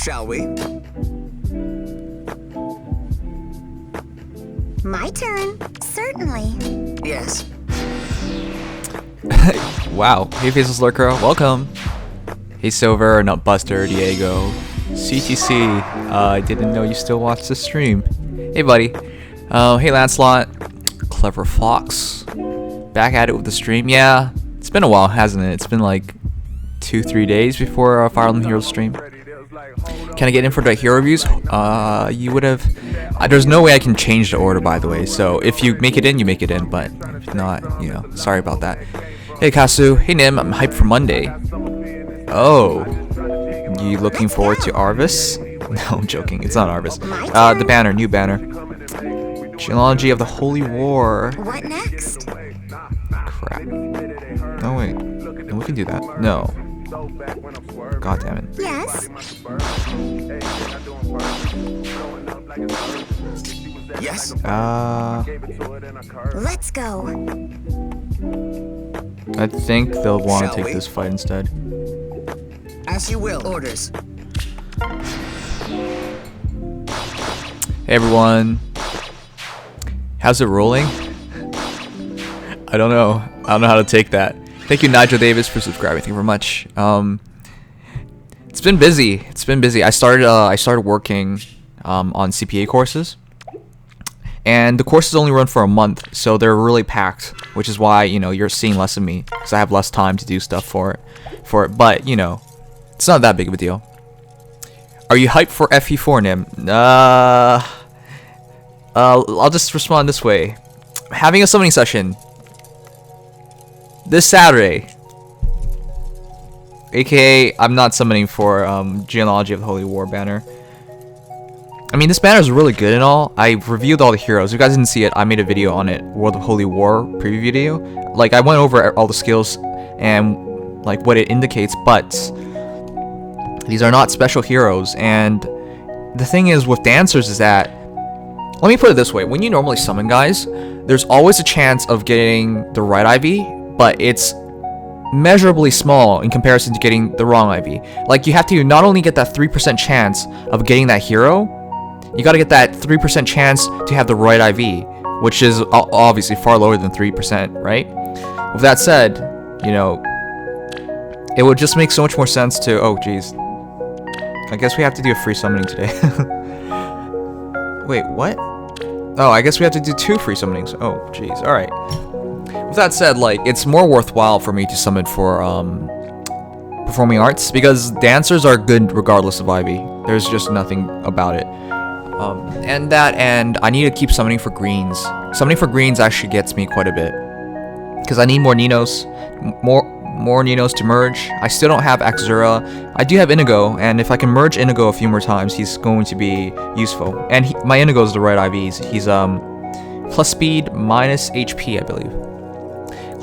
Shall we? My turn. Certainly. Yes. Wow. Hey, Faceless Lurker. Welcome. Hey, Silver, Nutbuster, Diego, CTC. I didn't know you still watched the stream. Hey, buddy. Hey, Lancelot. Clever Fox. Back at it with the stream. Yeah, it's been a while, hasn't it? It's been like 2-3 days before Fire Emblem Heroes stream. Can I get in for the hero reviews? You would have. There's no way I can change the order, by the way. So if you make it in, you make it in. But if not, you know, sorry about that. Hey, Kasu. Hey, Nim. I'm hyped for Monday. Oh, you looking forward to Arvis? No, I'm joking. It's not Arvis. The banner, new banner. Genealogy of the Holy War. What next? Crap. No, wait. No, we can do that. No. God damn it. Yes. Yes. Let's go. I think they'll want to Shall take we? this fight instead. As you will. Orders. Hey everyone. How's it rolling? I don't know. I don't know how to take that. Thank you, Nigel Davis, for subscribing. Thank you very much. It's been busy. It's been busy. I started working on CPA courses, and the courses only run for a month, so they're really packed. Which is why, you know, you're seeing less of me, because I have less time to do stuff for it. But you know, it's not that big of a deal. Are you hyped for FE4, Nim? I'll just respond this way. Having a summoning session this Saturday. AKA, I'm not summoning for Genealogy of the Holy War banner. I mean, this banner is really good and all. I reviewed all the heroes. If you guys didn't see it, I made a video on it. World of Holy War preview video. Like, I went over all the skills and like what it indicates, but these are not special heroes. And the thing is with dancers is that, let me put it this way, when you normally summon guys, there's always a chance of getting the right IV, but it's measurably small in comparison to getting the wrong IV. Like, you have to not only get that 3% chance of getting that hero, you gotta get that 3% chance to have the right IV, which is obviously far lower than 3%, right? With that said, you know, it would just make so much more sense to, oh geez, I guess we have to do a free summoning today. Wait, what? Oh, I guess we have to do 2 free summonings. Oh, jeez. Alright. With that said, like, it's more worthwhile for me to summon for performing arts, because dancers are good regardless of IV. There's just nothing about it. And I need to keep summoning for greens. Summoning for greens actually gets me quite a bit, because I need more Ninos, more Ninos to merge. I still don't have Axura. I do have Inigo, and if I can merge Inigo a few more times, he's going to be useful. And my Inigo is the right IVs. He's plus speed, minus HP, I believe.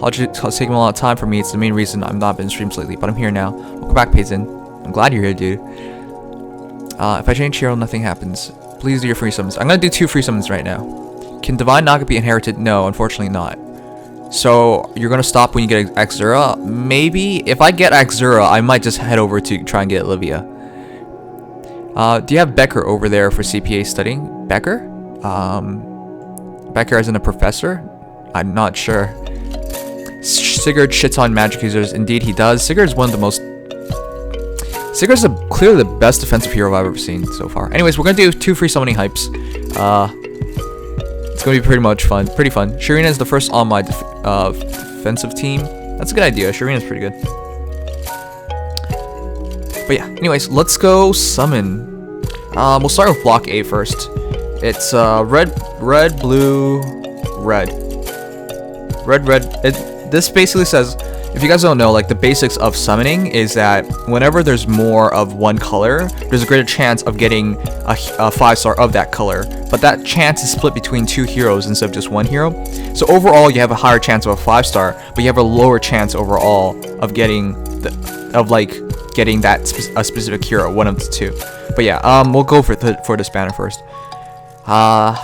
It's taking a lot of time for me. It's the main reason I've not been in streams lately, but I'm here now. Welcome back, Payson. I'm glad you're here, dude. If I change hero, nothing happens. Please do your free summons. I'm gonna do 2 free summons right now. Can Divine Naga be inherited? No, unfortunately not. So you're gonna stop when you get Axura? Maybe. If I get Axura, I might just head over to try and get Olivia. Do you have Becker over there for CPA studying? Becker? Becker as in a professor? I'm not sure. Sigurd shits on magic users. Indeed he does. Sigurd's one of the most... Sigurd's clearly the best defensive hero I've ever seen so far. Anyways, we're gonna do 2 free summoning hypes. It's gonna be pretty fun. Shireen is the first on my defensive team. That's a good idea. Shireen is pretty good. But yeah, anyways, let's go summon. We'll start with block A first. It's red, blue, red. This basically says, if you guys don't know, like, the basics of summoning is that whenever there's more of one color, there's a greater chance of getting a 5-star of that color. But that chance is split between 2 heroes instead of just 1 hero. So overall, you have a higher chance of a 5-star, but you have a lower chance overall of getting getting that a specific hero, one of the 2. But yeah, we'll go for this banner first. I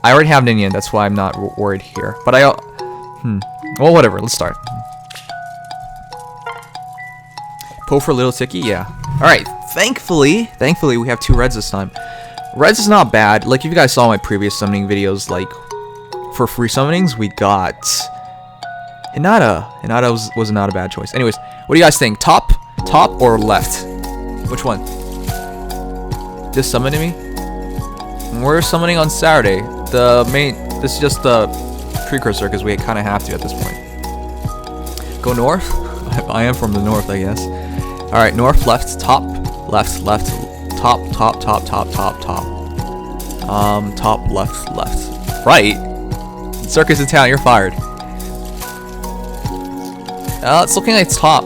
already have Ninian, that's why I'm not worried here. But well, whatever. Let's start. Pull for Little Ticky, yeah. All right, thankfully, we have 2 reds this time. Reds is not bad. Like, if you guys saw my previous summoning videos, like, for free summonings, we got Hinata. Hinata was not a bad choice. Anyways, what do you guys think? Top or left? Which one? Just summoning me? We're summoning on Saturday. This is just the precursor because we kind of have to at this point. Go north? I am from the north, I guess. Alright, north, left, top, left, top, left. Right? Circus in town, you're fired. It's looking like it's top.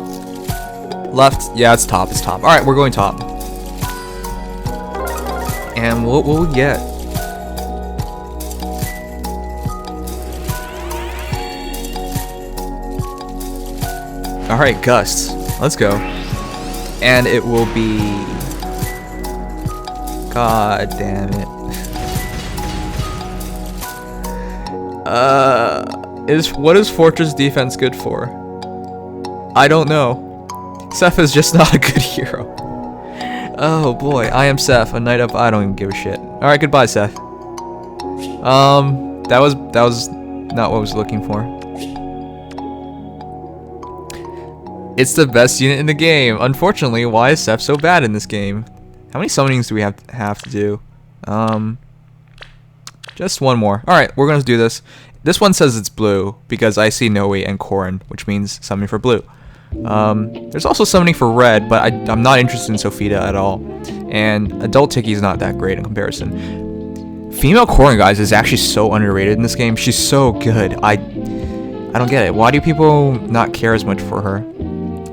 Left, yeah, it's top. Alright, we're going top. And what will we get? Alright, Gust. Let's go. And it will be... God damn it. What is Fortress Defense good for? I don't know. Seth is just not a good hero. Oh boy, I am Seth, a knight of I don't even give a shit. Alright, goodbye, Seth. That was not what I was looking for. It's the best unit in the game. Unfortunately, why is Seth so bad in this game? How many summonings do we have to do? Just one more. Alright, we're gonna do this. This one says it's blue because I see Noe and Korin, which means summoning for blue. There's also summoning for red, but I'm not interested in Sophia at all. And Adult Tiki is not that great in comparison. Female Korin, guys, is actually so underrated in this game. She's so good. I don't get it. Why do people not care as much for her?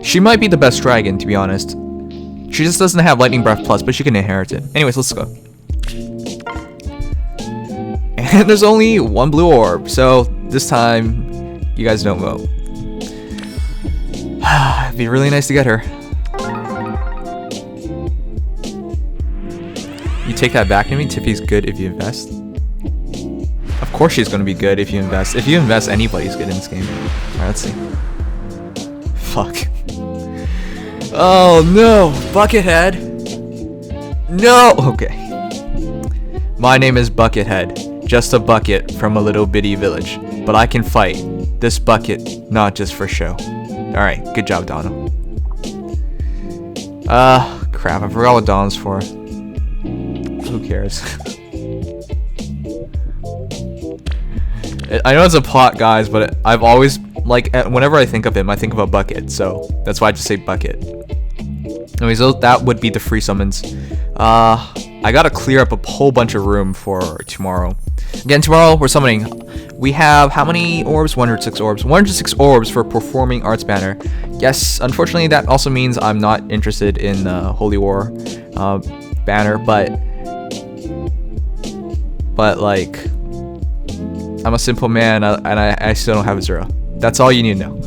She might be the best dragon, to be honest. She just doesn't have Lightning Breath Plus, but she can inherit it. Anyways, let's go. And there's only one blue orb, so this time, you guys don't vote. It'd be really nice to get her. You take that back to me. Tiffy's good if you invest. Of course she's gonna be good if you invest. If you invest, anybody's good in this game. Alright, let's see. Fuck. Oh no! Buckethead! No! Okay. My name is Buckethead. Just a bucket from a little bitty village. But I can fight. This bucket, not just for show. Alright, good job, Donna. Crap, I forgot what Donna's for. Who cares? I know it's a pot, guys, but I've always, like, whenever I think of him, I think of a bucket, so that's why I just say bucket. Anyways, that would be the free summons. I gotta clear up a whole bunch of room for tomorrow. Again, tomorrow we're summoning. We have how many orbs? 106 orbs. 106 orbs for Performing Arts banner. Yes, unfortunately that also means I'm not interested in Holy War banner, but like, I'm a simple man and I still don't have a 0. That's all you need to know.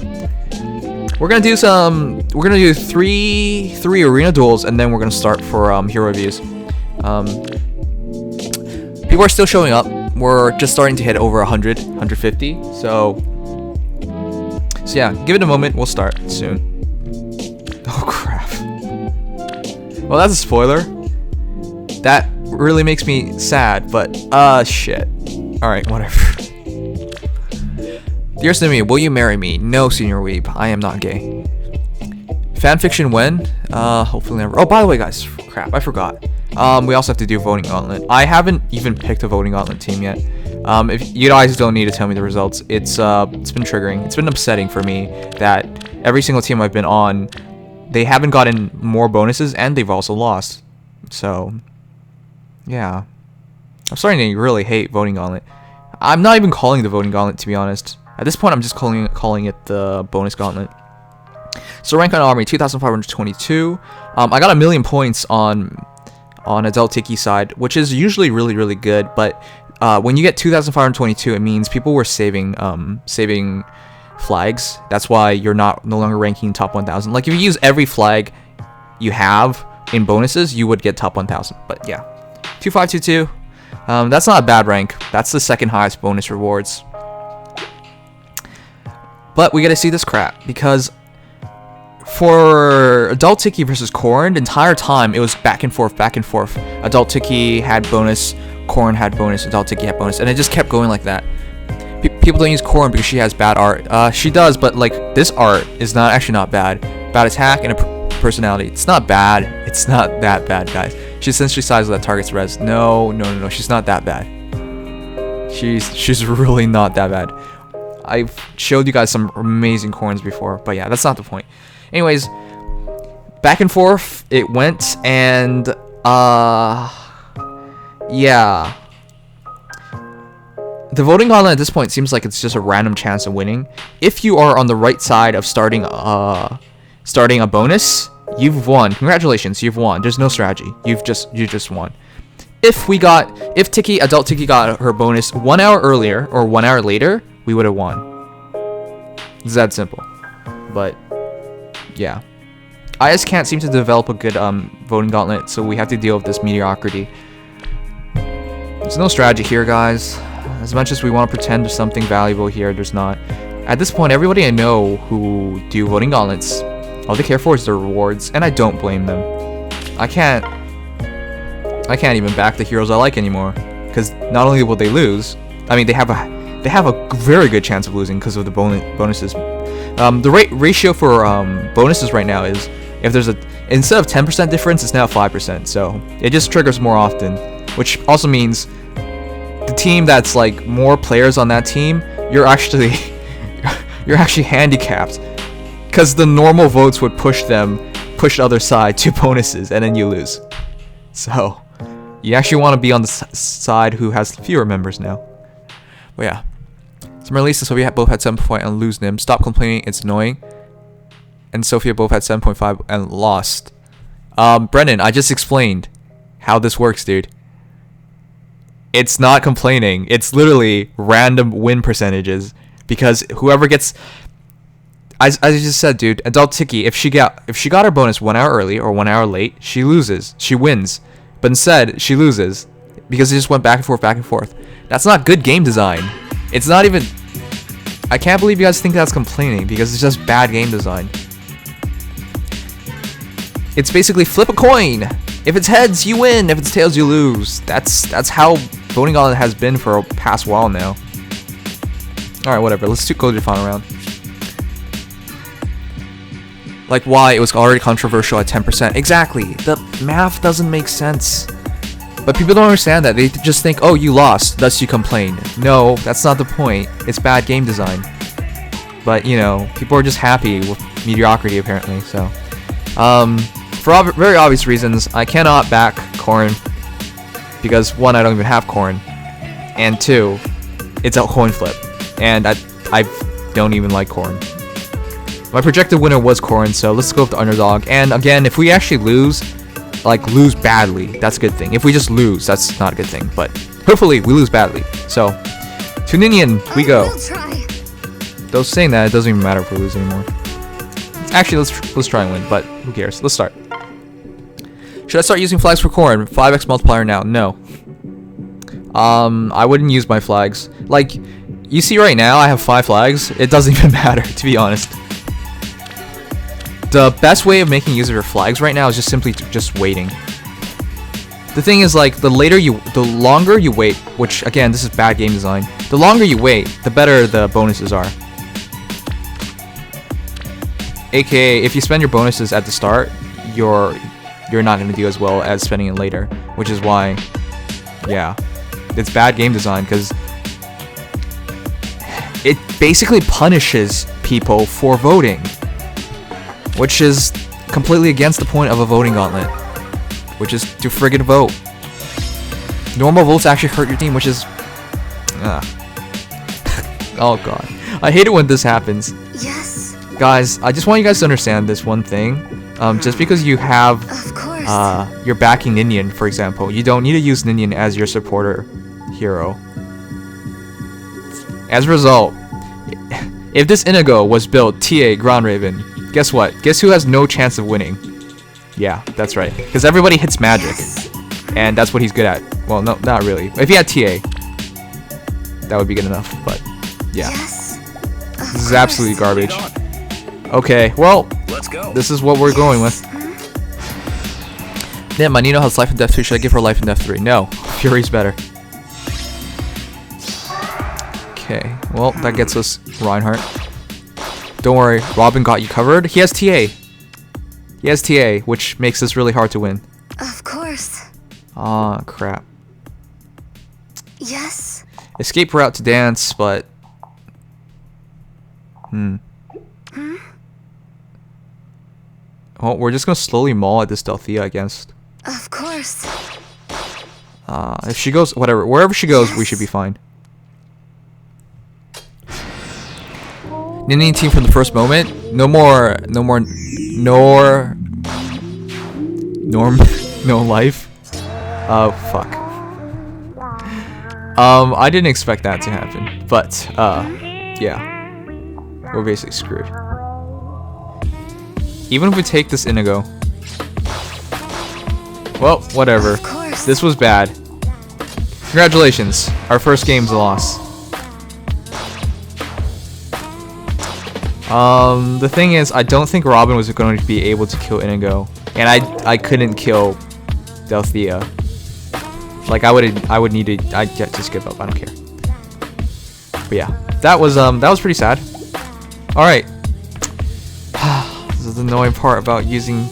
We're gonna do three arena duels, and then we're gonna start for hero reviews. People are still showing up. We're just starting to hit over 100, 150. So yeah, give it a moment. We'll start soon. Oh crap. Well, that's a spoiler. That really makes me sad, but shit. Alright, whatever. Dear Nimious, will you marry me? No, Senior Weeb. I am not gay. Fanfiction when? Hopefully never. Oh, by the way, guys. Crap, I forgot. We also have to do voting gauntlet. I haven't even picked a voting gauntlet team yet. If you guys don't need to tell me the results, it's been triggering. It's been upsetting for me that every single team I've been on, they haven't gotten more bonuses and they've also lost. So, yeah. I'm starting to really hate voting gauntlet. I'm not even calling it the voting gauntlet, to be honest. At this point, I'm just calling it the bonus gauntlet. So rank on army 2,522. I got 1,000,000 points on Adult Tiki side, which is usually really good. But when you get 2,522, it means people were saving flags. That's why you're no longer ranking top 1,000. Like if you use every flag you have in bonuses, you would get top 1,000. But yeah, 2,522. That's not a bad rank. That's the second highest bonus rewards. But we gotta see this crap because for Adult Tiki versus Corrin, the entire time it was back and forth, back and forth. Adult Tiki had bonus, Corrin had bonus, Adult Tiki had bonus, and it just kept going like that. People don't use Corrin because she has bad art. She does, but like this art is not bad. Bad attack and a personality. It's not bad. It's not that bad, guys. She essentially sizes that target's res. No. She's not that bad. She's really not that bad. I've showed you guys some amazing Corrins before, but yeah, that's not the point. Anyways, back and forth it went, and yeah. The voting gauntlet at this point seems like it's just a random chance of winning. If you are on the right side of starting a bonus, you've won. Congratulations, you've won. There's no strategy. You just won. If Adult Tiki got her bonus 1 hour earlier or 1 hour later, we would have won. It's that simple. But yeah, I just can't seem to develop a good voting gauntlet, so we have to deal with this mediocrity. There's no strategy here, guys. As much as we want to pretend there's something valuable here, there's not. At this point, everybody I know who do voting gauntlets, all they care for is their rewards, and I don't blame them. I can't even back the heroes I like anymore, because not only will they lose, I mean they have a very good chance of losing because of the bonuses. The ratio for bonuses right now is, if there's instead of 10% difference, it's now 5%. So it just triggers more often, which also means the team that's like more players on that team, you're actually handicapped, because the normal votes would push the other side to bonuses, and then you lose. So you actually want to be on the side who has fewer members now. But yeah. So Marlise and Sophia both had 7.5 and lose Nim. Stop complaining, it's annoying. And Sophia both had 7.5 and lost. Brennan, I just explained how this works, dude. It's not complaining. It's literally random win percentages. Because whoever gets... As I just said, dude, Adult Tiki, if she got her bonus 1 hour early or 1 hour late, she loses. She wins. But instead, she loses. Because it just went back and forth, back and forth. That's not good game design. It's not even... I can't believe you guys think that's complaining, because it's just bad game design. It's basically flip a coin. If it's heads, you win. If it's tails, you lose. That's how voting gauntlet has been for a past while now. Alright, whatever. Let's go to the final round. Like, why? It was already controversial at 10%. Exactly. The math doesn't make sense. But people don't understand that. They just think, oh, you lost, thus you complain. No, that's not the point. It's bad game design. But, you know, people are just happy with mediocrity, apparently, so. For very obvious reasons, I cannot back Corrin. Because, 1, I don't even have Corrin. And 2, it's a coin flip. And I don't even like Corrin. My projected winner was Corrin, so let's go with the underdog. And again, if we actually lose badly, that's a good thing. If we just lose, that's not a good thing. But hopefully we lose badly. So to Ninian we go. Though saying that, it doesn't even matter if we lose anymore. Actually, let's try and win, but who cares? Let's start. Should I start using flags for Corrin? 5x multiplier now? No. I wouldn't use my flags. Like, you see right now I have 5 flags. It doesn't even matter, to be honest. The best way of making use of your flags right now is just simply just waiting. The thing is, like, the longer you wait, which again, this is bad game design. The longer you wait, the better the bonuses are. AKA, if you spend your bonuses at the start, you're not going to do as well as spending it later, which is why, yeah, it's bad game design, because it basically punishes people for voting, which is completely against the point of a voting gauntlet, which is to friggin' vote. Normal votes actually hurt your team, which is... Oh god. I hate it when this happens. Yes. Guys, I just want you guys to understand this one thing. Just because you have... Of course. you're backing Ninian, for example, you don't need to use Ninian as your supporter hero. As a result, if this Inigo was built TA Ground Raven, guess what? Guess who has no chance of winning? Yeah, that's right. Because everybody hits magic. Yes. And that's what he's good at. Well, no, not really. If he had TA, that would be good enough. But, yeah. Yes. This is absolutely garbage. Okay, well, Let's go. This is what we're going with. Damn, my Nino has life and death 2. Should I give her life and death 3? No. Fury's better. Okay, well, that gets us Reinhardt. Don't worry, Robin got you covered. He has TA. He has TA, which makes this really hard to win. Of course. Aw, crap. Yes. Escape route to dance, but... Oh, we're just gonna slowly maul at this Delthea, I guess. Of course. If she goes, whatever, wherever she goes, we should be fine. Ninian team from the first moment. No life. Oh, fuck. I didn't expect that to happen, but, yeah. We're basically screwed. Even if we take this Inigo. Well, whatever. Of course. This was bad. Congratulations. Our first game's a loss. The thing is, I don't think Robin was going to be able to kill Inigo. And I couldn't kill Delthea. Like, I would need to... I'd just give up. I don't care. But yeah. That was pretty sad. Alright. This is the annoying part about using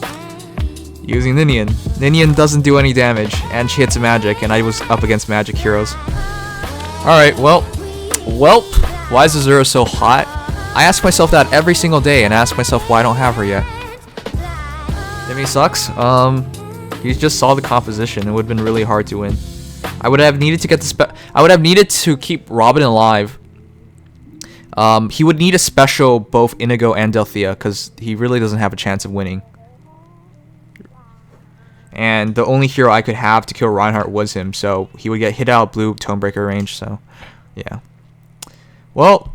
Ninian. Ninian doesn't do any damage, and she hits a magic, and I was up against magic heroes. Alright, well. Welp. Why is Azura so hot? I ask myself that every single day, and ask myself why I don't have her yet. Nimi sucks. You just saw the composition. It would have been really hard to win. I would have needed to get the I would have needed to keep Robin alive. He would need a special both Inigo and Delthea, because he really doesn't have a chance of winning. And the only hero I could have to kill Reinhardt was him, so he would get hit out of blue Tonebreaker range, so yeah. Well,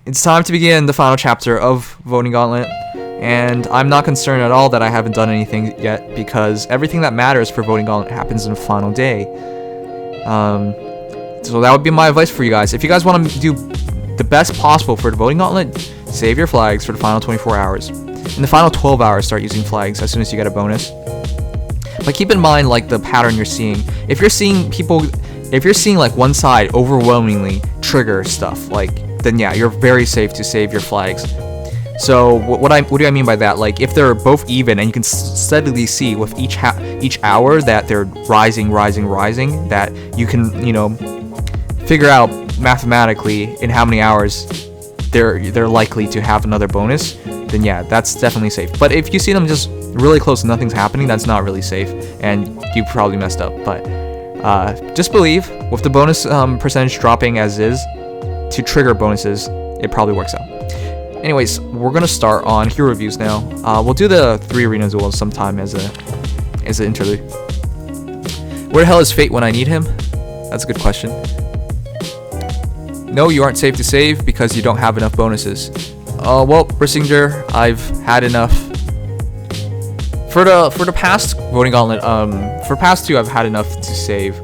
it's time to begin the final chapter of Voting Gauntlet, and I'm not concerned at all that I haven't done anything yet, because everything that matters for Voting Gauntlet happens in the final day. So that would be my advice for you guys. If you guys want to do the best possible for the Voting Gauntlet, save your flags for the final 24 hours. In the final 12 hours, start using flags as soon as you get a bonus. But keep in mind, like, the pattern you're seeing. If you're seeing like one side overwhelmingly trigger stuff, then yeah, you're very safe to save your flags. So what do I mean by that? Like, if they're both even and you can steadily see with each hour that they're rising, that you can, you know, figure out mathematically in how many hours they're likely to have another bonus, then yeah, that's definitely safe. But if you see them just really close and nothing's happening, that's not really safe, and you probably messed up. But just believe, with the bonus percentage dropping as is to trigger bonuses, it probably works out. Anyways, we're gonna start on hero reviews now. We'll do the 3 arena duels sometime as an interlude. Where the hell is Fate when I need him? That's a good question. No, you aren't safe to save because you don't have enough bonuses. Well, Brissinger, I've had enough. For the past Voting Gauntlet, for past 2, I've had enough to save.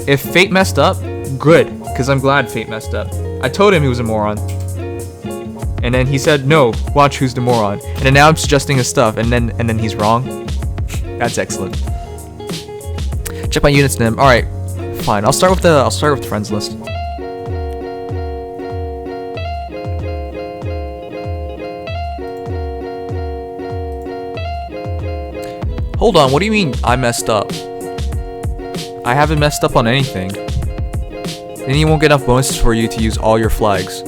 If Fate messed up, good, because I'm glad Fate messed up. I told him he was a moron. And then he said, no, watch who's the moron. And then now I'm suggesting his stuff, and then he's wrong. That's excellent. Check my units, Nim. Alright, fine. I'll start with the friends list. Hold on, what do you mean I messed up? I haven't messed up on anything. Then you won't get enough bonuses for you to use all your flags.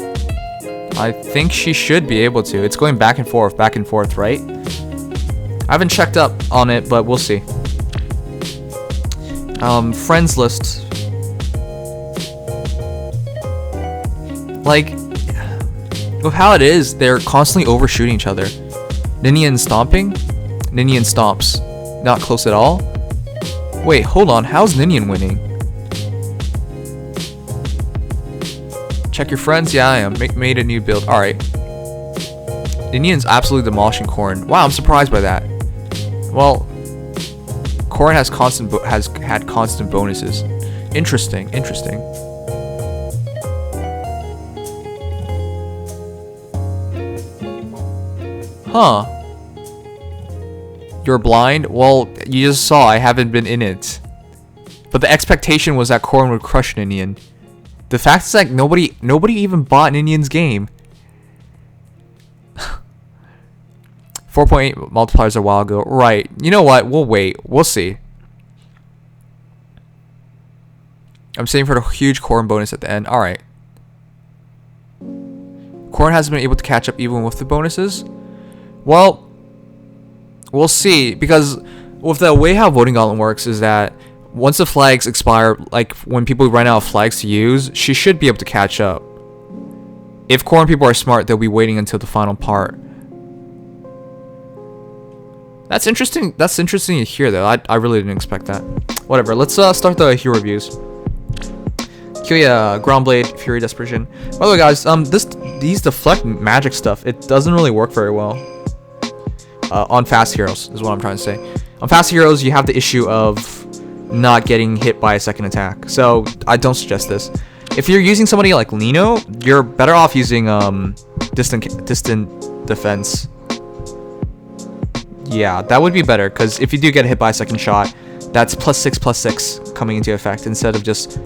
I think she should be able to. It's going back and forth, right? I haven't checked up on it, but we'll see. Friends list. Like, with how it is, they're constantly overshooting each other. Ninian stomping? Ninian stomps. Not close at all? Wait, hold on. How's Ninian winning? Check your friends? Yeah, I am. Made a new build. Alright. Ninian's absolutely demolishing Corrin. Wow, I'm surprised by that. Well, Corrin has had constant bonuses. Interesting. Huh. You're blind? Well, you just saw I haven't been in it. But the expectation was that Corrin would crush Ninian. The fact is that nobody even bought Ninian's game. 4.8 multipliers a while ago. Right. You know what? We'll wait. We'll see. I'm saving for the huge Corrin bonus at the end. Alright. Corrin hasn't been able to catch up even with the bonuses. Well, we'll see. Because with the way how Voting Gauntlet works is that once the flags expire, like when people run out of flags to use, she should be able to catch up. If Corrin people are smart, they'll be waiting until the final part. That's interesting. That's interesting to hear, though. I really didn't expect that. Whatever. Let's start the hero reviews. Kyuya, Groundblade, Fury, Desperation. By the way, guys, these deflect magic stuff, it doesn't really work very well on fast heroes. Is what I'm trying to say. On fast heroes, you have the issue of not getting hit by a second attack. So I don't suggest this. If you're using somebody like Lino, you're better off using distant defense. Yeah, that would be better, because if you do get hit by a second shot, that's +6/+6 coming into effect instead of just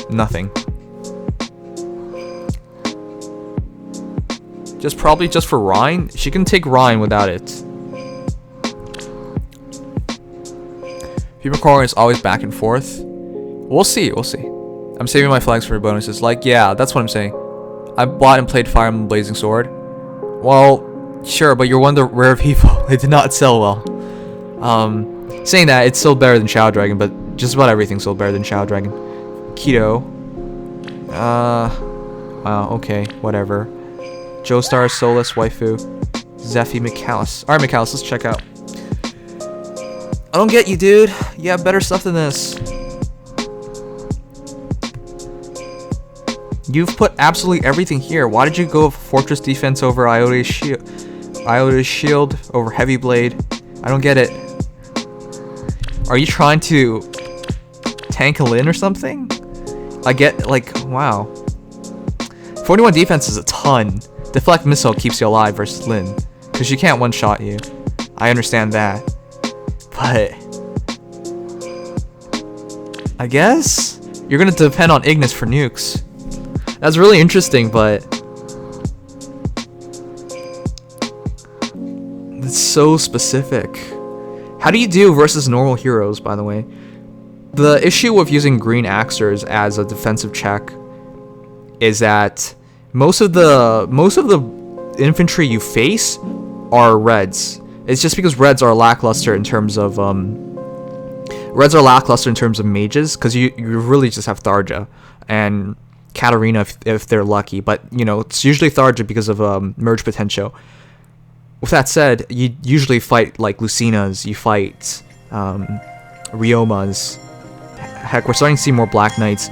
nothing. Probably just for Rhine. She can take Rhine without it. People Corrin is always back and forth. We'll see. We'll see. I'm saving my flags for bonuses. Like, yeah, that's what I'm saying. I bought and played Fire Emblem Blazing Sword. Well, sure, but you're one of the rare people. They did not sell well. Saying that, it's still better than Shadow Dragon, but just about everything's still better than Shadow Dragon. Keto. Wow, okay, whatever. Joestar, Solus, Waifu, Zephy, McAllis. Alright, McAllis, let's check out. I don't get you, dude. You have better stuff than this. You've put absolutely everything here. Why did you go Fortress Defense over Iota's Shield? Iota's Shield over Heavy Blade? I don't get it. Are you trying to tank Lin or something? I get, like, wow. 41 defense is a ton. Deflect Missile keeps you alive versus Lin, because she can't one-shot you. I understand that. But I guess you're gonna depend on Ignis for nukes. That's really interesting, but it's so specific. How do you do versus normal heroes, by the way? The issue with using green axers as a defensive check is that most of the infantry you face are reds. It's just because reds are lackluster in terms of mages, because you really just have Tharja and Katarina if they're lucky, but you know, it's usually Tharja because of merge potential. With that said, you usually fight like Lucinas, you fight Riomas. Heck, we're starting to see more Black Knights,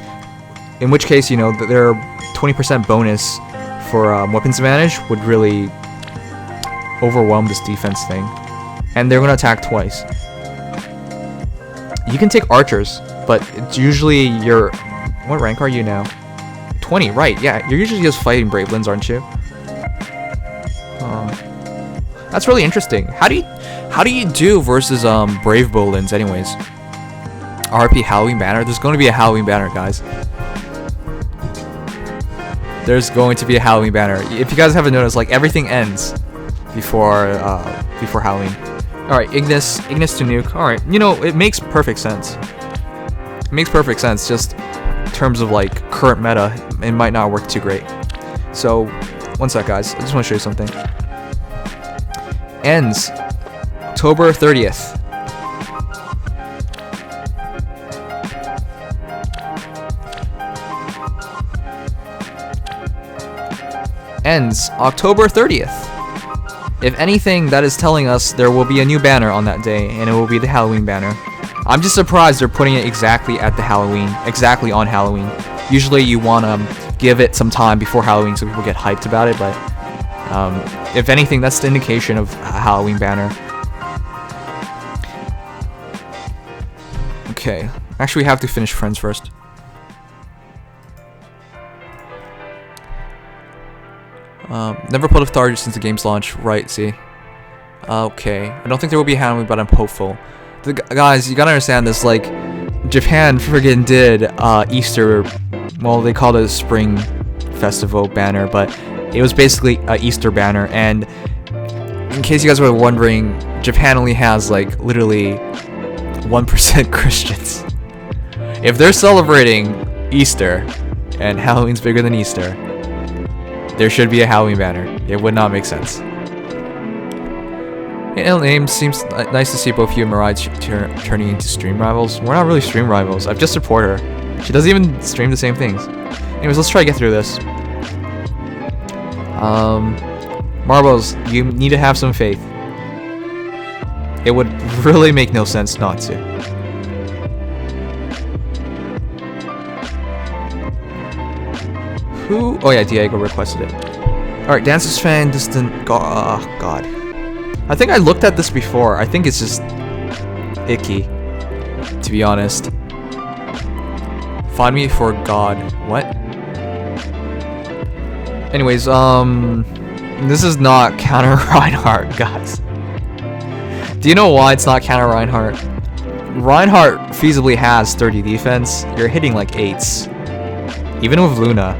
in which case, you know, their 20% bonus for weapons advantage would really overwhelm this defense thing. And they're gonna attack twice. You can take archers, but it's usually your... What rank are you now? 20, right, yeah. You're usually just fighting Bravelins, aren't you? That's really interesting. How do you do versus Brave Bolins anyways? RP Halloween banner? There's going to be a Halloween banner, guys. There's going to be a Halloween banner. If you guys haven't noticed, like, everything ends before Halloween. Alright, Ignis to nuke. Alright, you know, it makes perfect sense. It makes perfect sense, just in terms of, like, current meta, it might not work too great. So, one sec, guys. I just want to show you something. Ends October 30th. Ends October 30th. If anything, that is telling us there will be a new banner on that day, and it will be the Halloween banner. I'm just surprised they're putting it exactly at the Halloween, exactly on Halloween. Usually you want to give it some time before Halloween so people get hyped about it, but if anything, that's the indication of a Halloween banner. Okay, actually we have to finish Friends first. Never pulled authority since the game's launch. Right, see. Okay. I don't think there will be a Halloween, but I'm hopeful. Guys, you gotta understand this, like, Japan friggin' did Easter, well, they called it a Spring Festival banner, but it was basically a Easter banner, and in case you guys were wondering, Japan only has, like, literally 1% Christians. If they're celebrating Easter, and Halloween's bigger than Easter, there should be a Halloween banner. It would not make sense. Name seems nice to see both you and Mirai turning into stream rivals. We're not really stream rivals. I've just supported her. She doesn't even stream the same things. Anyways, let's try to get through this. Marbles, you need to have some faith. It would really make no sense not to. Who? Oh yeah, Diego requested it. Alright, Dancer's fan, distant. God. I think I looked at this before. I think it's just icky, to be honest. Find me for God. What? Anyways, this is not counter Reinhardt, guys. Do you know why it's not counter Reinhardt? Reinhardt feasibly has 30 defense. You're hitting like 8s. Even with Luna,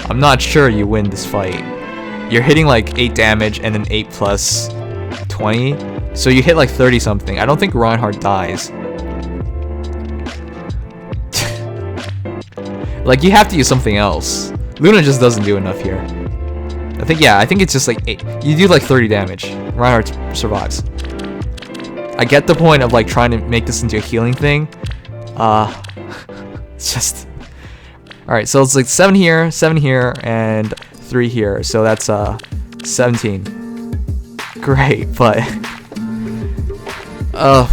I'm not sure you win this fight. You're hitting like 8 damage and then 8 plus 20. So you hit like 30 something. I don't think Reinhardt dies. Like, you have to use something else. Luna just doesn't do enough here. I think it's just like 8. You do like 30 damage. Reinhardt survives. I get the point of like trying to make this into a healing thing. It's just... Alright, so it's like 7 here, and 3 here. So that's 17. Great, but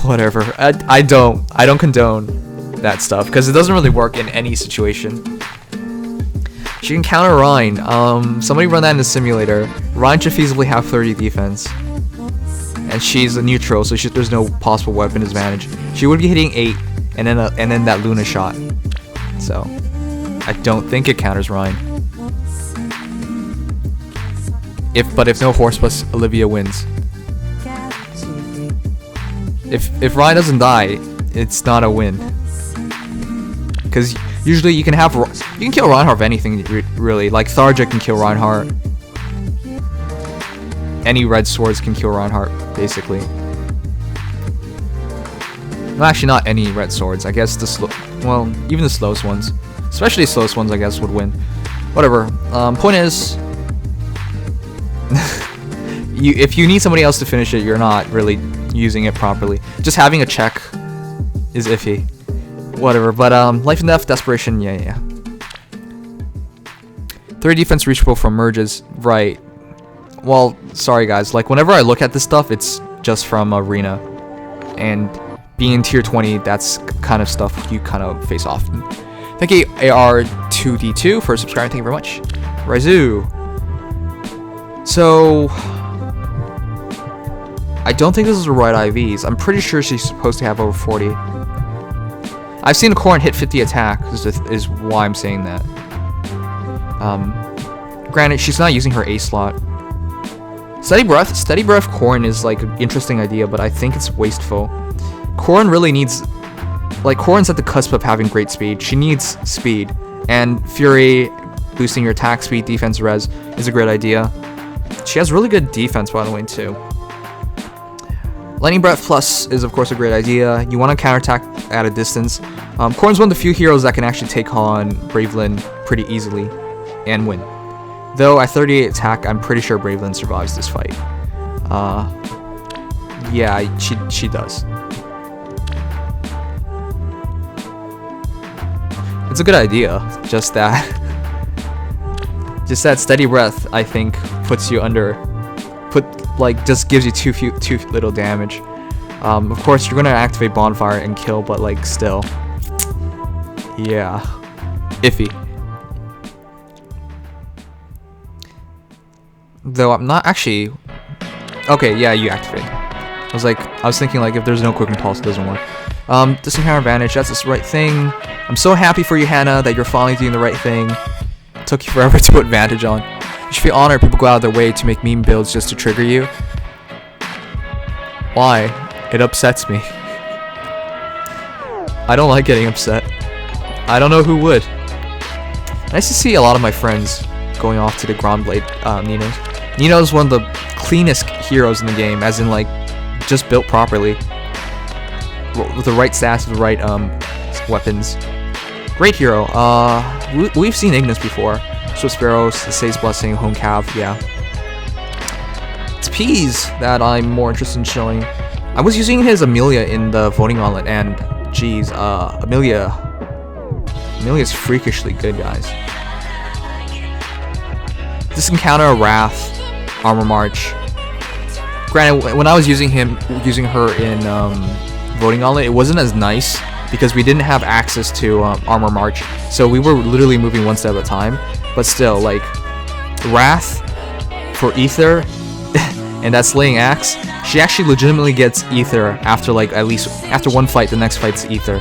whatever. I don't condone that stuff because it doesn't really work in any situation. She can counter Ryan. Somebody run that in the simulator. Ryan should feasibly have 30 defense, and she's a neutral, so there's no possible weapon advantage. She would be hitting 8, and then that Luna shot. So I don't think it counters Ryan. But if no horse plus Olivia wins. If Ryan doesn't die, it's not a win. Because usually you can kill Reinhardt with anything really. Like Tharja can kill Reinhardt. Any red swords can kill Reinhardt, basically. Well, actually not any red swords. I guess even the slowest ones. Especially the slowest ones, I guess, would win. Whatever. Point is, if you need somebody else to finish it, you're not really using it properly. Just having a check is iffy. Whatever, but life and death, desperation, yeah. 30 defense reachable from merges, right. Well, sorry guys, like whenever I look at this stuff, it's just from arena. And being in tier 20, that's kind of stuff you kind of face often. Thank you AR2D2 for subscribing, thank you very much. Raizu. So I don't think this is the right IVs. I'm pretty sure she's supposed to have over 40. I've seen a Corrin hit 50 attack, is why I'm saying that. Granted, she's not using her A slot. Steady breath Corrin is like an interesting idea, but I think it's wasteful. Corrin really needs, like, Corrin's at the cusp of having great speed. She needs speed, and Fury boosting your attack speed, defense res is a great idea. She has really good defense, by the way, too. Lightning Breath Plus is, of course, a great idea. You want to counterattack at a distance. Corrin's one of the few heroes that can actually take on Bravelyn pretty easily and win. Though at 38 attack, I'm pretty sure Bravelyn survives this fight. Yeah, she does. It's a good idea. Just that steady breath, I think, puts you under. Just gives you too little damage. Of course, you're gonna activate bonfire and kill, but like still, yeah, iffy. Though I'm not actually. Okay, yeah, you activate. I was thinking like if there's no quick impulse, it doesn't work. Distant counter advantage. That's the right thing. I'm so happy for you, Hannah, that you're finally doing the right thing. It took you forever to put advantage on. You should feel honored people go out of their way to make meme builds just to trigger you. Why? It upsets me. I don't like getting upset. I don't know who would. Nice to see a lot of my friends going off to the Grand Blade Ninos. Nino's one of the cleanest heroes in the game, as in like just built properly with the right stats, the right weapons. Great hero. We've seen Ignis before. Swift Sparrows, the Say's Blessing, Home Cav, yeah. It's Peas that I'm more interested in showing. I was using his Amelia in the voting gauntlet, and geez, Amelia's freakishly good, guys. This encounter, Wrath, Armor March. Granted, when I was using her in voting gauntlet, it wasn't as nice because we didn't have access to Armor March, so we were literally moving one step at a time. But still, like, Wrath for Ether and that Slaying Axe, she actually legitimately gets Ether after, like, at least after one fight. The next fight's Ether,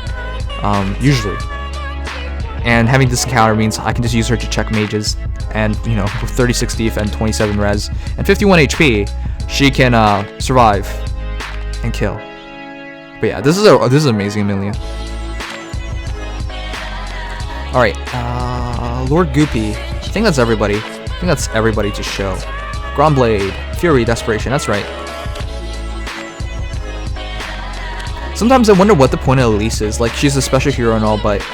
usually. And having this encounter means I can just use her to check mages, and you know, with 36 def and 27 res and 51 HP, she can survive and kill. But yeah, this is amazing, Amelia. All right, Lord Goopy. I think that's everybody. I think that's everybody to show. Grand Blade, Fury, Desperation. That's right. Sometimes I wonder what the point of Elise is. Like, she's a special hero and all, but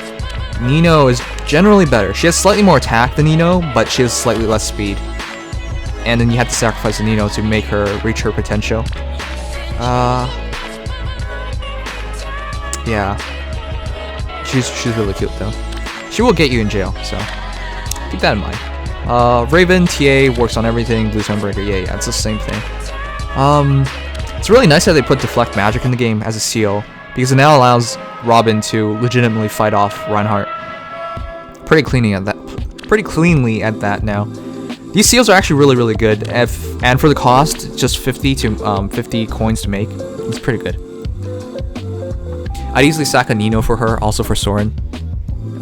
Nino is generally better. She has slightly more attack than Nino, but she has slightly less speed. And then you have to sacrifice a Nino to make her reach her potential. Yeah. She's really cute though. She will get you in jail, so keep that in mind. Raven, TA, works on everything. Blue Sunbreaker, yeah, it's the same thing. It's really nice that they put Deflect Magic in the game as a seal, because it now allows Robin to legitimately fight off Reinhardt. Pretty cleanly at that now. These seals are actually really good, and for the cost, just 50 coins to make. It's pretty good. I'd easily sack a Nino for her, also for Soren.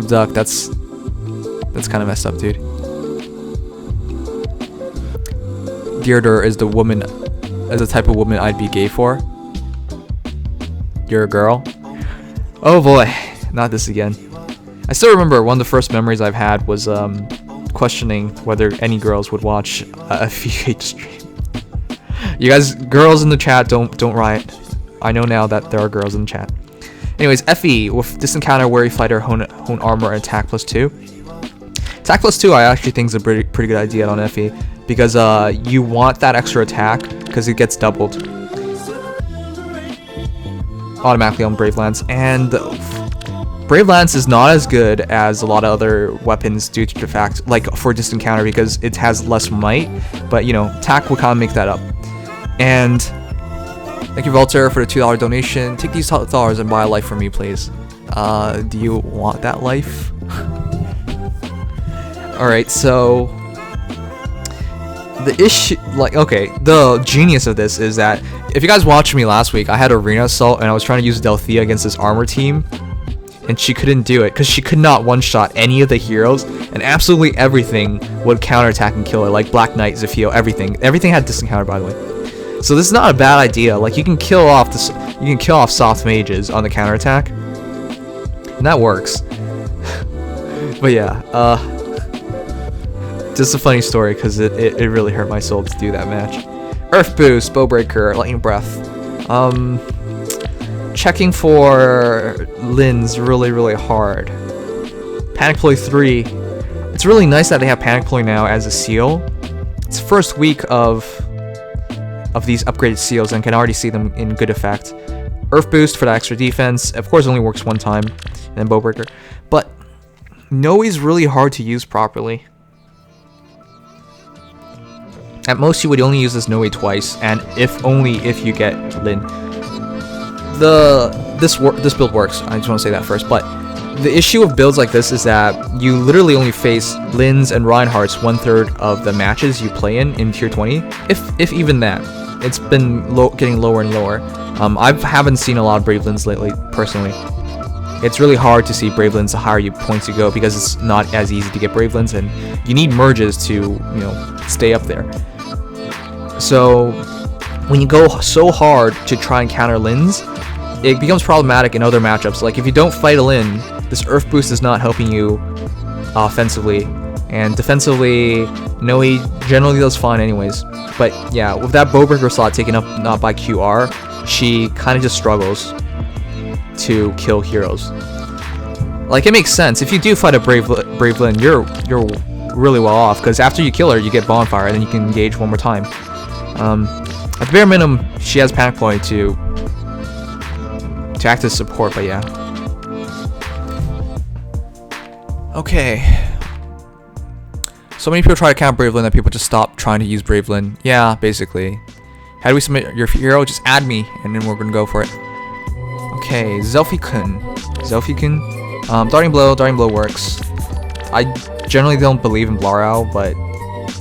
Duck, that's kind of messed up, dude. Deirdre is the type of woman I'd be gay for. You're a girl. Oh boy, not this again. I still remember one of the first memories I've had was questioning whether any girls would watch a FH stream. You guys, girls in the chat, don't riot. I know now that there are girls in the chat. Anyways, FE, with this encounter, Wary Fighter, hone armor, and attack +2. Attack +2 I actually think is a pretty good idea on FE, because you want that extra attack, because it gets doubled automatically on Brave Lance, and Brave Lance is not as good as a lot of other weapons due to the fact, like for distant counter, because it has less might, but you know, attack will kind of make that up. And thank you, Voltaire, for the $2 donation. Take these $2 and buy a life from me, please. Do you want that life? Alright, so the issue, like, okay, the genius of this is that if you guys watched me last week, I had Arena Assault and I was trying to use Delthea against this armor team, and she couldn't do it because she could not one-shot any of the heroes, and absolutely everything would counterattack and kill her, like Black Knight, Zafio, everything had distant counter, by the way. So this is not a bad idea. Like, you can kill off soft mages on the counterattack, and that works. But yeah, just a funny story because it really hurt my soul to do that match. Earth Boost, Bowbreaker, Lightning Breath. Checking for Lin's really hard. Panic Ploy 3. It's really nice that they have Panic Ploy now as a seal. It's the first week of these upgraded seals and can already see them in good effect. Earth Boost for the extra defense. Of course, it only works one time. And then Bowbreaker. But Noe's really hard to use properly. At most, you would only use this Noe twice, and only if you get Lin. This build works. I just want to say that first. But the issue of builds like this is that you literally only face Lin's and Reinhardt's 1/3 of the matches you play in tier 20, if even that. It's been getting lower and lower. I haven't seen a lot of Brave Lins lately, personally. it's really hard to see Bravelins the higher points you go, because it's not as easy to get Bravelins, and you need merges to, you know, stay up there. So when you go so hard to try and counter Lins, it becomes problematic in other matchups. Like if you don't fight a Lin, this Earth Boost is not helping you offensively, and defensively, Noe generally does fine anyways. But yeah, with that Bowbreaker slot taken up not by QR, she kind of just struggles to kill heroes. Like, it makes sense. If you do fight a Brave Lin, you're really well off, because after you kill her, you get Bonfire, and then you can engage one more time. At the bare minimum, she has Panic Point to act as support, but yeah. Okay. So many people try to counter Brave Lin that people just stop trying to use Brave Lin. Yeah, basically. How do we submit your hero? Just add me, and then we're gonna go for it. Okay, Zelfie-kun. Darting Blow works. I generally don't believe in Blarao, but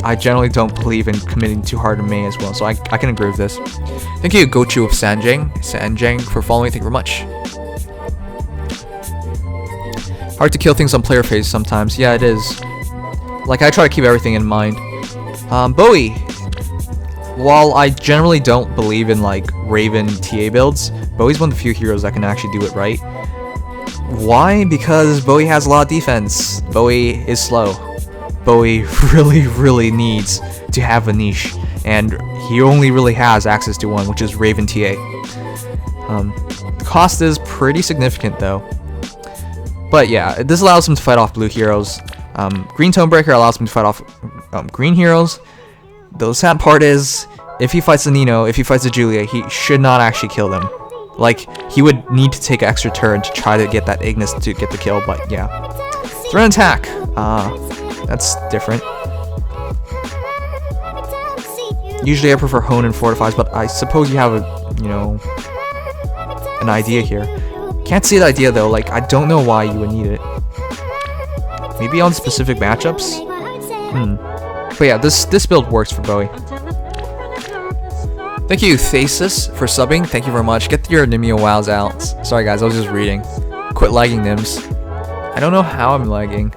I generally don't believe in committing too hard to Mei as well, so I can agree with this. Thank you, Gochu of Sanjang, for following. Thank you very much. Hard to kill things on player phase sometimes. Yeah, it is. Like, I try to keep everything in mind. Bowie. While I generally don't believe in, like, Raven TA builds, Bowie's one of the few heroes that can actually do it right. Why? Because Bowie has a lot of defense. Bowie is slow. Bowie really needs to have a niche, and he only really has access to one, which is Raven TA. The cost is pretty significant though. But yeah, this allows him to fight off blue heroes. Green Tonebreaker allows him to fight off green heroes. The sad part is, if he fights the Nino, if he fights the Julia, he should not actually kill them. Like, he would need to take an extra turn to try to get that Ignis to get the kill, but yeah. Threat and attack. That's different. Usually I prefer Hone and Fortifies, but I suppose you have a, you know, an idea here. Can't see the idea though, like, I don't know why you would need it. Maybe on specific matchups? But yeah, this build works for Bowie. Thank you, Thesis, for subbing. Thank you very much. Get your Nimious wows out. Sorry guys, I was just reading. Quit lagging, Nims. I don't know how I'm lagging.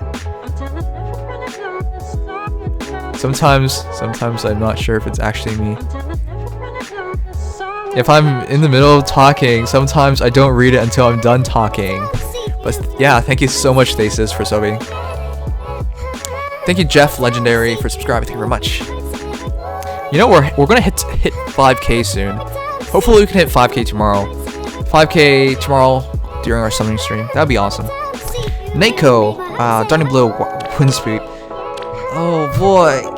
Sometimes I'm not sure if it's actually me. If I'm in the middle of talking, sometimes I don't read it until I'm done talking. But yeah, thank you so much, Thesis, for subbing. Thank you, Jeff Legendary, for subscribing. Thank you very much. You know, we're gonna hit 5K soon. Hopefully we can hit 5K tomorrow. 5K tomorrow during our summoning stream. That'd be awesome. Neko, Darting Blow, Wind Sweep. Oh boy.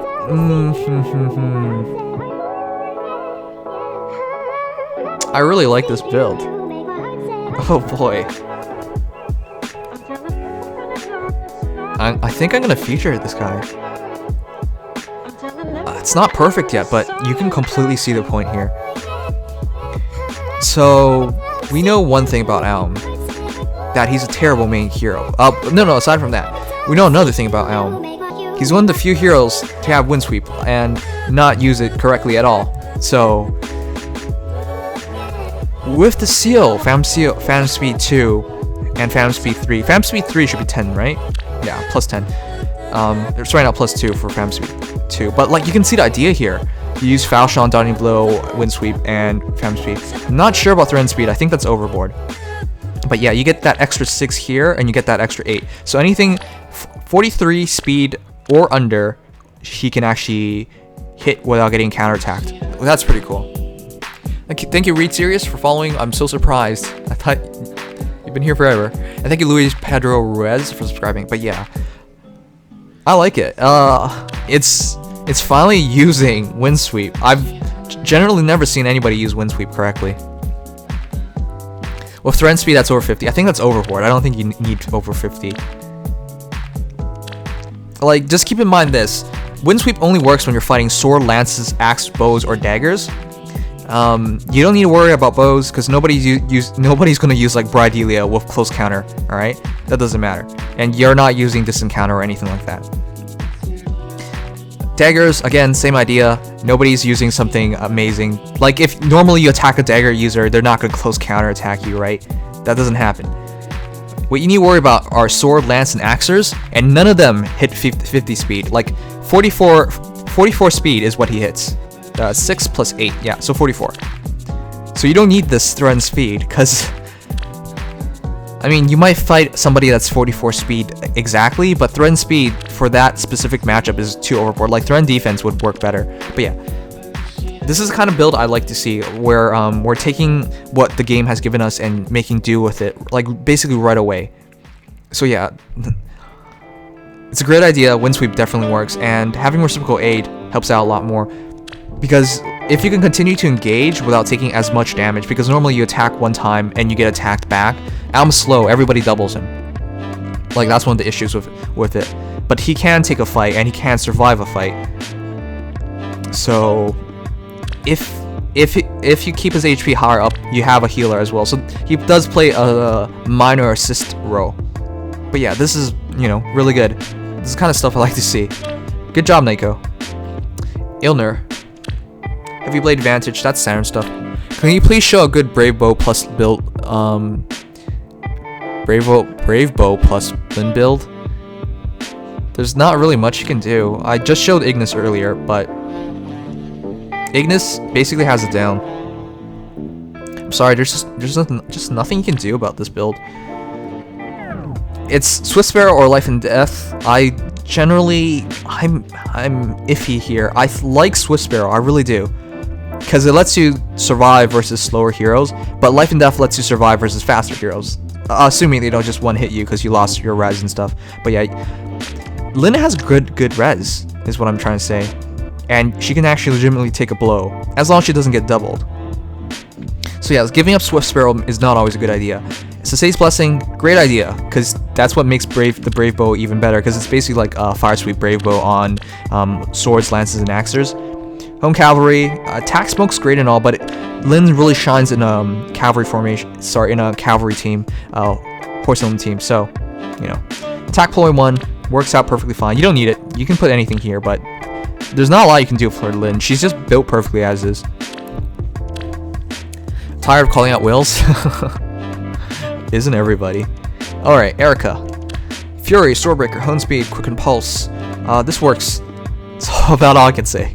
I really like this build. Oh boy. I think I'm gonna feature this guy. It's not perfect yet, but you can completely see the point here. So, we know one thing about Alm. That he's a terrible main hero. No, aside from that. We know another thing about Alm. He's one of the few heroes to have Wind Sweep and not use it correctly at all. So, with the seal, Phantom Speed 2 and Phantom Speed 3. Phantom Speed 3 should be 10, right? Yeah, plus 10. It's right now plus 2 for Phantom Speed 2. But like, you can see the idea here. You use Falchion, Darting Blow, Wind Sweep, and Phantom Speed. I'm not sure about Threat Speed. I think that's overboard. But yeah, you get that extra 6 here, and you get that extra 8. So anything 43 speed or under, he can actually hit without getting counterattacked. Well, that's pretty cool. Thank you, Reed Sirius, for following. I'm so surprised. I thought you've been here forever. And thank you, Luis Pedro Ruiz, for subscribing. But yeah, I like it. It's finally using Wind Sweep. I've generally never seen anybody use Wind Sweep correctly. With Threat Speed, that's over 50. I think that's overboard. I don't think you need over 50. Like, just keep in mind this. Wind Sweep only works when you're fighting sword, lances, axe, bows, or daggers. You don't need to worry about bows, because nobody's gonna use like Bridelia with close counter, alright? That doesn't matter. And you're not using distant counter or anything like that. Daggers, again, same idea. Nobody's using something amazing. Like, if normally you attack a dagger user, they're not gonna close counter attack you, right? That doesn't happen. What you need to worry about are sword, lance, and axers, and none of them hit 50 speed. Like 44 speed is what he hits. 6 plus 8, yeah, so 44. So you don't need this threatened speed, because I mean, you might fight somebody that's 44 speed exactly, but threatened speed for that specific matchup is too overboard. Like threatened defense would work better. But yeah, this is the kind of build I like to see, where we're taking what the game has given us and making do with it, like basically right away. So yeah, it's a great idea. Wind sweep definitely works, and having reciprocal aid helps out a lot more, because if you can continue to engage without taking as much damage, because normally you attack one time and you get attacked back. Alm's slow, everybody doubles him. Like that's one of the issues with it. But he can take a fight and he can survive a fight. So if you keep his HP higher up, you have a healer as well. So he does play a minor assist role. But yeah, this is, you know, really good. This is the kind of stuff I like to see. Good job, Naiko. Ilner. Heavy Blade Advantage, that's standard stuff. Can you please show a good Brave Bow plus build, Brave Bow plus Lin build? There's not really much you can do. I just showed Ignis earlier, but Ignis basically has it down. I'm sorry, there's just nothing you can do about this build. It's Swift Sparrow or Life and Death. I'm iffy here. I like Swift Sparrow, I really do, because it lets you survive versus slower heroes, but Life and Death lets you survive versus faster heroes, assuming they don't just one hit you because you lost your res and stuff. But yeah, Lin has good res, is what I'm trying to say, and she can actually legitimately take a blow as long as she doesn't get doubled. So yeah, giving up Swift Sparrow is not always a good idea. Sasei's Blessing, great idea, because that's what makes the Brave Bow even better, because it's basically like a Fire Sweep Brave Bow on swords, lances, and axers. Home Cavalry, Attack Smoke's great and all, but Lin really shines in a cavalry formation. Sorry, in a cavalry team, porcelain team. So, you know, Attack Ploy 1 works out perfectly fine. You don't need it. You can put anything here, but there's not a lot you can do for Lin. She's just built perfectly as is. Tired of calling out wills? Isn't everybody? Alright, Erica. Fury, Swordbreaker, Hone Speed, Quicken Pulse. This works. It's about all I can say.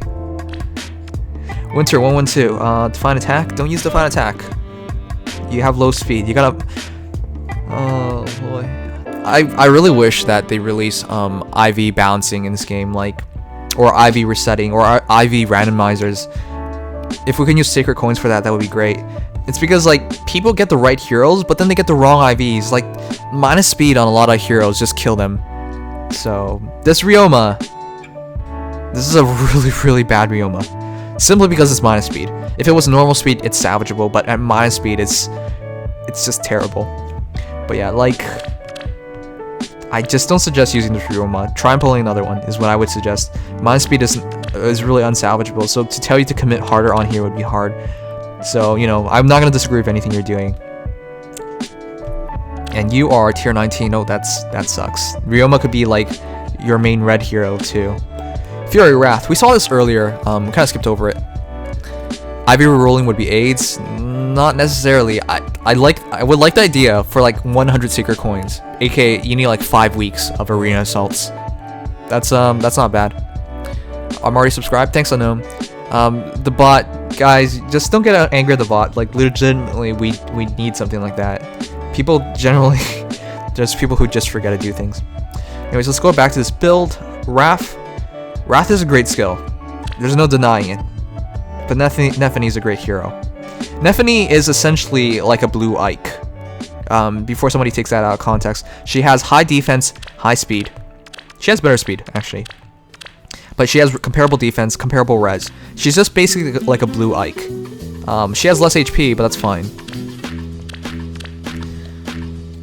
Winter 112. Define Attack. Don't use Define Attack. You have low speed. You gotta... Oh boy. I really wish that they release IV balancing in this game, like, or IV resetting, or IV randomizers. If we can use Sacred Coins for that, that would be great. It's because, like, people get the right heroes, but then they get the wrong IVs. Like, minus speed on a lot of heroes just kill them. So, this Ryoma, this is a really bad Ryoma. Simply because it's minus speed. If it was normal speed, it's salvageable, but at minus speed, it's just terrible. But yeah, like, I just don't suggest using this Ryoma. Try and pulling another one is what I would suggest. Minus speed is really unsalvageable, so to tell you to commit harder on here would be hard. So, you know, I'm not going to disagree with anything you're doing. And you are tier 19. Oh, that sucks. Ryoma could be, like, your main red hero, too. Fury Wrath. We saw this earlier. Kind of skipped over it. IV rerolling would be AIDS. Not necessarily. I would like the idea for, like, 100 Secret Coins. AKA, you need, like, 5 weeks of Arena Assaults. That's not bad. I'm already subscribed. Thanks, Unknown. The bot, guys, just don't get angry at the bot. Like, legitimately, we need something like that. People generally, just people who just forget to do things. Anyways, let's go back to this build. Wrath is a great skill. There's no denying it. But Nephany is a great hero. Nephany is essentially like a blue Ike. Before somebody takes that out of context, she has high defense, high speed. She has better speed, actually. But she has comparable defense, comparable res. She's just basically like a blue Ike. She has less HP, but that's fine.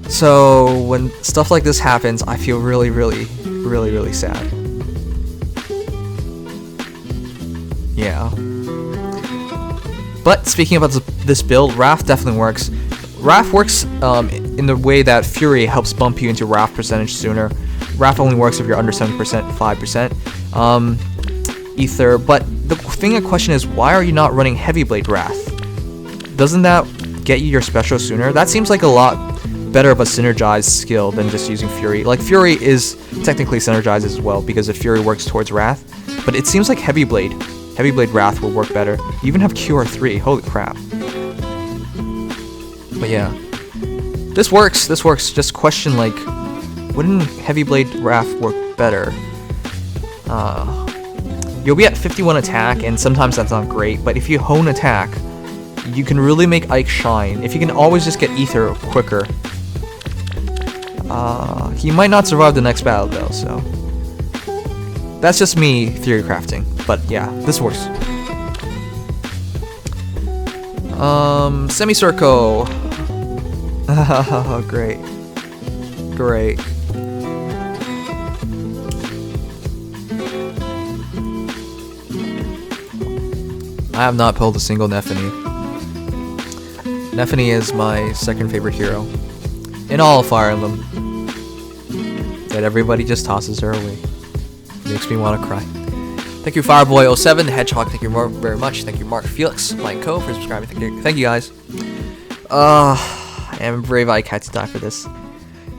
So when stuff like this happens, I feel really sad. Yeah. But speaking about this build, Wrath definitely works. Wrath works in the way that Fury helps bump you into Wrath percentage sooner. Wrath only works if you're under 7%, 5%. Ether, but the thing in question is, why are you not running Heavy Blade Wrath? Doesn't that get you your special sooner? That seems like a lot better of a synergized skill than just using Fury. Like, Fury is technically synergized as well because if Fury works towards Wrath, but it seems like Heavy Blade Wrath will work better. You even have QR3, holy crap. But yeah, this works. Just question, like, wouldn't Heavy Blade Wrath work better? You'll be at 51 attack, and sometimes that's not great, but if you hone attack, you can really make Ike shine. If you can always just get Ether quicker. He might not survive the next battle though, so that's just me theory crafting. But yeah, this works. Semicircle. Great. I have not pulled a single Neffany. Neffany is my second favorite hero in all of Fire Emblem. Yet everybody just tosses her away. Makes me want to cry. Thank you, Fireboy07, Hedgehog. Thank you very much. Thank you, Mark Felix, Mike Co, for subscribing. Thank you guys. And Brave Ike had to die for this.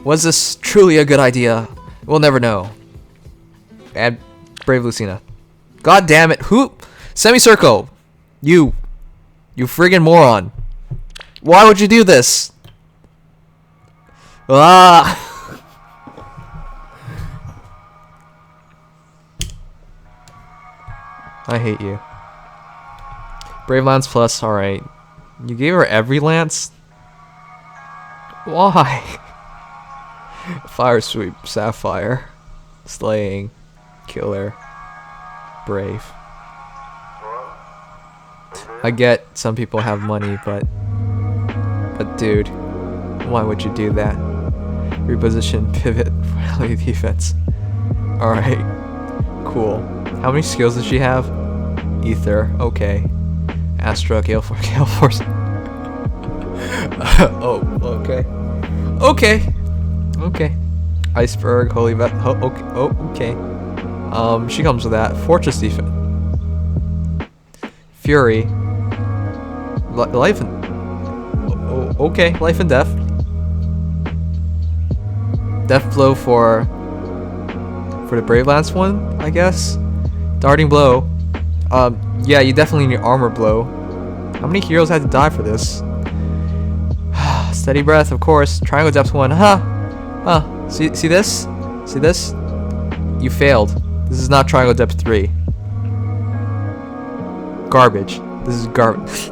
Was this truly a good idea? We'll never know. And Brave Lucina. God damn it! Who? Semicircle. You friggin' moron. Why would you do this? Ah! I hate you. Brave Lance Plus, alright. You gave her every lance? Why? Fire Sweep, Sapphire, Slaying, Killer, Brave. I get some people have money, but dude, why would you do that? Reposition, pivot, rally defense. Alright, cool. How many skills does she have? Ether, okay. Astra, Gale Force. Oh, okay. Okay. Iceberg, Holy Vet. Okay. She comes with that. Fortress defense. Fury. Life and... okay, Life and Death. Death Blow for the Brave Lance one, I guess. Darting Blow. Yeah, you definitely need Armor Blow. How many heroes had to die for this? Steady Breath, of course. Triangle Depth 1. See this? See this? You failed. This is not Triangle Depth 3. Garbage. This is garbage.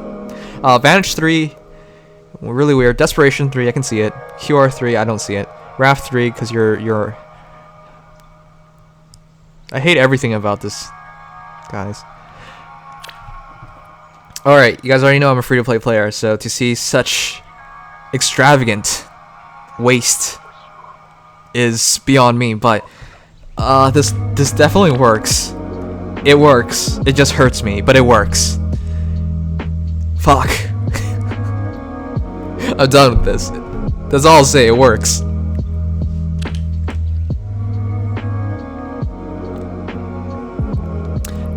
Vantage 3. Really weird. Desperation 3, I can see it. QR 3, I don't see it. Wrath 3, because you're... I hate everything about this, guys. Alright, you guys already know I'm a free-to-play player, so to see such extravagant waste is beyond me, but this definitely works. It works. It just hurts me, but it works. Fuck. I'm done with this. That's all I'll say, it works.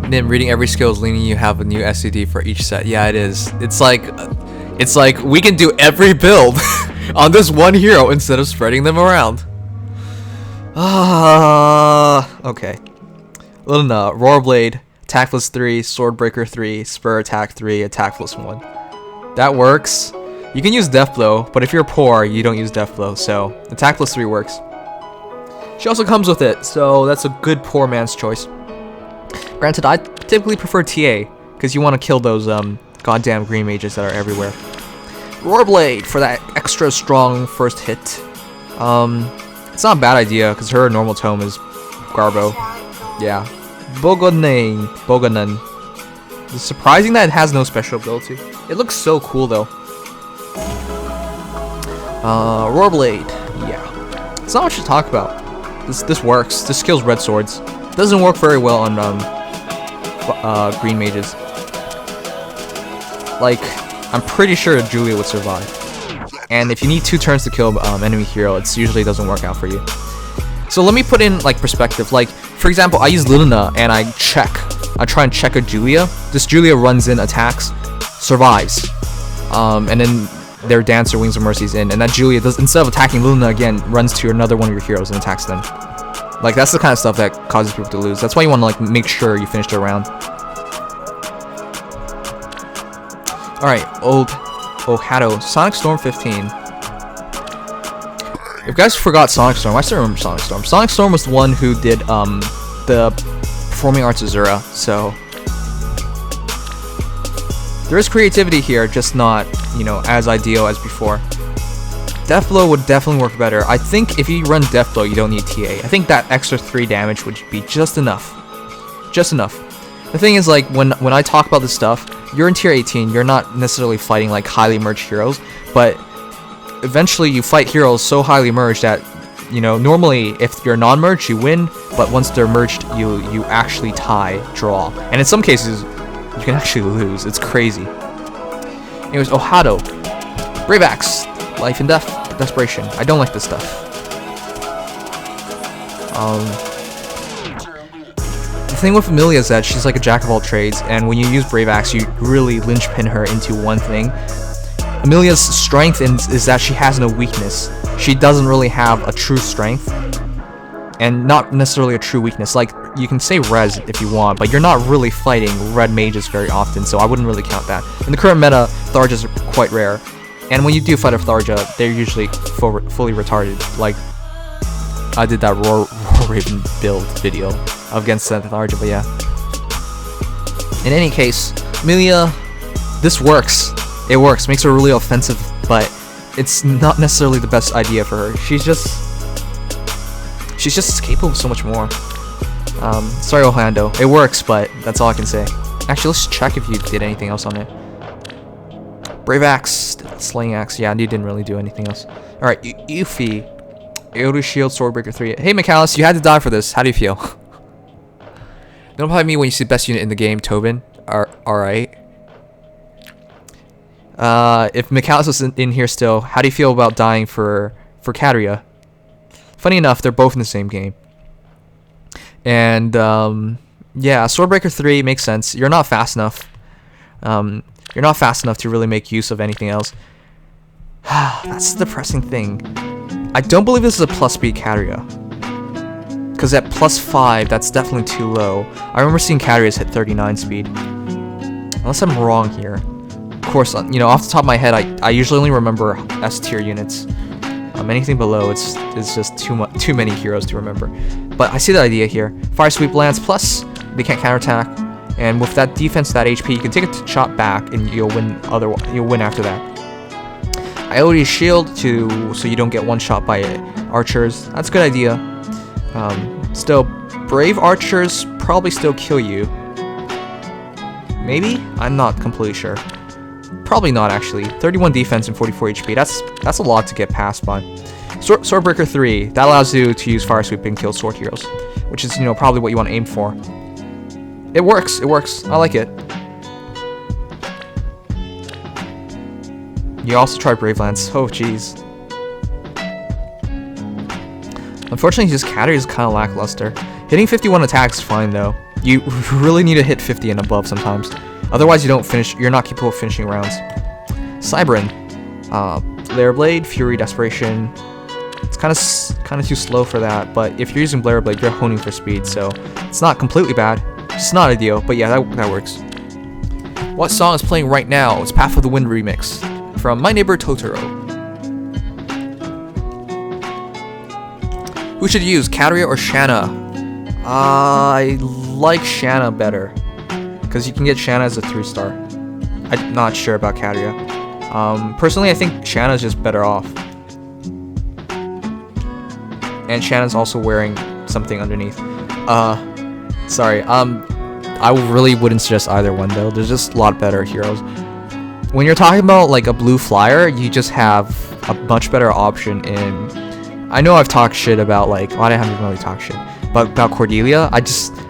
Nim, reading every skill is leaning you have a new SCD for each set. Yeah, it is. It's like we can do every build on this one hero instead of spreading them around. Okay. Luna, Roar Blade, Attack plus 3, Sword Breaker 3, Spur Attack 3, Attack plus 1. That works. You can use Death Blow, but if you're poor, you don't use Death Blow, so Attack plus 3 works. She also comes with it, so that's a good poor man's choice. Granted, I typically prefer TA, because you want to kill those goddamn green mages that are everywhere. Roar Blade for that extra strong first hit. It's not a bad idea, because her normal tome is Garbo. Yeah. Boganen. It's surprising that it has no special ability. It looks so cool, though. Roar Blade. Yeah. It's not much to talk about. This works. This kills red swords. It doesn't work very well on green mages. Like, I'm pretty sure Julia would survive. And if you need 2 turns to kill enemy hero, it usually doesn't work out for you. So let me put in like perspective. Like, for example, I use Luna and I try and check a Julia. This Julia runs in, attacks, survives. And then their Dancer Wings of Mercies in, and that Julia does, instead of attacking Luna again, runs to another one of your heroes and attacks them. Like, that's the kind of stuff that causes people to lose. That's why you want to like make sure you finish their round. Alright, old Ohado, Sonic Storm 15. If you guys forgot Sonic Storm, I still remember Sonic Storm. Sonic Storm was the one who did the Performing Arts Azura, so there is creativity here, just not, you know, as ideal as before. Deathblow would definitely work better. I think if you run Deathblow, you don't need TA. I think that extra 3 damage would be just enough. Just enough. The thing is, like, when I talk about this stuff, you're in tier 18, you're not necessarily fighting like highly merged heroes, but eventually you fight heroes so highly merged that, you know, normally if you're non-merged, you win, but once they're merged, you actually tie, draw. And in some cases, you can actually lose. It's crazy. Anyways, Ohado. Brave Axe. Life and Death. Desperation. I don't like this stuff. The thing with Emilia is that she's like a jack of all trades, and when you use Brave Axe, you really linchpin her into one thing. Emilia's strength is that she has no weakness. She doesn't really have a true strength, and not necessarily a true weakness. Like, you can say Res if you want, but you're not really fighting red mages very often, so I wouldn't really count that. In the current meta, Tharjas are quite rare, and when you do fight a Tharja, they're usually fully retarded. Like, I did that Roar Raven build video against that Tharja, but yeah. In any case, Emilia, this works. It works, makes her really offensive, but it's not necessarily the best idea for her. She's just capable of so much more. Sorry, Ohando. It works, but that's all I can say. Actually, let's check if you did anything else on it. Brave Axe, Slaying Axe. Yeah, you didn't really do anything else. Alright, Yuffie. Aoda Shield, Swordbreaker 3. Hey, McAllis, you had to die for this. How do you feel? Don't play me when you see best unit in the game, Tobin. Alright. If McAllis was in here still, how do you feel about dying for Katarina? Funny enough, they're both in the same game. And, yeah, Swordbreaker 3 makes sense. You're not fast enough. You're not fast enough to really make use of anything else. That's the depressing thing. I don't believe this is a plus speed Katarina. Because at plus 5, that's definitely too low. I remember seeing Katarina's hit 39 speed. Unless I'm wrong here. Of course, you know, off the top of my head, I usually only remember S tier units. Anything below, it's just too many heroes to remember. But I see the idea here. Fire Sweep lands, plus they can't counterattack, and with that defense, that HP, you can take a shot back, and you'll win. You'll win after that. Iota's Shield so you don't get one shot by archers. That's a good idea. Still, brave archers probably still kill you. Maybe? I'm not completely sure. Probably not, actually. 31 defense and 44 HP. That's a lot to get past by. Swordbreaker 3. That allows you to use Fire Sweep and kill sword heroes, which is, you know, probably what you want to aim for. It works. It works. I like it. You also try Brave Lance. Oh, jeez. Unfortunately, just Katarina is kind of lackluster. Hitting 51 attacks is fine, though. You really need to hit 50 and above sometimes. Otherwise, you don't finish. You're not capable of finishing rounds. Cybran, Blair Blade, Fury, Desperation. It's kind of too slow for that. But if you're using Blair Blade, you're honing for speed, so it's not completely bad. It's not ideal, but yeah, that works. What song is playing right now? It's Path of the Wind remix from My Neighbor Totoro. Who should you use, Katarina or Shanna? I like Shanna better, because you can get Shanna as a 3-star. I'm not sure about Katarina. Personally, I think Shanna's just better off. And Shanna's also wearing something underneath. Sorry. I really wouldn't suggest either one, though. There's just a lot better heroes. When you're talking about like a blue flyer, you just have a much better option in... I know I've talked shit about like... Well, I haven't really talked shit. But about Cordelia, I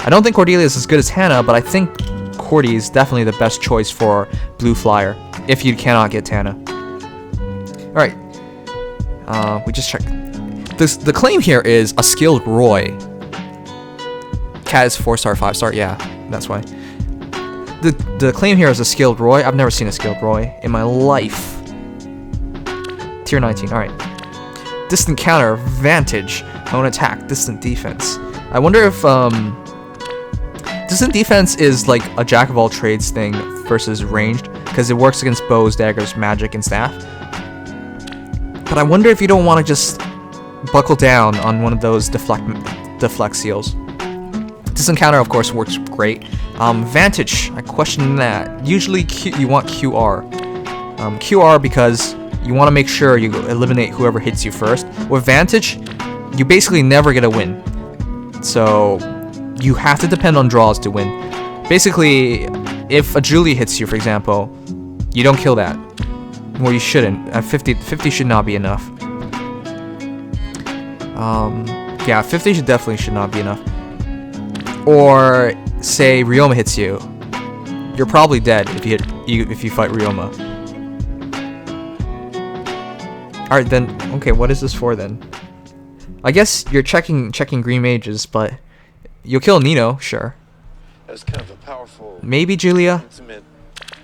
don't think Cordelia is as good as Hannah, but I think Cordy is definitely the best choice for blue flyer if you cannot get Tana. Alright. We just checked. The claim here is a skilled Roy. Cat is 4-star, 5-star, yeah, that's why. The claim here is a skilled Roy. I've never seen a skilled Roy in my life. Tier 19. Alright. Distant counter, vantage, own attack, distant defense. I wonder if distant defense is like a jack of all trades thing versus ranged, because it works against bows, daggers, magic, and staff. But I wonder if you don't want to just buckle down on one of those deflect seals. Distant counter, of course, works great. Vantage, I question that. Usually you want QR. QR because you want to make sure you eliminate whoever hits you first. With vantage, you basically never get a win. So you have to depend on draws to win. Basically, if a Julie hits you, for example, you don't kill that. Well, you shouldn't. 50 should not be enough. Yeah, 50 should not be enough. Or say Ryoma hits you, you're probably dead if you fight Ryoma. Alright then, okay, what is this for then? I guess you're checking green mages, but you'll kill Nino, sure. That's kind of a powerful, maybe Julia. intimate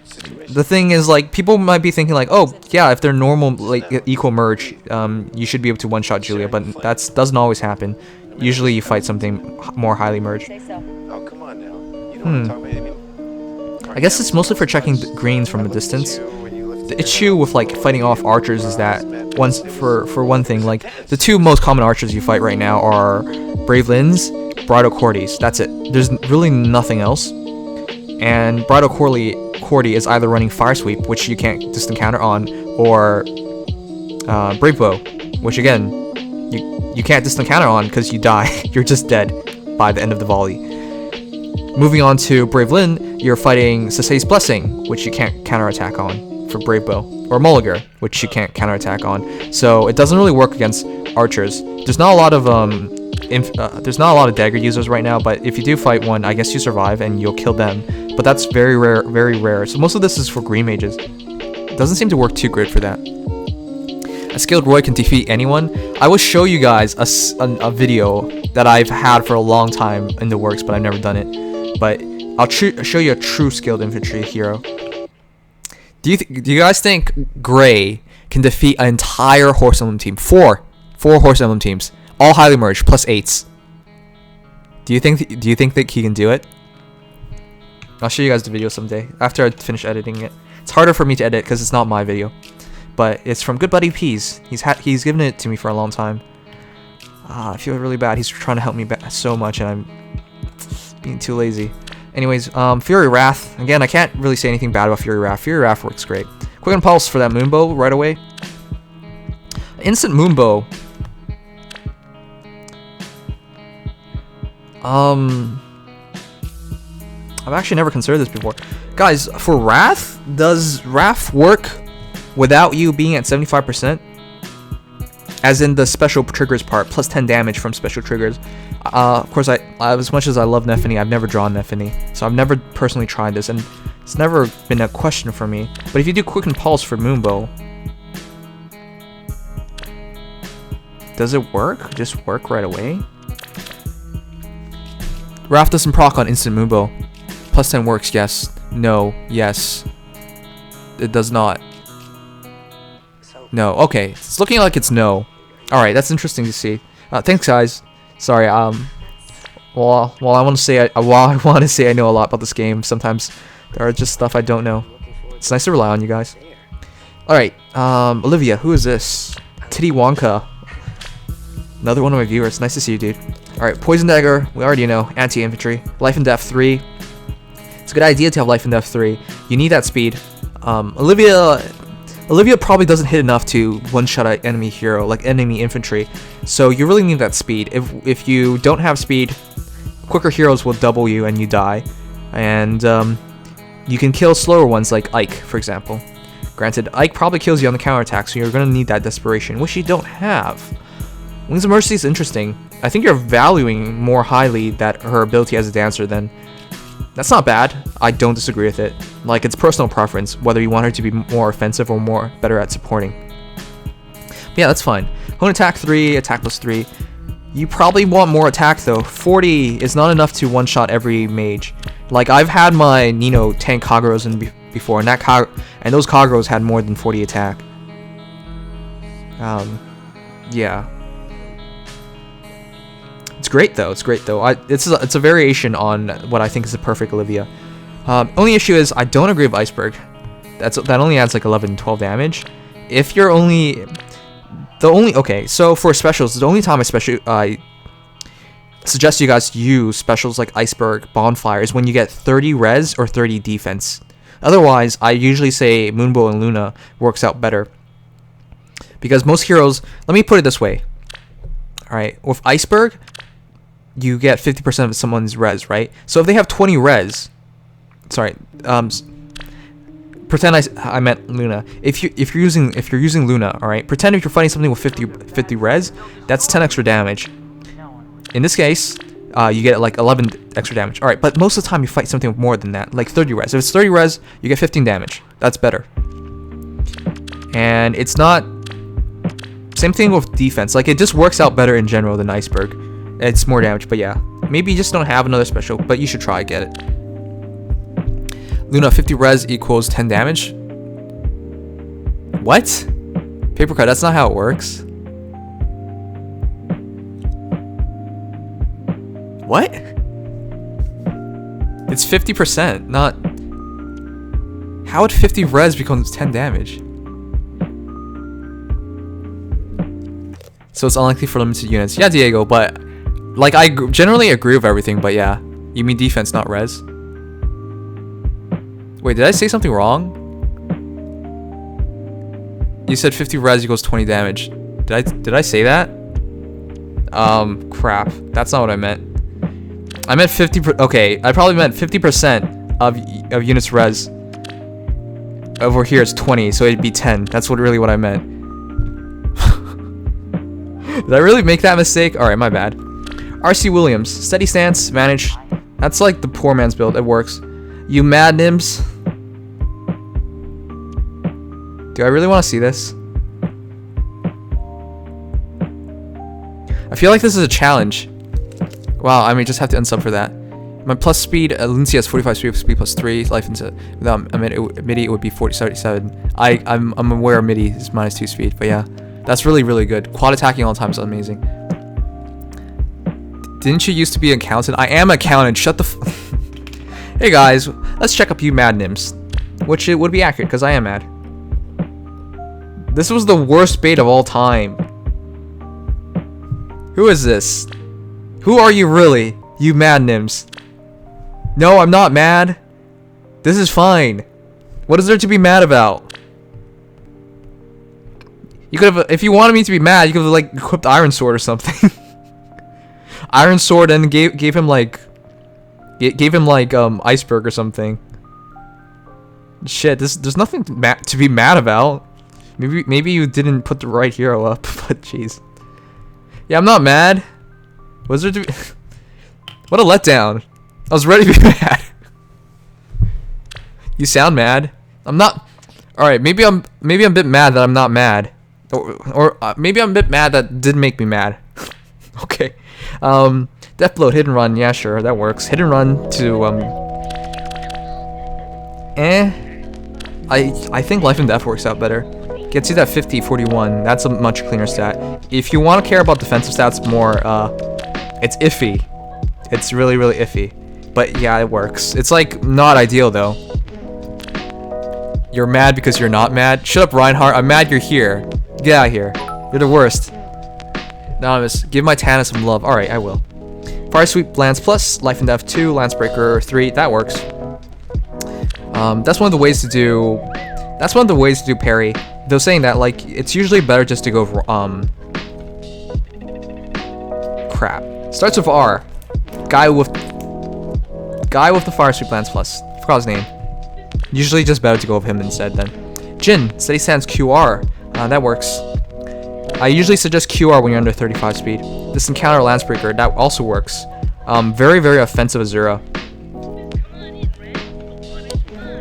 situation. The thing is, like, people might be thinking like, oh yeah, if they're normal, like equal merge, you should be able to one-shot Julia, but that doesn't always happen. Usually you fight something more highly merged. Oh, come on now. You don't want to talk about it. I guess it's mostly for checking greens from a distance. The issue with like fighting off archers is that for one thing, like the two most common archers you fight right now are Brave Lins, Bridal Cordies. That's it. There's really nothing else. And Bridal Cordy is either running Fire Sweep, which you can't distant counter on, or Brave Bow, which again you can't distant counter on because you die. You're just dead by the end of the volley. Moving on to Brave Lin, you're fighting Sasei's Blessing, which you can't counterattack on for Brave Bow, or Mulligar, which you can't counterattack on. So it doesn't really work against archers. There's not a lot of dagger users right now, but if you do fight one, I guess you survive and you'll kill them. But that's very rare. So most of this is for green mages. It doesn't seem to work too great for that. A skilled Roy can defeat anyone. I will show you guys a video that I've had for a long time in the works, but I've never done it. But I'll show you a true skilled infantry hero. Do you guys think Gray can defeat an entire Horse Emblem team? Four Horse Emblem teams, all highly merged, plus 8s. Do you think that he can do it? I'll show you guys the video someday after I finish editing it. It's harder for me to edit because it's not my video, but it's from Good Buddy Peas. He's given it to me for a long time. I feel really bad. He's trying to help me so much, and I'm being too lazy. Anyways, Fury Wrath. Again, I can't really say anything bad about Fury Wrath. Fury Wrath works great. Quick Impulse for that Moonbow right away. Instant Moonbow. I've actually never considered this before. Guys, for Wrath, does Wrath work without you being at 75%? As in the special triggers part, plus 10 damage from special triggers. Of course, as much as I love Nephany, I've never drawn Nephany, so I've never personally tried this, and it's never been a question for me. But if you do Quick Impulse for Moonbow, does it work? Just work right away? Wrath doesn't proc on instant Moonbow. Plus 10 works, yes. No, yes. It does not. No, okay. It's looking like it's no. Alright, that's interesting to see. Thanks, guys. Sorry, while I want to say I know a lot about this game, sometimes there are just stuff I don't know. It's nice to rely on you guys. Alright, Olivia, who is this? Titty Wonka. Another one of my viewers. Nice to see you, dude. Alright, Poison Dagger, we already know. Anti-infantry. Life and Death 3. It's a good idea to have Life and Death 3. You need that speed. Olivia probably doesn't hit enough to one-shot an enemy hero, like enemy infantry. So you really need that speed. If you don't have speed, quicker heroes will double you and you die. And you can kill slower ones like Ike, for example. Granted, Ike probably kills you on the counterattack, so you're going to need that desperation, which you don't have. Wings of Mercy is interesting. I think you're valuing more highly that her ability as a dancer than... That's not bad. I don't disagree with it. Like, it's personal preference, whether you want her to be more offensive or better at supporting. But yeah, that's fine. Hone attack 3, attack plus 3. You probably want more attack though. 40 is not enough to one-shot every mage. Like, I've had my Nino tank Kageros before, and those Kageros had more than 40 attack. Yeah. It's great though. It's great though. It's a variation on what I think is the perfect Olivia. Only issue is I don't agree with Iceberg. That only adds like 11, 12 damage. If you're okay. So for specials, the only time I suggest you guys use specials like Iceberg, Bonfire is when you get 30 res or 30 defense. Otherwise, I usually say Moonbow and Luna works out better. Because most heroes, let me put it this way. Alright, with Iceberg, you get 50% of someone's res, right? So if they have 20 res, sorry, pretend I meant Luna. If you're using Luna, all right, pretend if you're fighting something with 50 res, that's 10 extra damage. In this case, you get like 11 extra damage. All right, but most of the time you fight something with more than that, like 30 res. If it's 30 res, you get 15 damage. That's better. And it's not same thing with defense. Like it just works out better in general than Iceberg. It's more damage, but yeah, maybe you just don't have another special, but you should try get it. Luna 50 res equals 10 damage. What? Paper cut, that's not how it works. What? It's 50%, not... How would 50 res become 10 damage? So it's unlikely for limited units. Yeah, Diego, but... Like, I generally agree with everything, but yeah. You mean defense, not res? Wait, did I say something wrong? You said 50 res equals 20 damage. Did I say that? Crap. That's not what I meant. I meant 50%. Okay, I probably meant 50% of units res. Over here it's 20, so it'd be 10. That's really what I meant. Did I really make that mistake? Alright, my bad. RC Williams, steady stance, manage. That's like the poor man's build. It works. You mad Nims? Do I really want to see this? I feel like this is a challenge. Wow, I may just have to unsub for that. My plus speed, Lindsay has 45 speed plus 3. Life into without MIDI it would be 47. I'm aware MIDI is -2 speed, but yeah, that's really good. Quad attacking all the time is amazing. Didn't you used to be an accountant? I am an accountant. Shut the. Hey guys, let's check up you mad Nims, which it would be accurate because I am mad. This was the worst bait of all time. Who is this? Who are you really? You mad Nims. No, I'm not mad. This is fine. What is there to be mad about? You could have, if you wanted me to be mad, you could have like equipped Iron Sword or something. Iron Sword and gave him like Iceberg or something. Shit, there's nothing to be mad about. Maybe you didn't put the right hero up, but jeez. Yeah, I'm not mad. Was there to be? What a letdown. I was ready to be mad. You sound mad. I'm not. All right, maybe I'm a bit mad that I'm not mad, or maybe I'm a bit mad that did make me mad. Okay. Deathblow, hit and run. Yeah, sure, that works. Hit and run to I think life and death works out better. Gets you that 50, 41. That's a much cleaner stat. If you want to care about defensive stats more, it's iffy. It's really iffy. But yeah, it works. It's like not ideal though. You're mad because you're not mad. Shut up, Reinhardt. I'm mad you're here. Get out of here. You're the worst. Anonymous, give my Tana some love. Alright, I will. Fire Sweep Lance Plus, Life and Death 2, Lance Breaker 3, that works. That's one of the ways to do parry. Though saying that, like, it's usually better just to go for, crap. Starts with R. Guy with the Fire Sweep Lance Plus. Forgot his name. Usually just better to go with him instead then. Jin, Steady Stance QR. That works. I usually suggest QR when you're under 35 speed. This encounter Lance Breaker, that also works. Very offensive Azura.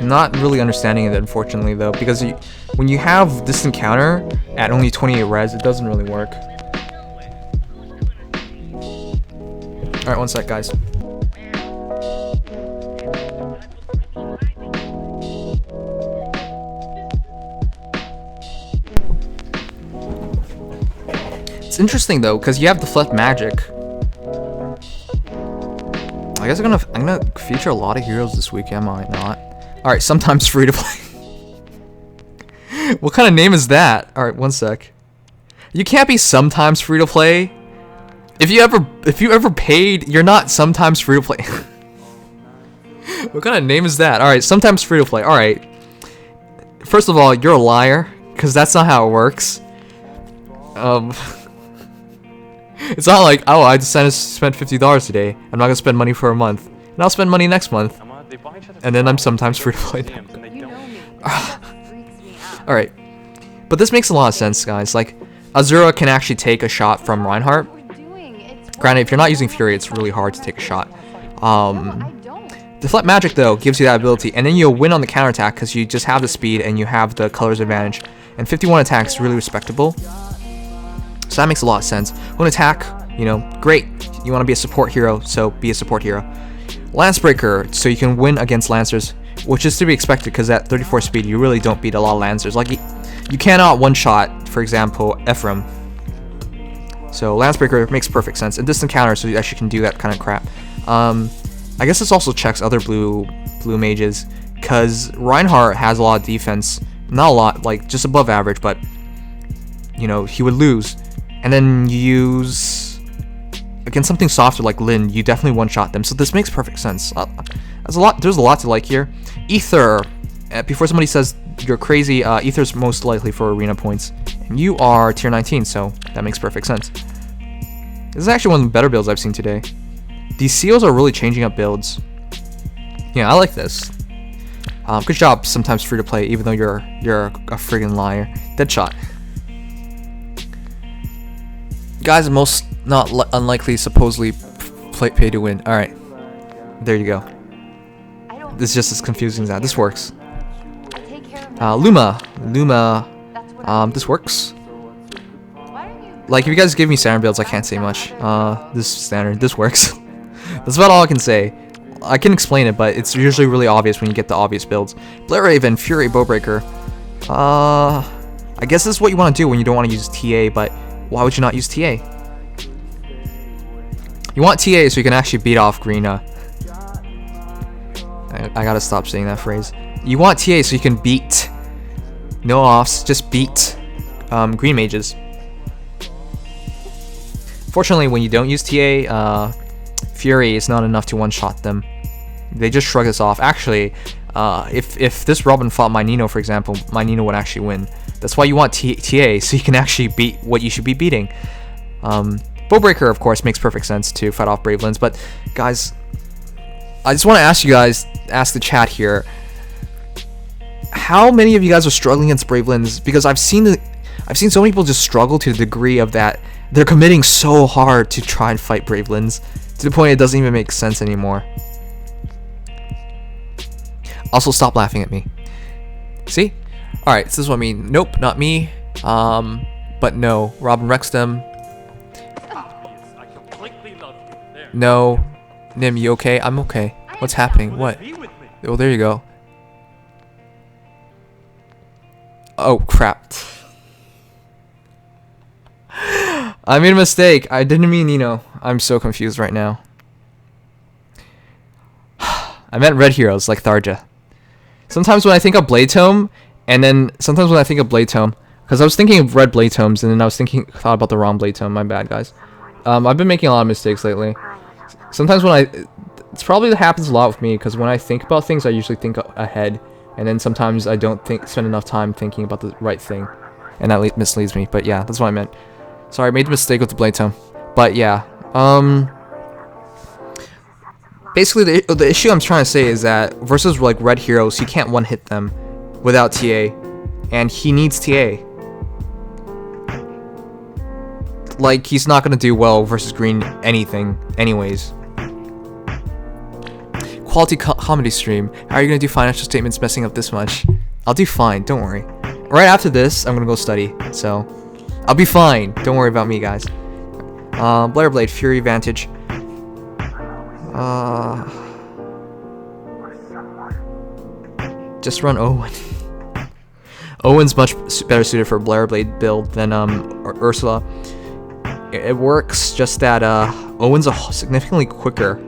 Not really understanding it unfortunately though, because when you have this encounter at only 28 res, it doesn't really work. Alright, one sec guys. It's interesting though, because you have the flip magic. I guess I'm gonna feature a lot of heroes this week, am I not? Alright, sometimes free to play. What kind of name is that? Alright, one sec. You can't be sometimes free to play. If you ever paid, you're not sometimes free to play. What kind of name is that? Alright, sometimes free to play. Alright. First of all, you're a liar, because that's not how it works. It's not like, oh, I decided to spend $50 today. I'm not gonna spend money for a month. And I'll spend money next month. And then I'm sometimes free to play. Alright. But this makes a lot of sense, guys. Like, Azura can actually take a shot from Reinhardt. Granted, if you're not using Fury, it's really hard to take a shot. Deflect Magic, though, gives you that ability. And then you'll win on the counterattack because you just have the speed and you have the colors advantage. And 51 attack is really respectable. So that makes a lot of sense. One attack, you know, great. You want to be a support hero, so be a support hero. Lancebreaker, so you can win against Lancers, which is to be expected because at 34 speed, you really don't beat a lot of Lancers. Like, you cannot one-shot, for example, Ephraim. So Lancebreaker makes perfect sense. And distant counter, so you actually can do that kind of crap. I guess this also checks other blue mages, because Reinhardt has a lot of defense. Not a lot, like just above average, but you know, he would lose. And then you use against something softer like Lyn, you definitely one-shot them. So this makes perfect sense. There's a lot to like here. Ether, before somebody says you're crazy, Ether's most likely for arena points. And you are tier 19, so that makes perfect sense. This is actually one of the better builds I've seen today. These seals are really changing up builds. Yeah, I like this. Good job, sometimes free to play, even though you're a friggin' liar. Deadshot. Guys, most not unlikely, supposedly pay to win. Alright. There you go. This is just as confusing as that. This works. Luma. This works. Like, if you guys give me standard builds, I can't say much. This is standard. This works. That's about all I can say. I can explain it, but it's usually really obvious when you get the obvious builds. Blair Raven, Fury, Bowbreaker. I guess this is what you want to do when you don't want to use TA, but why would you not use TA? You want TA so you can actually beat off green. I gotta stop saying that phrase. You want TA so you can beat. No offs, just beat green mages. Fortunately, when you don't use TA, Fury is not enough to one-shot them. They just shrug us off. Actually, if this Robin fought my Nino, for example, my Nino would actually win. That's why you want TA, so you can actually beat what you should be beating. Bowbreaker, of course, makes perfect sense to fight off Bravelins, but guys, I just want to ask you guys, ask the chat here, how many of you guys are struggling against Bravelins? Because I've seen so many people just struggle to the degree of that they're committing so hard to try and fight Bravelins, to the point it doesn't even make sense anymore. Also, stop laughing at me. See? Alright, so this is what I mean. Nope, not me. But no. Robin wrecks them. No. Nim, you okay? I'm okay. What's happening? What? Oh, there you go. Oh, crap. I made a mistake. I didn't mean, you know. I'm so confused right now. I meant red heroes, like Tharja. Sometimes when I think of Blade Tome, and then sometimes when I think of Blade Tome, because I was thinking of red Blade Tomes, and then I was thought about the wrong Blade Tome. My bad, guys. I've been making a lot of mistakes lately. Sometimes it's probably that happens a lot with me, because when I think about things, I usually think ahead, and then sometimes I don't spend enough time thinking about the right thing, and that misleads me. But yeah, that's what I meant. Sorry, I made the mistake with the Blade Tome. But yeah, basically the issue I'm trying to say is that versus like red heroes, he can't one-hit them without TA, and he needs TA. Like, he's not gonna do well versus green anything anyways. Quality comedy stream. How are you gonna do financial statements messing up this much? I'll do fine, don't worry. Right after this, I'm gonna go study, so I'll be fine. Don't worry about me, guys. Blair Blade, Fury, Vantage. Just run Owen. Owen's much better suited for Blair Blade build than Ursula. It works, just that Owen's significantly quicker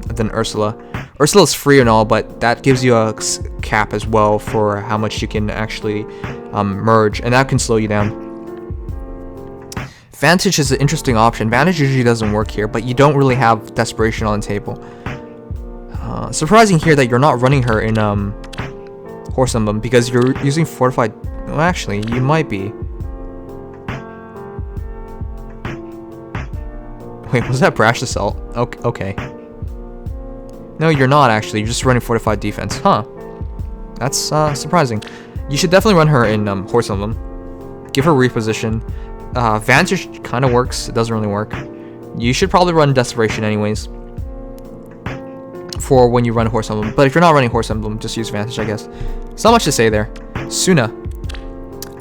than Ursula. Ursula's free and all, but that gives you a cap as well for how much you can actually merge, and that can slow you down. Vantage is an interesting option. Vantage usually doesn't work here, but you don't really have Desperation on the table. Surprising here that you're not running her in Horse Emblem, because you're using Fortified. Well, actually, you might be. Wait, was that Brash Assault? Okay. No, you're not actually. You're just running Fortified Defense. Huh. That's surprising. You should definitely run her in Horse Emblem. Give her Reposition. Vantage kind of works. It doesn't really work. You should probably run Desperation anyways for when you run Horse Emblem. But if you're not running Horse Emblem, just use Vantage, I guess. There's not much to say there. Suna.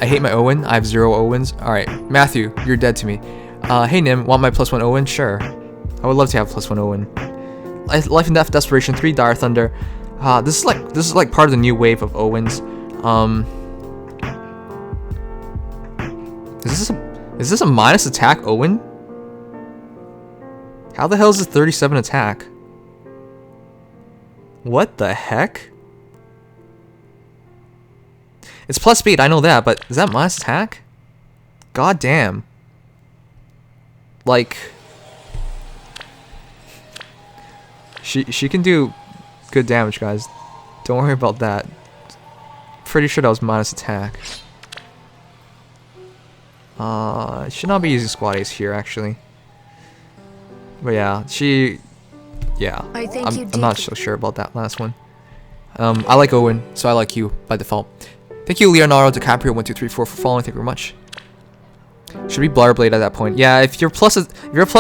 I hate my Owen. I have 0 Owens. Alright, Matthew, you're dead to me. Hey Nim, want my +1 Owen? Sure. I would love to have +1 Owen. Life and Death, Desperation 3, Dire Thunder. This is like part of the new wave of Owens. Is this a minus attack Owen? How the hell is this 37 attack? What the heck? It's plus speed, I know that, but is that minus attack? God damn. Like, she can do good damage, guys. Don't worry about that. Pretty sure that was minus attack. Should not be using Squad Ace here, actually. But yeah, I think I'm not so sure about that last one. I like Owen, so I like you by default. Thank you, Leonardo DiCaprio1234 for following. Thank you very much. Should be Blurblade at that point. Yeah, if you're plus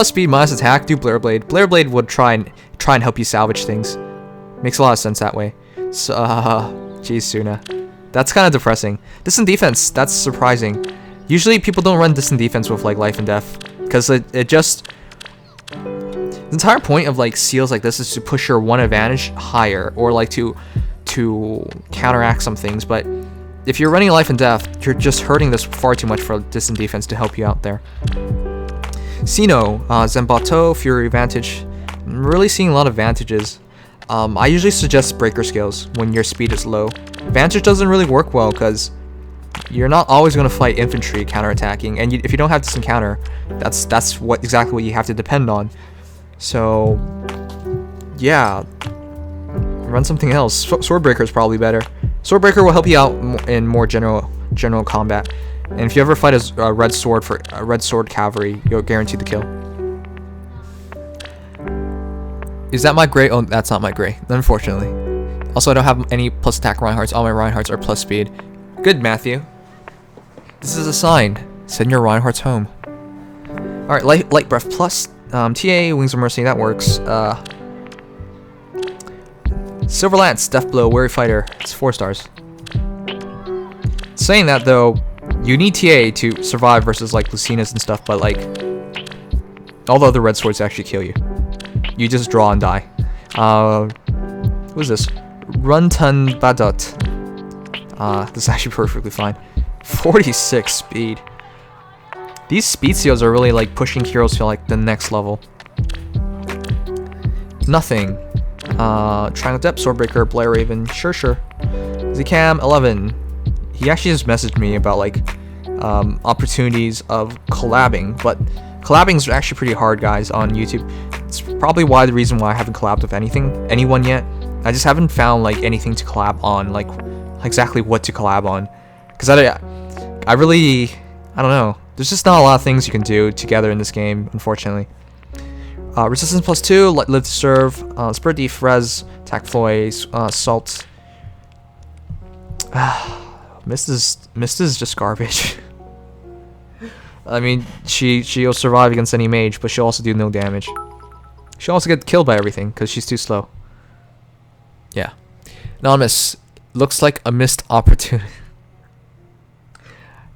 speed minus attack, do Blurblade. Blurblade would try and help you salvage things. Makes a lot of sense that way. So, geez, Suna. That's kind of depressing. Distant Defense, that's surprising. Usually people don't run Distant Defense with like Life and Death, because it just... The entire point of like seals like this is to push your one advantage higher, or like to counteract some things, but if you're running Life and Death, you're just hurting this far too much for Distant Defense to help you out there. Sino, Zembato, Fury, Vantage. I'm really seeing a lot of Vantages. I usually suggest Breaker Skills when your speed is low. Vantage doesn't really work well because you're not always going to fight infantry counterattacking, and if you don't have Distant Counter, that's exactly what you have to depend on. So, yeah, run something else. Swordbreaker is probably better. Swordbreaker will help you out in more general combat, and if you ever fight a red sword for red sword cavalry, you'll guarantee the kill. Is that my gray? Oh, that's not my gray, unfortunately. Also, I don't have any plus attack Reinhardts. All my Reinhardts are plus speed. Good, Matthew. This is a sign. Send your Reinhardts home. All right, light breath plus. TA, Wings of Mercy, that works. Silver Lance, Death Blow, Weary Fighter. It's 4 stars. Saying that though, you need TA to survive versus like Lucina's and stuff, but like all the other red swords actually kill you. You just draw and die. What is this? Runtun Badot. This is actually perfectly fine. 46 speed. These speed seals are really like pushing heroes to like the next level. Nothing. Triangle Depth, Swordbreaker, Blair Raven, sure. Zcam 11. He actually just messaged me about like opportunities of collabing, but collabing is actually pretty hard, guys, on YouTube. It's probably the reason why I haven't collabed with anyone yet. I just haven't found like anything to collab on, like exactly what to collab on, because I really, I don't know. There's just not a lot of things you can do together in this game, unfortunately. Resistance +2, Live to Serve, Spirit Thief, Res, Attack Floy, Salt. Mist is just garbage. I mean, she'll survive against any mage, but she'll also do no damage. She'll also get killed by everything, because she's too slow. Yeah. Anonymous, looks like a missed opportunity.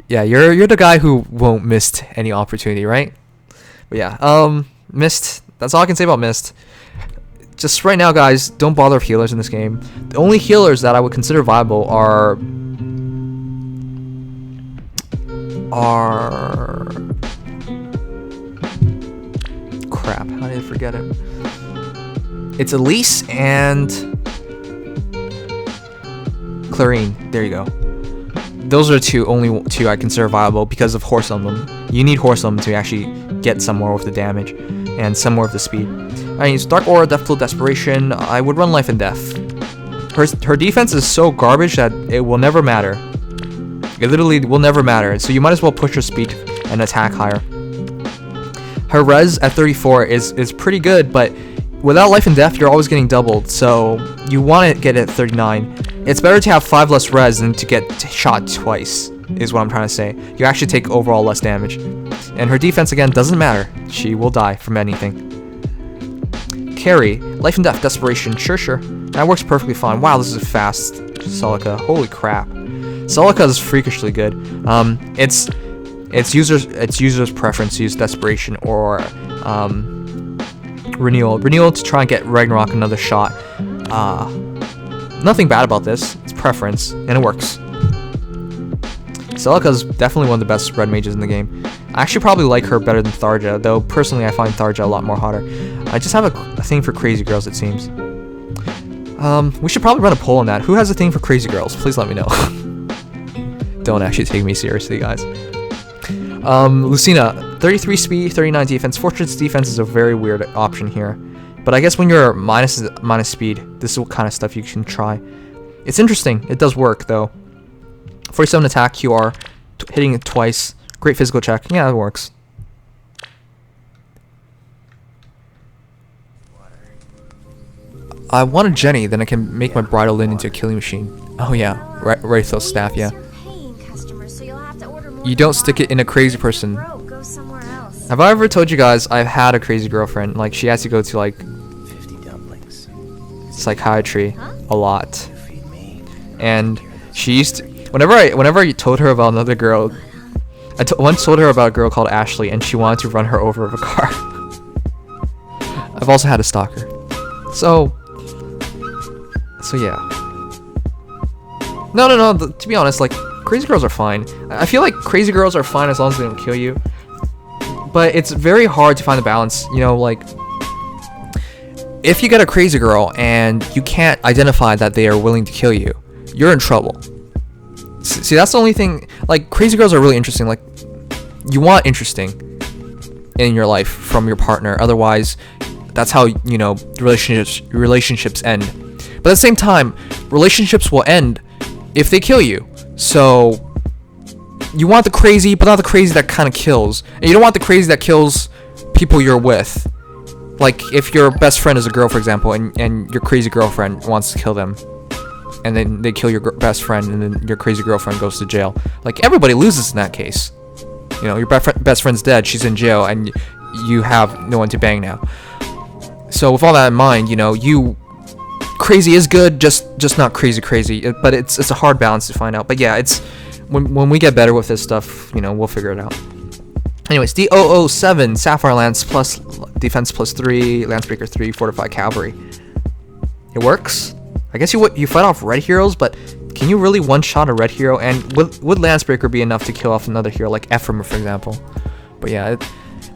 Yeah, you're the guy who won't miss any opportunity, right? But yeah, Mist. That's all I can say about Mist. Just right now, guys, don't bother with healers in this game. The only healers that I would consider viable are crap. How did I forget it? It's Elise and Clarine. There you go. Those are the only two I consider viable because of Horse Emblem. You need Horse Emblem to actually get somewhere with the damage and somewhere with the speed. I mean, Dark Aura, Deathful Desperation. I would run Life and Death. Her defense is so garbage that it will never matter. It literally will never matter. So you might as well push her speed and attack higher. Her res at 34 is pretty good, but without Life and Death, you're always getting doubled. So you want to get it at 39. It's better to have 5 less res than to get shot twice, is what I'm trying to say. You actually take overall less damage. And her defense, again, doesn't matter. She will die from anything. Carry, Life and Death, Desperation, sure. That works perfectly fine. Wow, this is fast, Celica. Holy crap. Celica is freakishly good. It's users' preference to use Desperation or Renewal. Renewal to try and get Ragnarok another shot. Nothing bad about this. It's preference, and it works. Celica is definitely one of the best red mages in the game. I actually probably like her better than Tharja, though personally I find Tharja a lot more hotter. I just have a thing for crazy girls, it seems. We should probably run a poll on that. Who has a thing for crazy girls? Please let me know. Don't actually take me seriously, guys. Lucina, 33 speed, 39 defense. Fortress defense is a very weird option here. But I guess when you're minus speed, this is what kind of stuff you can try. It's interesting. It does work, though. 47 attack, QR, hitting it twice. Great physical check. Yeah, it works. I want a Jenny, then I can make my bridal linen into a killing machine. Oh yeah, Wraithos staff, yeah. You don't stick it in a crazy person. Have I ever told you guys I've had a crazy girlfriend? Like, she has to go to like psychiatry a lot, and she used to, whenever I told her about another girl, once told her about a girl called Ashley, and she wanted to run her over with a car. I've also had a stalker, so yeah. No. To be honest, like, crazy girls are fine. I feel like crazy girls are fine as long as they don't kill you. But it's very hard to find the balance, you know, like, if you get a crazy girl and you can't identify that they are willing to kill you, you're in trouble. See, that's the only thing. Like, crazy girls are really interesting. Like, you want interesting in your life from your partner. Otherwise, that's how, you know, relationships end. But at the same time, relationships will end if they kill you. So you want the crazy, but not the crazy that kind of kills. And you don't want the crazy that kills people you're with. Like, if your best friend is a girl, for example, and your crazy girlfriend wants to kill them, and then they kill your best friend, and then your crazy girlfriend goes to jail. Like, everybody loses in that case. You know, your best friend's dead, she's in jail, and you have no one to bang now. So with all that in mind, you know, crazy is good, just not crazy. But it's a hard balance to find out. But yeah, it's when we get better with this stuff, you know, we'll figure it out. Anyways, D007 Sapphire Lance plus defense plus 3, Lancebreaker 3, Fortified Cavalry. It works. I guess you fight off red heroes, but can you really one-shot a red hero? And would Lancebreaker be enough to kill off another hero like Ephraim, for example? But yeah,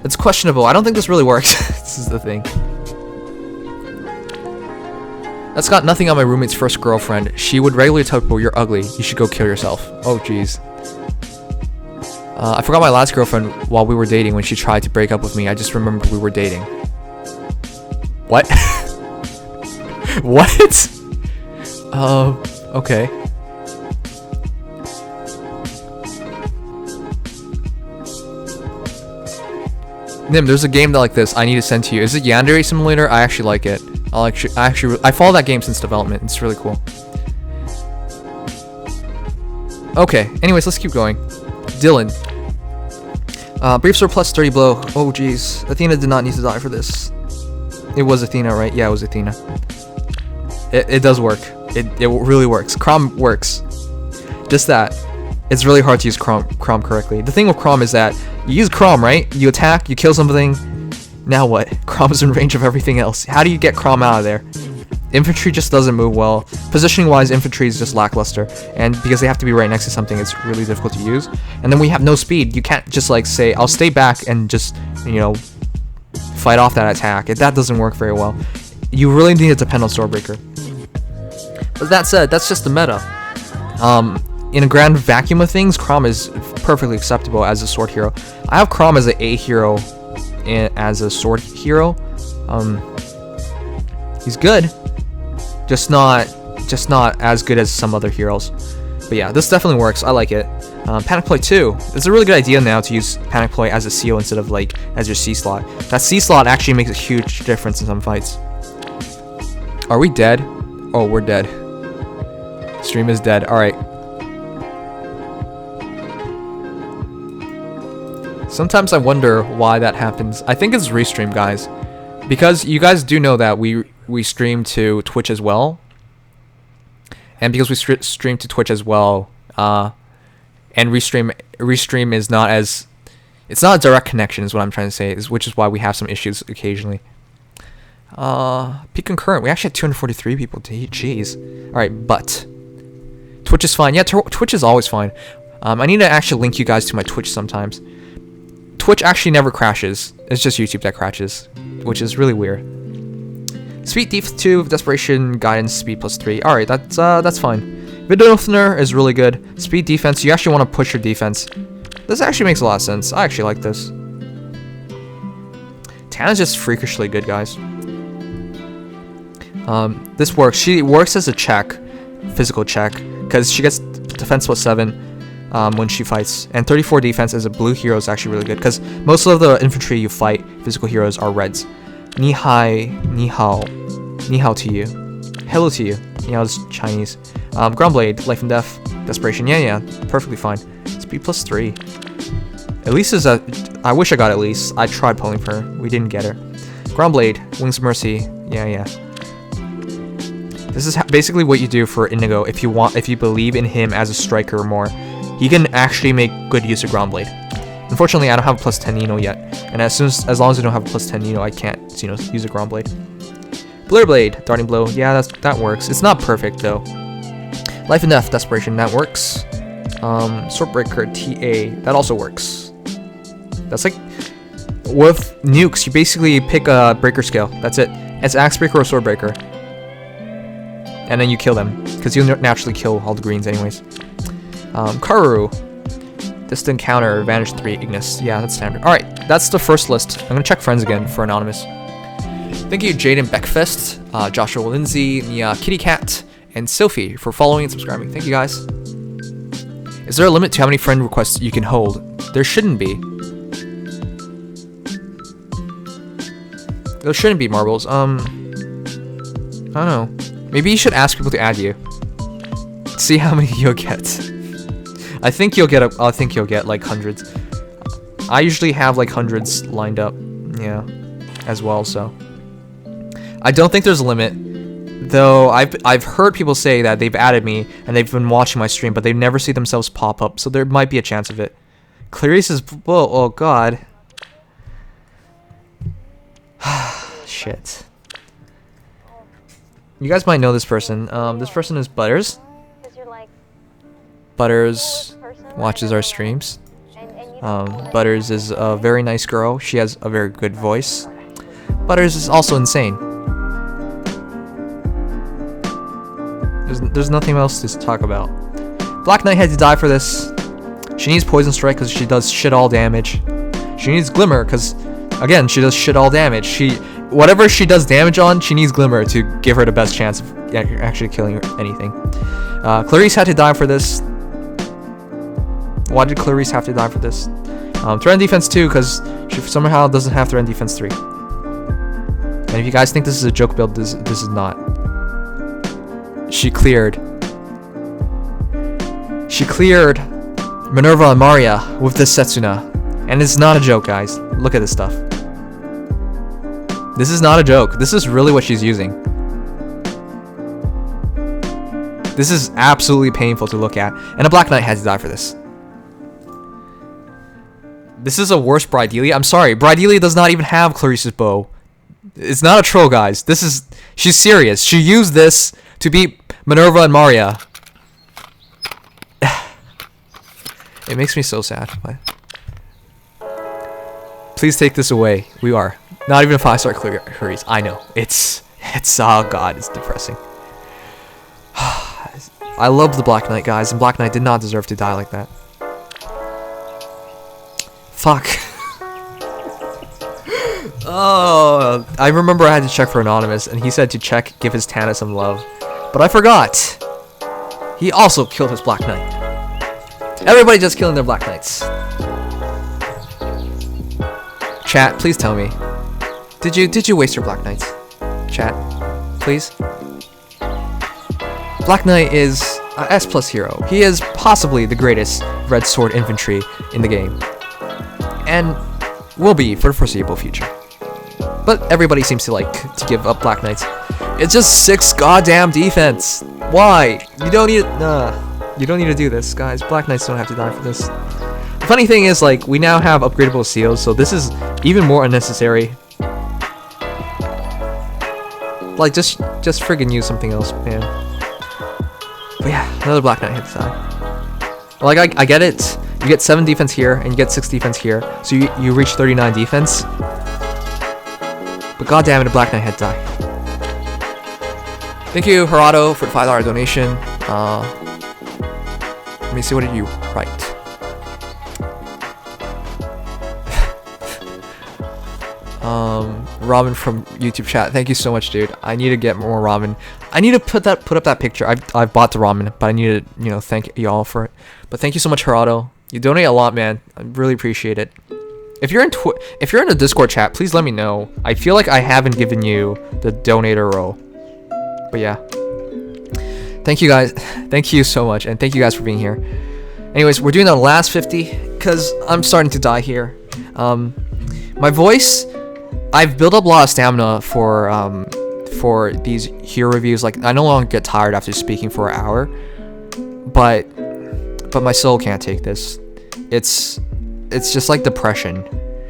it's questionable. I don't think this really works. This is the thing. That's got nothing on my roommate's first girlfriend. She would regularly tell people, "You're ugly. You should go kill yourself." Oh, jeez. I forgot my last girlfriend while we were dating when she tried to break up with me. I just remembered we were dating. What? What? Okay. Nim, there's a game like this I need to send to you. Is it Yandere Simulator? I actually like it. I follow that game since development. It's really cool. Okay, anyways, let's keep going. Dylan. Brief sword plus 30 blow. Oh jeez. Athena did not need to die for this. It was Athena, right? Yeah, it was Athena. It does work. It really works. Crom works. Just that. It's really hard to use Crom correctly. The thing with Crom is that you use Crom, right? You attack, you kill something. Now what? Crom is in range of everything else. How do you get Crom out of there? Infantry just doesn't move well. Positioning wise, infantry is just lackluster. And because they have to be right next to something, it's really difficult to use. And then we have no speed. You can't just like say, I'll stay back and just, you know, fight off that attack. That doesn't work very well. You really need to depend on Swordbreaker. But that said, that's just the meta. In a grand vacuum of things, Chrom is perfectly acceptable as a sword hero. I have Chrom as an A hero as a sword hero. He's good, just not as good as some other heroes. But yeah, this definitely works. I like it. Panic Ploy 2. It's a really good idea now to use Panic Ploy as a CO instead of like as your C slot. That C slot actually makes a huge difference in some fights. Are we dead? Oh, we're dead. Stream is dead. All right. Sometimes I wonder why that happens. I think it's restream, guys, because you guys do know that we stream to Twitch as well, and because we stream to Twitch as well, and restream is not as, it's not a direct connection, is what I'm trying to say, which is why we have some issues occasionally. Peak concurrent. We actually had 243 people. Jeez. All right, but Twitch is fine. Yeah, Twitch is always fine. I need to actually link you guys to my Twitch sometimes. Twitch actually never crashes. It's just YouTube that crashes, which is really weird. Speed Def 2, Desperation, Guidance, Speed +3. Alright, that's fine. Video Opener is really good. Speed Defense, you actually want to push your defense. This actually makes a lot of sense. I actually like this. Tana's just freakishly good, guys. This works. She works as a check, physical check, because she gets defense +7. When she fights, and 34 defense as a blue hero is actually really good because most of the infantry you fight, physical heroes, are reds. Ni hao to you, hello to you. You know, it's Chinese. Ground Blade, Life and Death, Desperation. Yeah, perfectly fine. Speed +3. Elise is I wish I got Elise. I tried pulling for her. We didn't get her. Ground Blade, Wings of Mercy. Yeah. This is basically what you do for Indigo if you believe in him as a striker or more. He can actually make good use of Ground Blade. Unfortunately, I don't have a +10 Nino yet, and as long as I don't have a +10 Nino, I can't, use a Ground Blade. Blur Blade, Darting Blow, yeah, that works. It's not perfect though. Life and Death, Desperation, that works. Swordbreaker, TA, that also works. That's like with nukes, you basically pick a breaker skill. That's it. It's Axe Breaker or Swordbreaker, and then you kill them because you'll naturally kill all the greens anyways. Karu, Distant Counter, Advantage 3, Ignis. Yeah, that's standard. Alright, that's the first list. I'm gonna check friends again for Anonymous. Thank you, Jaden Beckfest, Joshua Lindsay, Nia Kitty Cat, and Sophie for following and subscribing. Thank you, guys. Is there a limit to how many friend requests you can hold? There shouldn't be. There shouldn't be, Marbles. I don't know. Maybe you should ask people to add you. See how many you'll get. I think you'll get like hundreds. I usually have like hundreds lined up, yeah, as well. So I don't think there's a limit, though. I've heard people say that they've added me and they've been watching my stream, but they never see themselves pop up. So there might be a chance of it. Clarice is, oh god, shit. You guys might know this person. This person is Butters. Butters watches our streams. Butters is a very nice girl. She has a very good voice. Butters is also insane. There's nothing else to talk about. Black Knight had to die for this. She needs Poison Strike because she does shit all damage. She needs Glimmer because, again, she does shit all damage. Whatever she does damage on, she needs Glimmer to give her the best chance of actually killing anything. Clarice had to die for this. Why did Clarice have to die for this? Threat and Defense 2 because she somehow doesn't have Threat and Defense 3. And if you guys think this is a joke build, this is not. She cleared Minerva and Maria with this Setsuna. And it's not a joke, guys. Look at this stuff. This is not a joke. This is really what she's using. This is absolutely painful to look at. And a Black Knight had to die for this. This is a worse Brydelia. I'm sorry. Brydelia does not even have Clarice's bow. It's not a troll, guys. She's serious. She used this to beat Minerva and Maria. It makes me so sad. But please take this away. We are. Not even a 5-star queries. I know. It's oh god, it's depressing. I love the Black Knight, guys, and Black Knight did not deserve to die like that. Fuck. Oh, I remember I had to check for Anonymous, and he said to check, give his Tana some love. But I forgot. He also killed his Black Knight. Everybody just killing their Black Knights. Chat, please tell me. Did you waste your Black Knights? Chat, please. Black Knight is a S+ hero. He is possibly the greatest Red Sword infantry in the game. And will be for the foreseeable future. But everybody seems to like to give up Black Knights. It's just 6 goddamn defense. Why? You don't need you don't need to do this, guys. Black Knights don't have to die for this. The funny thing is, like, we now have upgradable seals, so this is even more unnecessary. Like, just friggin' use something else, man. But yeah, another Black Knight hit die. Like, I get it. You get 7 defense here, and you get 6 defense here, so you reach 39 defense. But goddammit, a Black Knight had die. Thank you, Gerardo, for the $5 donation. Let me see, what did you write? Robin from YouTube chat. Thank you so much, dude. I need to get more ramen. I need to put up that picture. I've bought the ramen, but I need to, you know, thank y'all for it. But thank you so much, Gerardo. You donate a lot, man. I really appreciate it. If you're in the Discord chat, please let me know. I feel like I haven't given you the donator role. But yeah. Thank you guys. Thank you so much, and thank you guys for being here. Anyways, we're doing the last 50 because I'm starting to die here. My voice, I've built up a lot of stamina for these hero reviews. Like, I no longer get tired after speaking for an hour, but my soul can't take this. It's just like depression.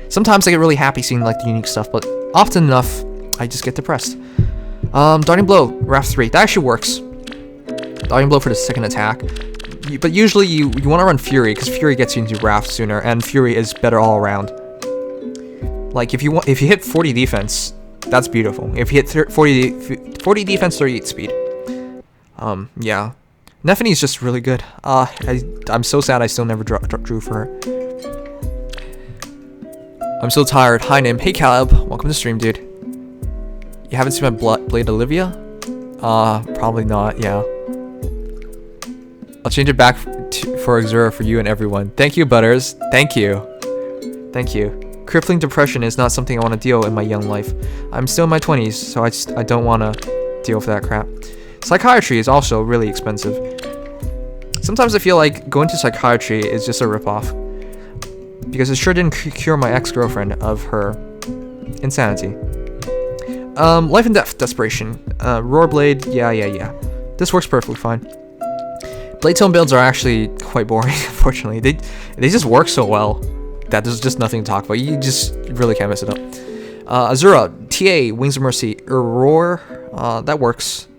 Sometimes I get really happy seeing like the unique stuff, but often enough I just get depressed. Darting Blow, Wrath 3, that actually works. Darting Blow for the second attack. But usually you want to run Fury, because Fury gets you into Wrath sooner, and Fury is better all around. Like, if you hit 40 defense, that's beautiful. If you hit 40 defense, 38 speed. Yeah. Nephany is just really good. I'm so sad I still never drew for her. I'm so tired. Hi, Nim. Hey, Caleb. Welcome to the stream, dude. You haven't seen my Blade Olivia? Probably not, yeah. I'll change it back for Xura for you and everyone. Thank you, Butters. Thank you. Thank you. Crippling depression is not something I want to deal in my young life. I'm still in my 20s, so I don't want to deal with that crap. Psychiatry is also really expensive. Sometimes I feel like going to psychiatry is just a ripoff, because it sure didn't cure my ex-girlfriend of her insanity. Life and Death Desperation. Roar Blade, yeah. This works perfectly fine. Blade Tone builds are actually quite boring, unfortunately. They just work so well that there's just nothing to talk about. You just really can't mess it up. Azura, TA, Wings of Mercy, Roar, that works.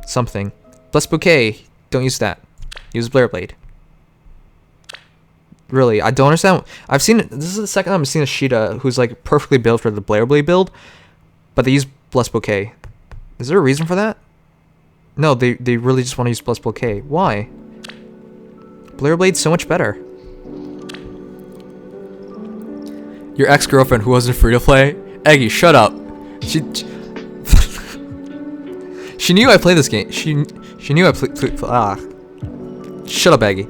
Something. Blessed Bouquet, don't use that. Use Blare Blade. Really, I don't understand. This is the second time I've seen a Sheeta who's like perfectly built for the Blare Blade build, but they use Blessed Bouquet. Is there a reason for that? No, they really just want to use Blessed Bouquet. Why? Blare Blade's so much better. Your ex-girlfriend who wasn't free to play? Eggy, shut up. She knew I played this game. She knew I played. Shut up, Eggy.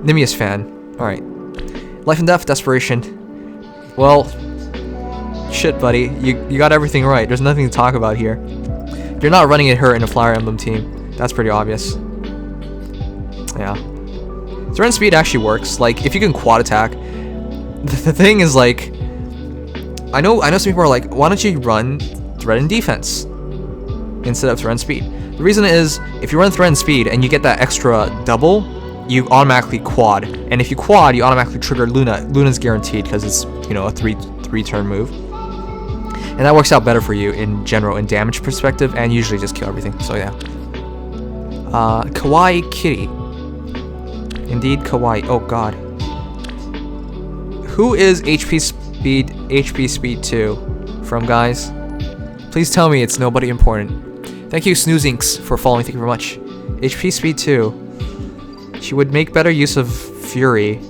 Nimious fan. Alright. Life and Death Desperation. Well, shit, buddy. You got everything right. There's nothing to talk about here. You're not running at her in a Fire Emblem team. That's pretty obvious. Yeah. Threat speed actually works. Like, if you can quad attack. The thing is, like, I know some people are like, why don't you run threat and defense instead of threat and speed? The reason is, if you run threat and speed and you get that extra double, you automatically quad. And if you quad, you automatically trigger Luna. Luna's guaranteed because it's, you know, a three turn move. And that works out better for you in general, in damage perspective, and usually just kill everything. So yeah. Kawaii Kitty. Indeed, Kawaii. Oh god. Who is HP speed HP speed 2 from, guys? Please tell me it's nobody important. Thank you, Snoozinks, for following. Thank you very much. HP speed 2. She would make better use of Fury.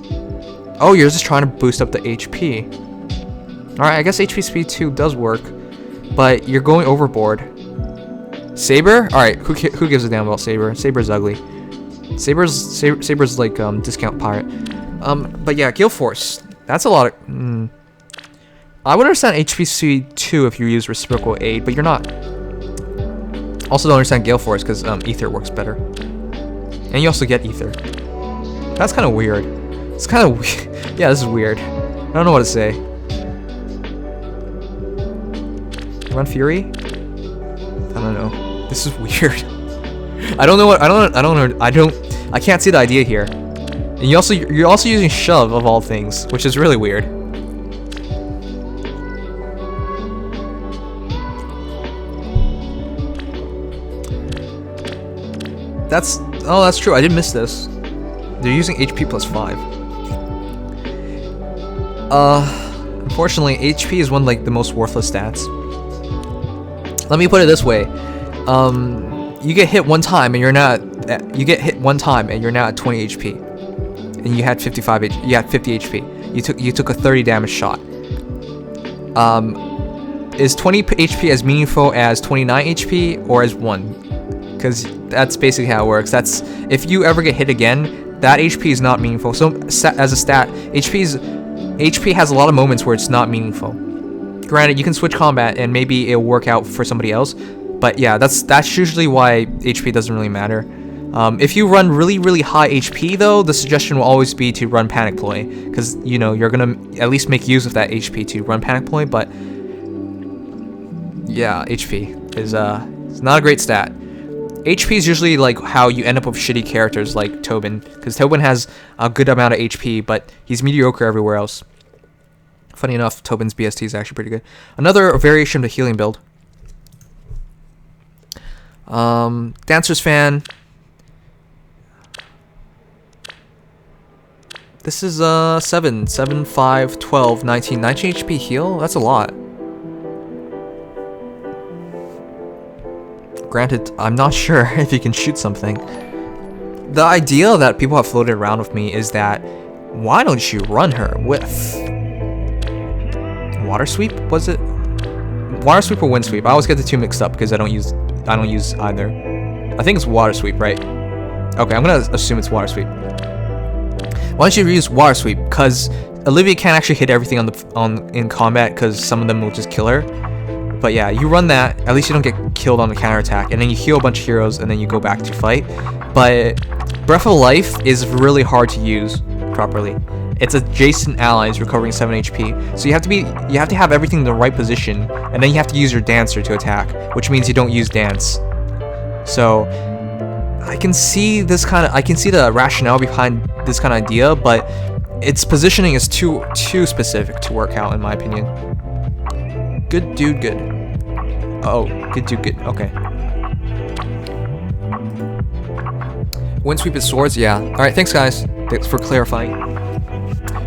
Oh, you're just trying to boost up the HP. Alright, I guess HP speed 2 does work, but you're going overboard. Saber? Alright, who gives a damn about Saber? Saber's ugly. Saber's like discount pirate. But yeah, Gale Force. That's a lot of I would understand HP speed 2 if you use reciprocal aid, but you're not. Also don't understand Gale Force because Ether works better. And you also get Ether. That's kind of weird. It's kind of weird. Yeah, this is weird. I don't know what to say. Run Fury? I don't know. This is weird. I don't know what I can't see the idea here. And you're also using shove of all things, which is really weird. That's true. I did miss this. They're using HP plus 5. Unfortunately, HP is one like the most worthless stats. Let me put it this way. You get hit one time and you're now at, you get hit one time and you're now at 20 HP. And you had 50 HP. You took a 30 damage shot. Is 20 HP as meaningful as 29 HP or as 1? Because that's basically how it works. That's if you ever get hit again, that HP is not meaningful. So as a stat, HP has a lot of moments where it's not meaningful. Granted, you can switch combat and maybe it'll work out for somebody else, but yeah, that's usually why HP doesn't really matter. If you run really high HP though, the suggestion will always be to run Panic Ploy, because you know you're gonna at least make use of that HP to run Panic Ploy. But yeah, HP is it's not a great stat. HP is usually like how you end up with shitty characters like Tobin, because Tobin has a good amount of HP, but he's mediocre everywhere else. Funny enough, Tobin's BST is actually pretty good. Another variation of the healing build. Dancer's Fan. This is 7, 5, 12, 19 HP heal? That's a lot. Granted, I'm not sure if you can shoot something. The idea that people have floated around with me is that why don't you run her with Water Sweep? Was it Water Sweep or Wind Sweep? I always get the two mixed up because I don't use either. I think it's Water Sweep, right? Okay, I'm gonna assume it's Water Sweep. Why don't you use Water Sweep? Because Olivia can't actually hit everything in combat because some of them will just kill her. But yeah, you run that, at least you don't get killed on the counterattack, and then you heal a bunch of heroes, and then you go back to fight. But Breath of Life is really hard to use properly. It's adjacent allies recovering 7 HP, so you have to have everything in the right position, and then you have to use your Dancer to attack, which means you don't use Dance. So I can see the rationale behind this kind of idea, but its positioning is too specific to work out in my opinion. Good dude, good. Oh, good dude, good. Okay. Wind Sweep is swords, yeah. Alright, thanks guys. Thanks for clarifying.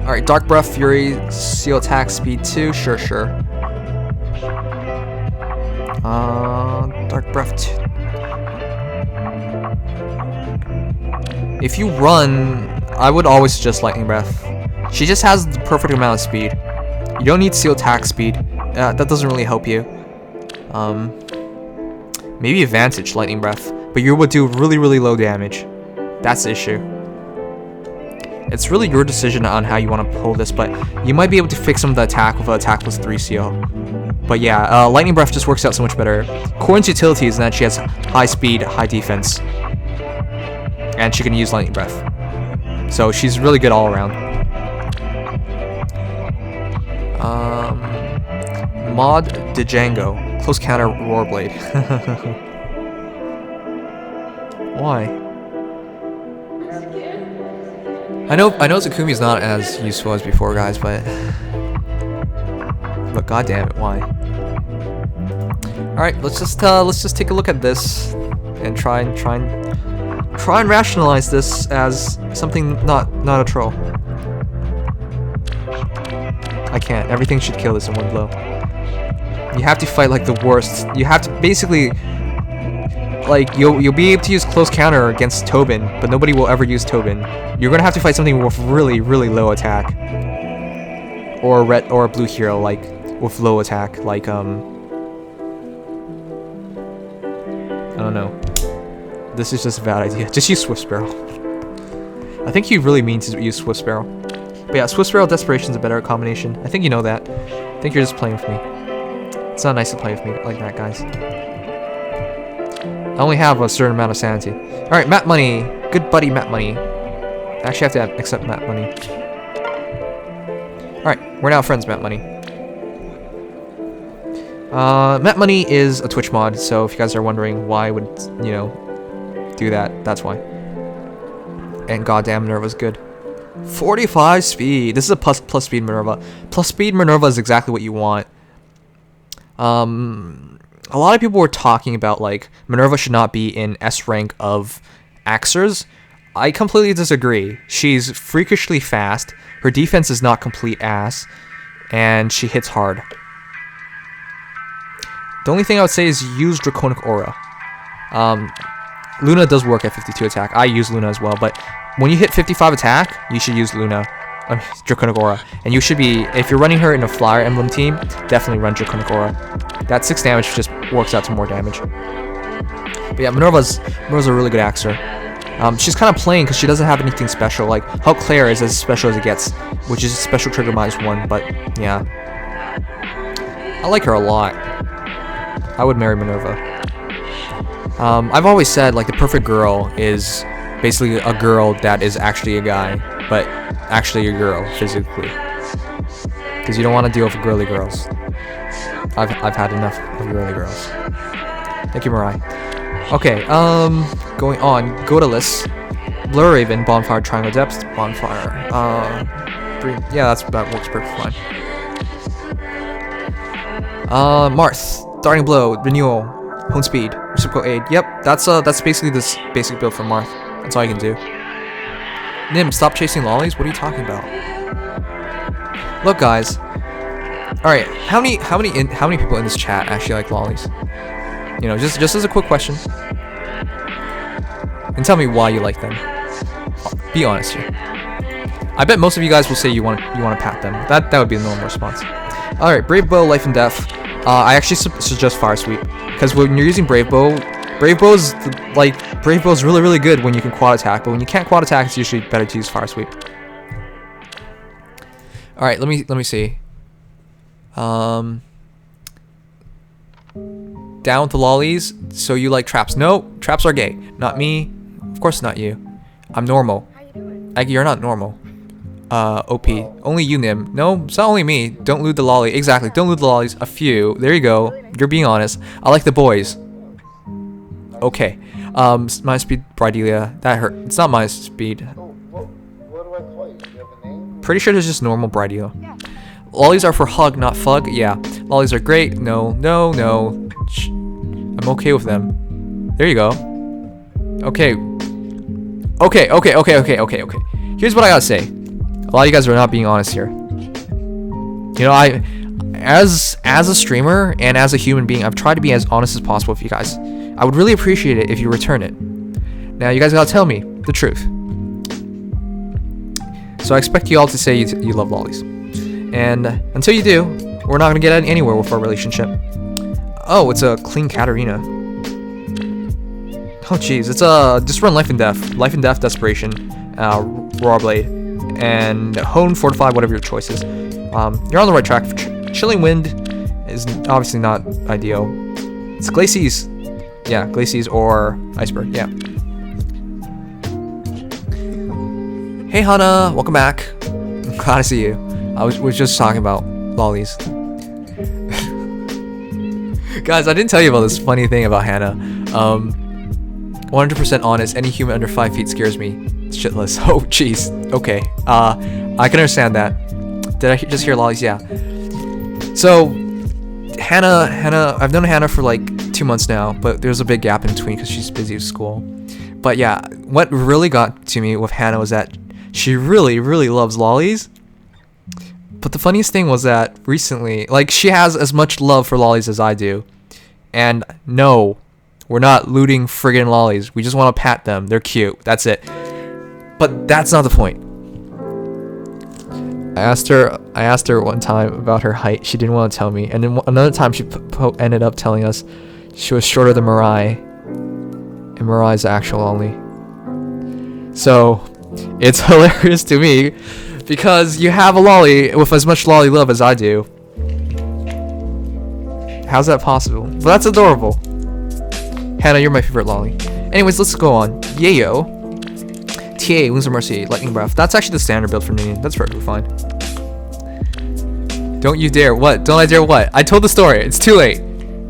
Alright, Dark Breath, Fury, Seal Attack, Speed 2, sure. Dark Breath 2. If you run, I would always suggest Lightning Breath. She just has the perfect amount of speed. You don't need Seal Attack speed. That doesn't really help you. Maybe Advantage Lightning Breath, but you would do really low damage. That's the issue. It's really your decision on how you want to pull this, but you might be able to fix some of the attack with an attack plus 3 seal. But yeah, Lightning Breath just works out so much better. Corrin's utility is that she has high speed, high defense, and she can use Lightning Breath. So she's really good all around. Mod Django. Close counter Roarblade. Why? I know Zakumi is not as useful as before, guys, but goddamn it, why? All right, let's just take a look at this and try and rationalize this as something not a troll. I can't. Everything should kill this in one blow. You have to fight like the worst. You have to basically, like, you'll be able to use close counter against Tobin, but nobody will ever use Tobin. You're gonna have to fight something with really low attack, or a blue hero like with low attack, like I don't know. This is just a bad idea. Just use Swift Sparrow. I think you really mean to use Swift Sparrow. But yeah, Swift Sparrow Desperation is a better combination. I think you know that. I think you're just playing with me. It's not nice to play with me like that, guys. I only have a certain amount of sanity. Alright, Matt Money. Good buddy, Matt Money. I actually have to accept Matt Money. Alright, we're now friends, Matt Money. Matt Money is a Twitch mod, so if you guys are wondering why I would, you know, do that, that's why. And goddamn, Minerva's good. 45 speed. This is a plus speed Minerva. Plus speed Minerva is exactly what you want. A lot of people were talking about like Minerva should not be in S rank of Axers. I completely disagree. She's freakishly fast. Her defense is not complete ass, and she hits hard. The only thing I would say is use Draconic Aura. Luna does work at 52 attack. I use Luna as well, but when you hit 55 attack, you should use Luna. Draconic Aura. And you should be, if you're running her in a Fire Emblem team, definitely run Draconic Aura. That 6 damage just works out to more damage. But yeah, Minerva's a really good Axer. She's kind of plain because she doesn't have anything special. Like, Hulk Claire is as special as it gets, which is special trigger -1, but yeah. I like her a lot. I would marry Minerva. I've always said, like, the perfect girl is basically a girl that is actually a guy, but actually a girl, physically. Because you don't want to deal with girly girls. I've had enough of girly girls. Thank you, Mirai. Okay, going on. Go to list. Blur Raven, Bonfire, Triangle Depths, Bonfire. 3. Yeah, that works perfectly fine. Marth, Darting Blow, Renewal, Hone Speed, Reciprocal Aid. Yep, that's basically this basic build for Marth. That's all you can do. Nim, stop chasing lollies. What are you talking about? Look, guys. All right, how many people in this chat actually like lollies? You know, just as a quick question, and tell me why you like them. Be honest here. I bet most of you guys will say you want to pat them. That would be a normal response. All right, Brave Bow, Life and Death. I actually suggest Fire Sweep because when you're using Brave Bow is really good when you can quad attack, but when you can't quad attack, it's usually better to use Fire Sweep. All right, let me see. Down with the lollies. So you like traps? No, traps are gay. Not me. Of course not you. I'm normal. You're not normal. OP. Only you, Nim. No, it's not only me. Don't loot the lolly. Exactly. Don't loot the lollies. A few. There you go. You're being honest. I like the boys. Okay. My speed, Bridelia. That hurt. It's not my speed. What do I call you? Do you have a name? Pretty sure there's just normal Bridelia. Lollies are for hug, not fug. Yeah. Lollies are great. No. I'm okay with them. There you go. Okay. Here's what I gotta say. A lot of you guys are not being honest here. You know, as a streamer and as a human being, I've tried to be as honest as possible with you guys. I would really appreciate it if you return it. Now, you guys gotta tell me the truth. So I expect you all to say you love lollies. And until you do, we're not gonna get anywhere with our relationship. Oh, it's a clean Katarina. Oh jeez, it's just run Life and Death, Desperation, Raw Blade, and Hone, Fortify, whatever your choice is. You're on the right track. Chilling Wind is obviously not ideal. It's Glacies. Yeah, Glacies or Iceberg, yeah. Hey Hana, welcome back. I'm glad to see you. I was just talking about lollies. Guys, I didn't tell you about this funny thing about Hannah. 100% honest, any human under 5 feet scares me shitless. Oh, jeez. Okay. I can understand that. Did I just hear lollies? Yeah. So, Hannah, I've known Hannah for like 2 months now, but there's a big gap in between because she's busy with school. But yeah, what really got to me with Hannah was that she really loves lollies. But the funniest thing was that recently, like, she has as much love for lollies as I do. And no, we're not looting friggin' lollies. We just want to pat them. They're cute. That's it. But that's not the point. I asked her one time about her height. She didn't want to tell me. And then another time she ended up telling us she was shorter than Mirai. And Mirai's actual only. So, it's hilarious to me because you have a lolly with as much lolly love as I do. How's that possible? Well, that's adorable. Hannah, you're my favorite lolly. Anyways, let's go on. Yayo. TA, Wings of Mercy, Lightning Breath. That's actually the standard build for Nimious. That's perfectly fine. Don't you dare. What? Don't I dare what? I told the story. It's too late.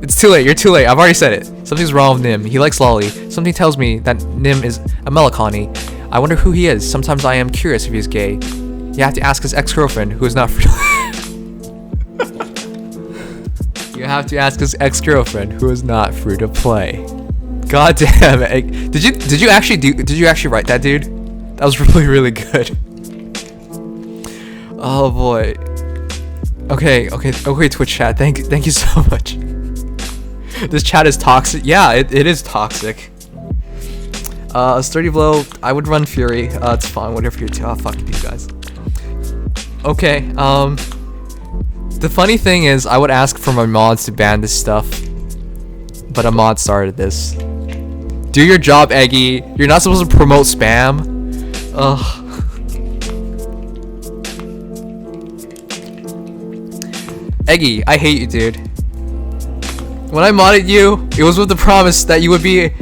It's too late. You're too late. I've already said it. Something's wrong with Nim. He likes lolly. Something tells me that Nim is a melancholy. I wonder who he is. Sometimes I am curious if he's gay. You have to ask his ex-girlfriend, who is not free. You have to ask his ex-girlfriend, who is not free to play. God damn it! Did you actually write that, dude? That was really good. Oh boy. Okay, Twitch chat. Thank you so much. This chat is toxic. Yeah, it is toxic. Sturdy blow. I would run Fury. It's fine. Whatever you do. Oh, fuck you guys. Okay. The funny thing is, I would ask for my mods to ban this stuff, but a mod started this. Do your job, Eggy. You're not supposed to promote spam. Ugh. Eggy, I hate you, dude. When I modded you, it was with the promise that you would be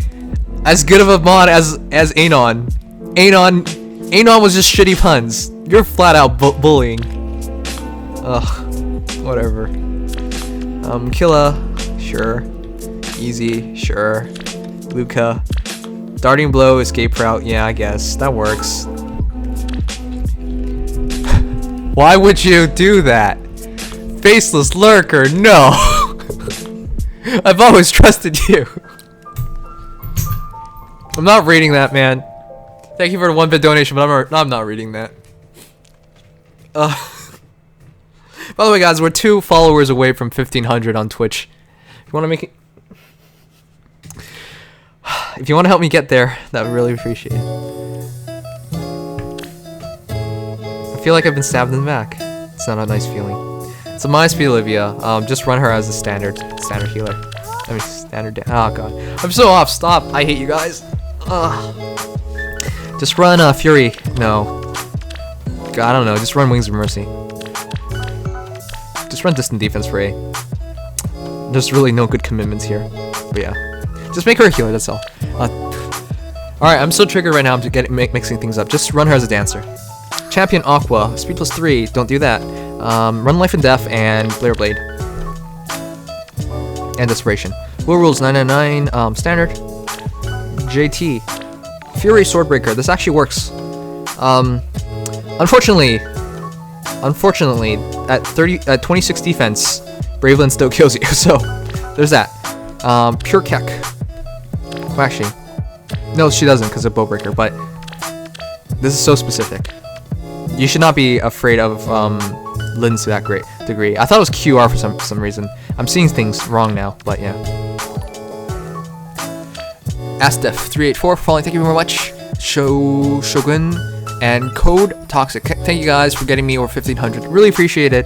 as good of a mod as Anon. Anon was just shitty puns. You're flat out bullying. Ugh. Whatever. Killa, sure. Easy, sure. Luca. Darting blow, escape route, yeah, I guess. That works. Why would you do that? Faceless lurker, no! I've always trusted you. I'm not reading that, man. Thank you for the 1-bit donation, but I'm not reading that. By the way, guys, we're 2 followers away from 1,500 on Twitch. If you want to make it... If you want to help me get there, that would really appreciate it. I feel like I've been stabbed in the back. It's not a nice feeling. So minus B Olivia, just run her as a standard healer. I mean standard. Oh god, I'm so off. Stop. I hate you guys. Ugh. Just run Fury. No. God, I don't know. Just run Wings of Mercy. Just run distant defense for A. There's really no good commitments here. But yeah, just make her a healer. That's all. All right, I'm so triggered right now. I'm mixing things up. Just run her as a dancer. Champion Aqua, speed +3. Don't do that. Run Life and Death and Blair Blade. And Desperation. Will rules 999, standard. JT. Fury Swordbreaker. This actually works. Unfortunately, at 26 defense, Braveland still kills you. So, there's that. Pure Keck. Well, actually, no, she doesn't because of Bowbreaker. But this is so specific. You should not be afraid of Lins to that great degree. I thought it was QR for some reason. I'm seeing things wrong now, but yeah. Astef384 for following. Thank you very much. Shogun and Code Toxic. Thank you guys for getting me over 1,500. Really appreciate it.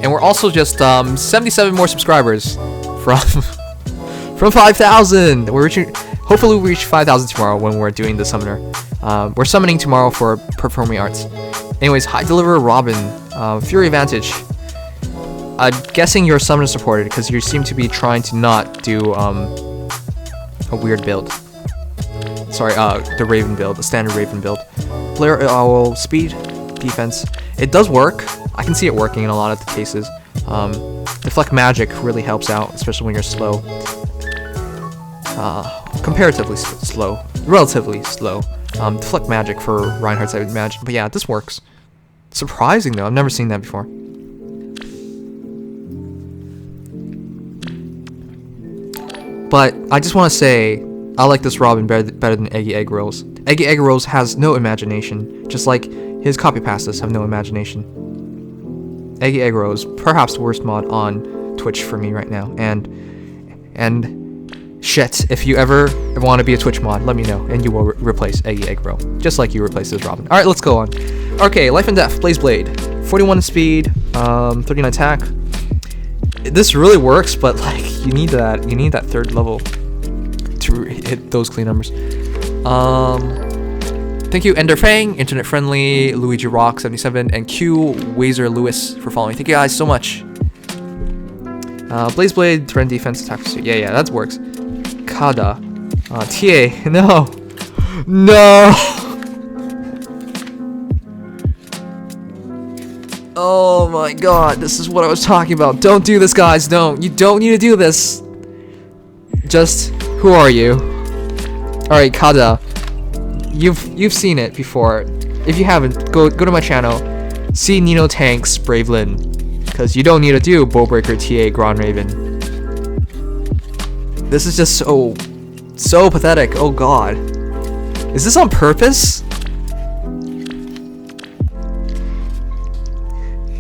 And we're also just 77 more subscribers from 5,000. We're reaching. Hopefully we reach 5,000 tomorrow when we're doing the summoner. We're summoning tomorrow for Performing Arts. Anyways, High Deliverer Robin, Fury Vantage. I'm guessing you're summoner supported because you seem to be trying to not do a weird build. Sorry, the Raven build, the standard Raven build. Blair Owl, speed, defense. It does work. I can see it working in a lot of the cases. Deflect Magic really helps out, especially when you're slow. Comparatively slow. Relatively slow. Deflect Magic for Reinhardt's I would imagine. But yeah, this works. Surprising though, I've never seen that before. But I just want to say, I like this Robin better than Eggy Egg Rolls. Eggy Egg Rolls has no imagination, just like his copy pastas have no imagination. Eggy Aggro is perhaps the worst mod on Twitch for me right now. And shit, if you ever want to be a Twitch mod, let me know, and you will replace Eggy Aggro, just like you replaced this Robin. All right, let's go on. Okay, Life and Death, Blaze Blade, 41 speed, 39 attack. This really works, but like you need that 3rd level to hit those clean numbers. Thank you, Ender Fang, Internet Friendly, Luigi Rock 77, and Q Wazer Lewis for following. Thank you guys so much. Blaze Blade, Trend Defense, Attack Pursuit. Yeah, that works. Kada. TA. No. No. Oh my god, this is what I was talking about. Don't do this, guys. Don't. You don't need to do this. Just, who are you? Alright, Kada. You've seen it before. If you haven't, go to my channel. See Nino Tanks Bravelin. Because you don't need to do Bowbreaker TA Grand Raven. This is just so pathetic. Oh god. Is this on purpose?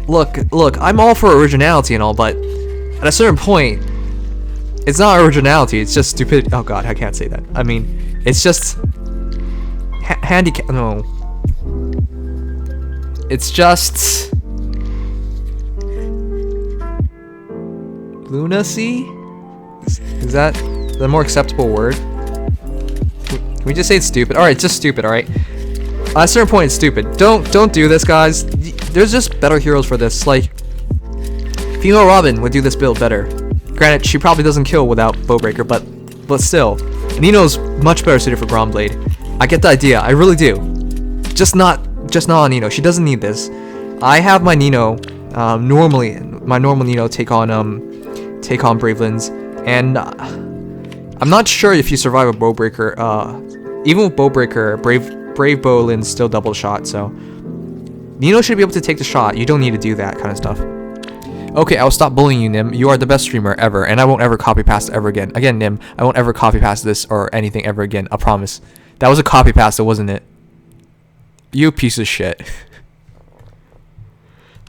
Look, I'm all for originality and all, but at a certain point, it's not originality, it's just stupidity. Oh god, I can't say that. I mean, it's just handicap. No. It's just lunacy? Is that the more acceptable word? Can we just say it's stupid? Alright, just stupid, alright? At a certain point, it's stupid. Don't do this, guys. There's just better heroes for this. Like, female Robin would do this build better. Granted, she probably doesn't kill without Bowbreaker, but still. Nino's much better suited for Ground Blade. I get the idea, I really do. Just not on Nino. She doesn't need this. I have my Nino, normally my normal Nino take on Bravelins, and I'm not sure if you survive a Bowbreaker. Even with Bowbreaker, Brave Bowlin's still double shot, so Nino should be able to take the shot. You don't need to do that kind of stuff. Okay, I'll stop bullying you, Nim. You are the best streamer ever, and I won't ever copy paste ever again. Again, Nim, I won't ever copy paste this or anything ever again. I promise. That was a copy paste, wasn't it? You piece of shit.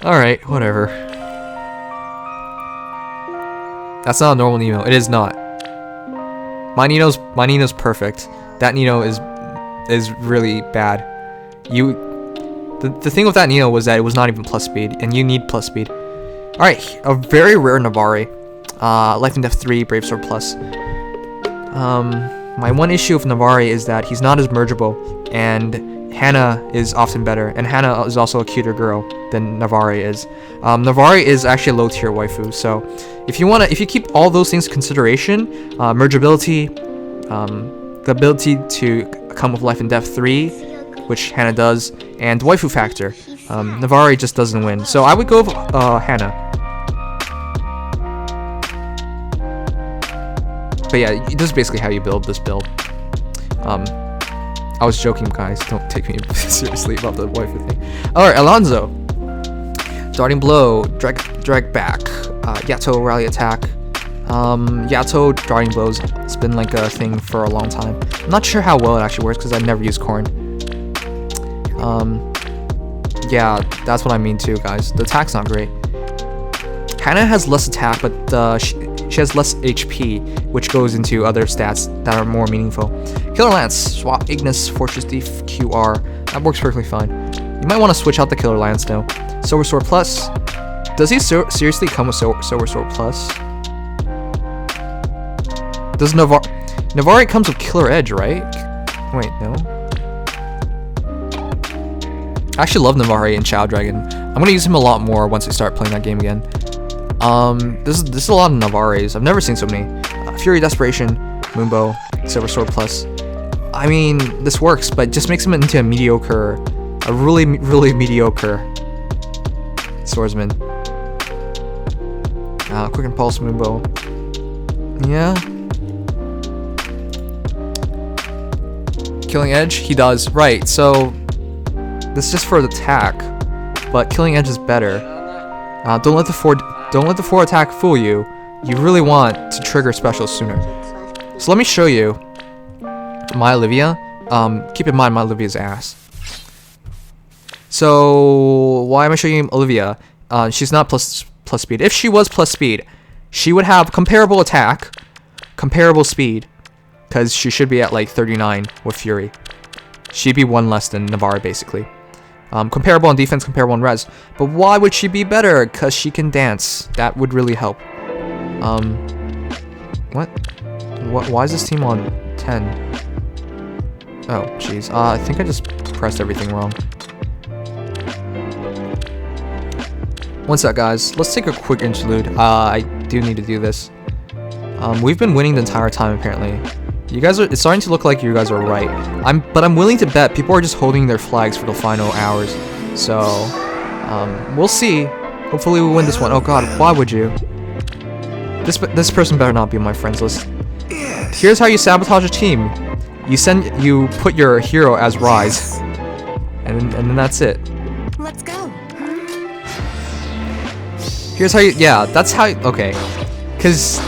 Alright, whatever. That's not a normal Nino. It is not. My Nino's perfect. That Nino is really bad. The thing with that Nino was that it was not even plus speed, and you need plus speed. Alright, a very rare Navari. Life and Death 3, Brave Sword Plus. My one issue with Navari is that he's not as mergeable, and Hannah is often better, and Hannah is also a cuter girl than Navari is. Navari is actually a low tier waifu, so if you keep all those things in consideration, mergeability, the ability to come with Life and Death 3, which Hannah does, and waifu factor, Navari just doesn't win. So I would go with Hannah. But yeah, this is basically how you build this build. I was joking, guys. Don't take me seriously about the waifu thing. Alright, Alonzo. Darting Blow, drag back, Yato Rally Attack. Yato Darting Blows, it's been like a thing for a long time. I'm not sure how well it actually works because I've never used Corn. Yeah, that's what I mean too, guys. The attack's not great. Hannah has less attack, but she has less HP, which goes into other stats that are more meaningful. Killer Lance, swap Ignis, Fortress Thief, QR. That works perfectly fine. You might want to switch out the Killer Lance though. Silver Sword Plus. Does he seriously come with Silver Sword Plus? Does Navari comes with Killer Edge, right? Wait, no. I actually love Navari and Chow Dragon. I'm gonna use him a lot more once I start playing that game again. This is a lot of Navaris. I've never seen so many. Fury Desperation, Moonbow, Silver Sword Plus. I mean, this works, but just makes him into a really mediocre swordsman. Quick Impulse, Moonbow. Yeah. Killing Edge, he does. Right, so this is just for the attack, but Killing Edge is better. Don't let the 4 attack fool you. You really want to trigger specials sooner. So let me show you my Olivia. Keep in mind my Olivia's ass. So why am I showing you Olivia? She's not plus speed. If she was plus speed, she would have comparable attack, comparable speed, because she should be at like 39 with Fury. She'd be one less than Navarre basically. Comparable on defense, comparable on res. But why would she be better? Because she can dance. That would really help. What? Why is this team on 10? Oh, jeez. I think I just pressed everything wrong. One sec, guys. Let's take a quick interlude. I do need to do this. We've been winning the entire time, apparently. You guys are. It's starting to look like you guys are right. But I'm willing to bet people are just holding their flags for the final hours. So, we'll see. Hopefully we win this one. Oh God, why would you? This person better not be on my friends list. Here's how you sabotage a team. You put your hero as Rise, and then that's it. Let's go. Here's how you. Yeah, that's how. Okay, because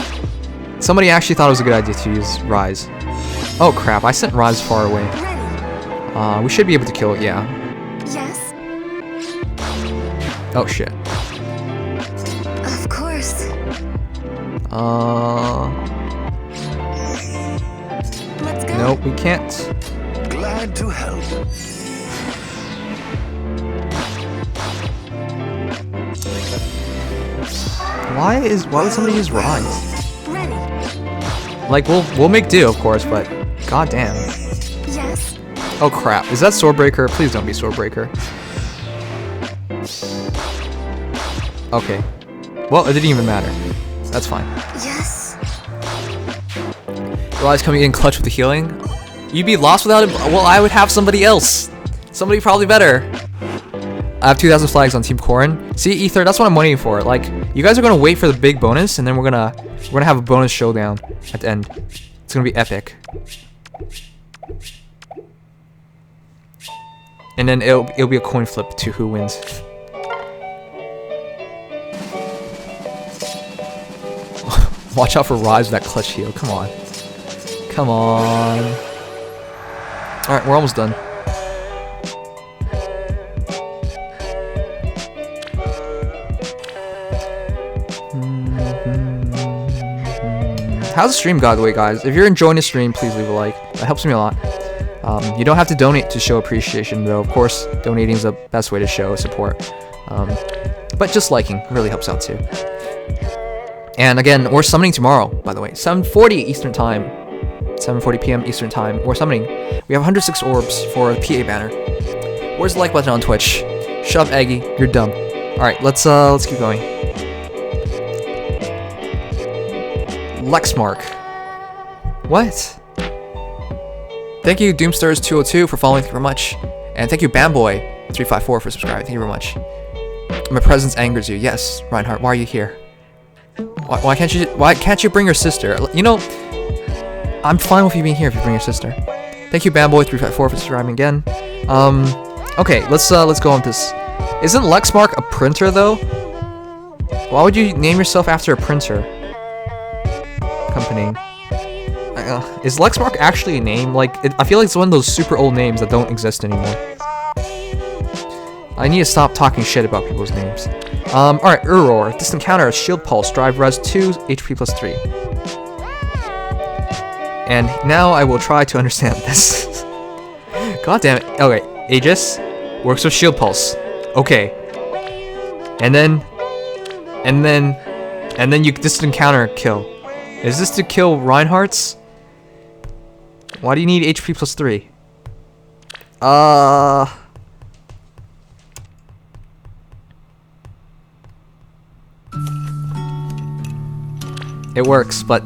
somebody actually thought it was a good idea to use Rise. Oh crap! I sent Rise far away. Ready. We should be able to kill it. Yeah. Yes. Oh shit. Of course. Let's go. Nope, we can't. Glad to help. Why would somebody use Rise? Ready. Like we'll make do, of course, but goddamn. Yes. Oh crap! Is that Swordbreaker? Please don't be Swordbreaker. Okay. Well, it didn't even matter. That's fine. Yes. Rise coming in clutch with the healing. You'd be lost without it. Well, I would have somebody else. Somebody probably better. I have 2,000 flags on Team Corrin. See, Ether, that's what I'm waiting for. Like, you guys are gonna wait for the big bonus, and then we're gonna have a bonus showdown at the end. It's gonna be epic. And then it'll be a coin flip to who wins. Watch out for Rise with that clutch heal. Come on. Come on. Alright, we're almost done. How's the stream, by the way, guys? If you're enjoying the stream, please leave a like. That helps me a lot. You don't have to donate to show appreciation, though. Of course, donating is the best way to show support. But just liking really helps out, too. And again, we're summoning tomorrow, by the way. 7:40 Eastern Time. 7:40 p.m. Eastern Time. We're summoning. We have 106 orbs for a PA banner. Where's the like button on Twitch? Shut up, Aggie. You're dumb. Alright, let's keep going. Lexmark. What? Thank you, Doomstars202 for following. Thank you very much. And thank you, Bamboy354 for subscribing. Thank you very much. My presence angers you. Yes, Reinhardt, why are you here? Why can't you bring your sister? You know, I'm fine with you being here if you bring your sister. Thank you, Bamboy354 for subscribing again. Okay, let's go on with this. Isn't Lexmark a printer though? Why would you name yourself after a printer company? Is Lexmark actually a name? Like, I feel like it's one of those super old names that don't exist anymore. I need to stop talking shit about people's names. Alright, Uror. Distant counter, shield pulse, drive res 2, HP plus 3. And now I will try to understand this. God damn it. Okay, Aegis works with shield pulse. Okay. And then you distant counter kill. Is this to kill Reinhardt's? Why do you need HP plus 3? It works, but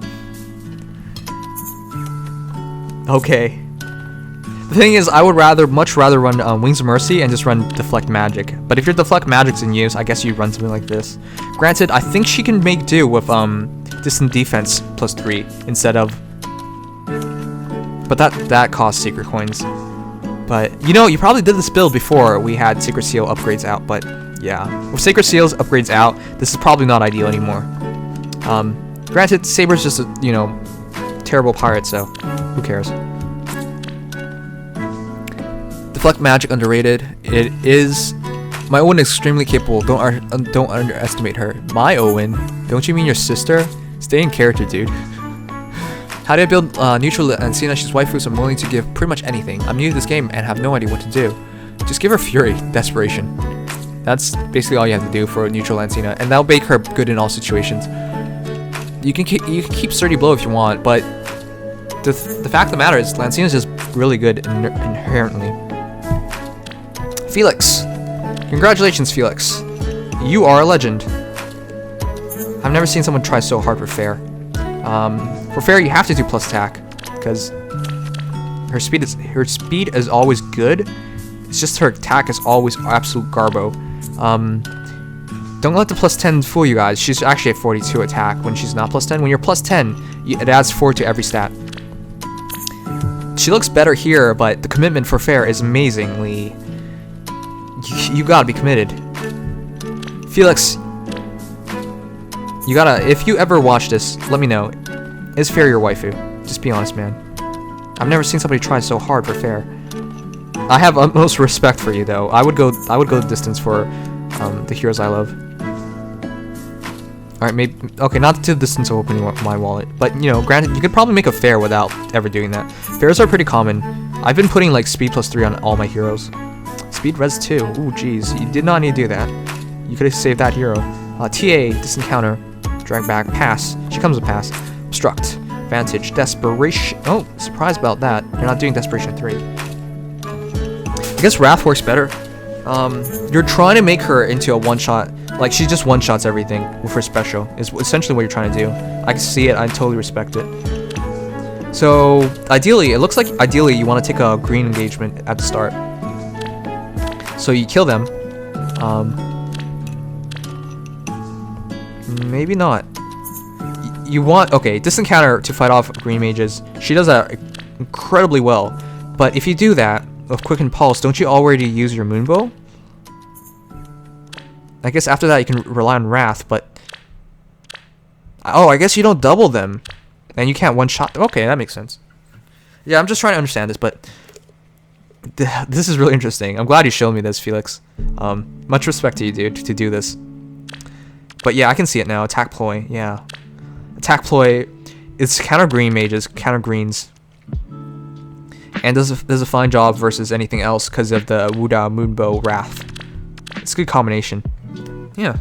okay. The thing is, I would much rather run Wings of Mercy and just run Deflect Magic. But if your Deflect Magic's in use, I guess you'd run something like this. Granted, I think she can make do with Distant Defense plus 3 instead of. But that costs Secret Coins. But you know, you probably did this build before we had Secret Seal upgrades out. But yeah, with Secret Seals upgrades out, this is probably not ideal anymore. Granted, Saber's just a, you know, terrible pirate, so who cares? Deflect Magic underrated. It is My Owen is extremely capable. Don't underestimate her. My Owen? Don't you mean your sister? Stay in character, dude. How do I build neutral and seeing that she's waifu, so I'm willing to give pretty much anything. I'm new to this game and have no idea what to do. Just give her fury, desperation. That's basically all you have to do for neutral Lancina, and that'll make her good in all situations. You can keep sturdy blow if you want, but the fact of the matter is Lancina's just really good inherently. Felix, congratulations, Felix. You are a legend. I've never seen someone try so hard for Fair. For Fair, you have to do plus attack because her speed is always good. It's just her attack is always absolute garbo. Don't let the plus 10 fool you guys. She's actually at 42 attack when she's not plus 10. When you're plus 10, it adds 4 to every stat. She looks better here, but the commitment for Fair is amazingly. You gotta be committed. Felix, you gotta. If you ever watch this, let me know. Is Fair your waifu? Just be honest, man. I've never seen somebody try so hard for Fair. I have utmost respect for you, though. I would go the distance for the heroes I love. All right, maybe okay, not to the distance of opening my wallet, but you know, granted, you could probably make a Fair without ever doing that. Fairs are pretty common. I've been putting like speed plus 3 on all my heroes. Speed res 2. Ooh, jeez, you did not need to do that. You could have saved that hero. TA, distant counter, drag back, pass. She comes with pass. Obstruct, vantage, desperation. Oh, surprised about that. You're not doing desperation 3. I guess Wrath works better. You're trying to make her into a one-shot. Like, she just one-shots everything with her special. Is essentially what you're trying to do. I can see it. I totally respect it. So, ideally, it looks like ideally you want to take a green engagement at the start. So you kill them. Maybe not. You want, okay, distant counter to fight off green mages. She does that incredibly well. But if you do that, of Quick and Pulse, don't you already use your Moonbow? I guess after that you can rely on Wrath, but... Oh, I guess you don't double them. And you can't one-shot them. Okay, that makes sense. Yeah, I'm just trying to understand this, but... This is really interesting. I'm glad you showed me this, Felix. Much respect to you, dude, to do this. But yeah, I can see it now. Attack ploy, yeah. Attack ploy is counter green mages, counter greens. And does a fine job versus anything else because of the Wuda Moonbow Wrath. It's a good combination. Yeah.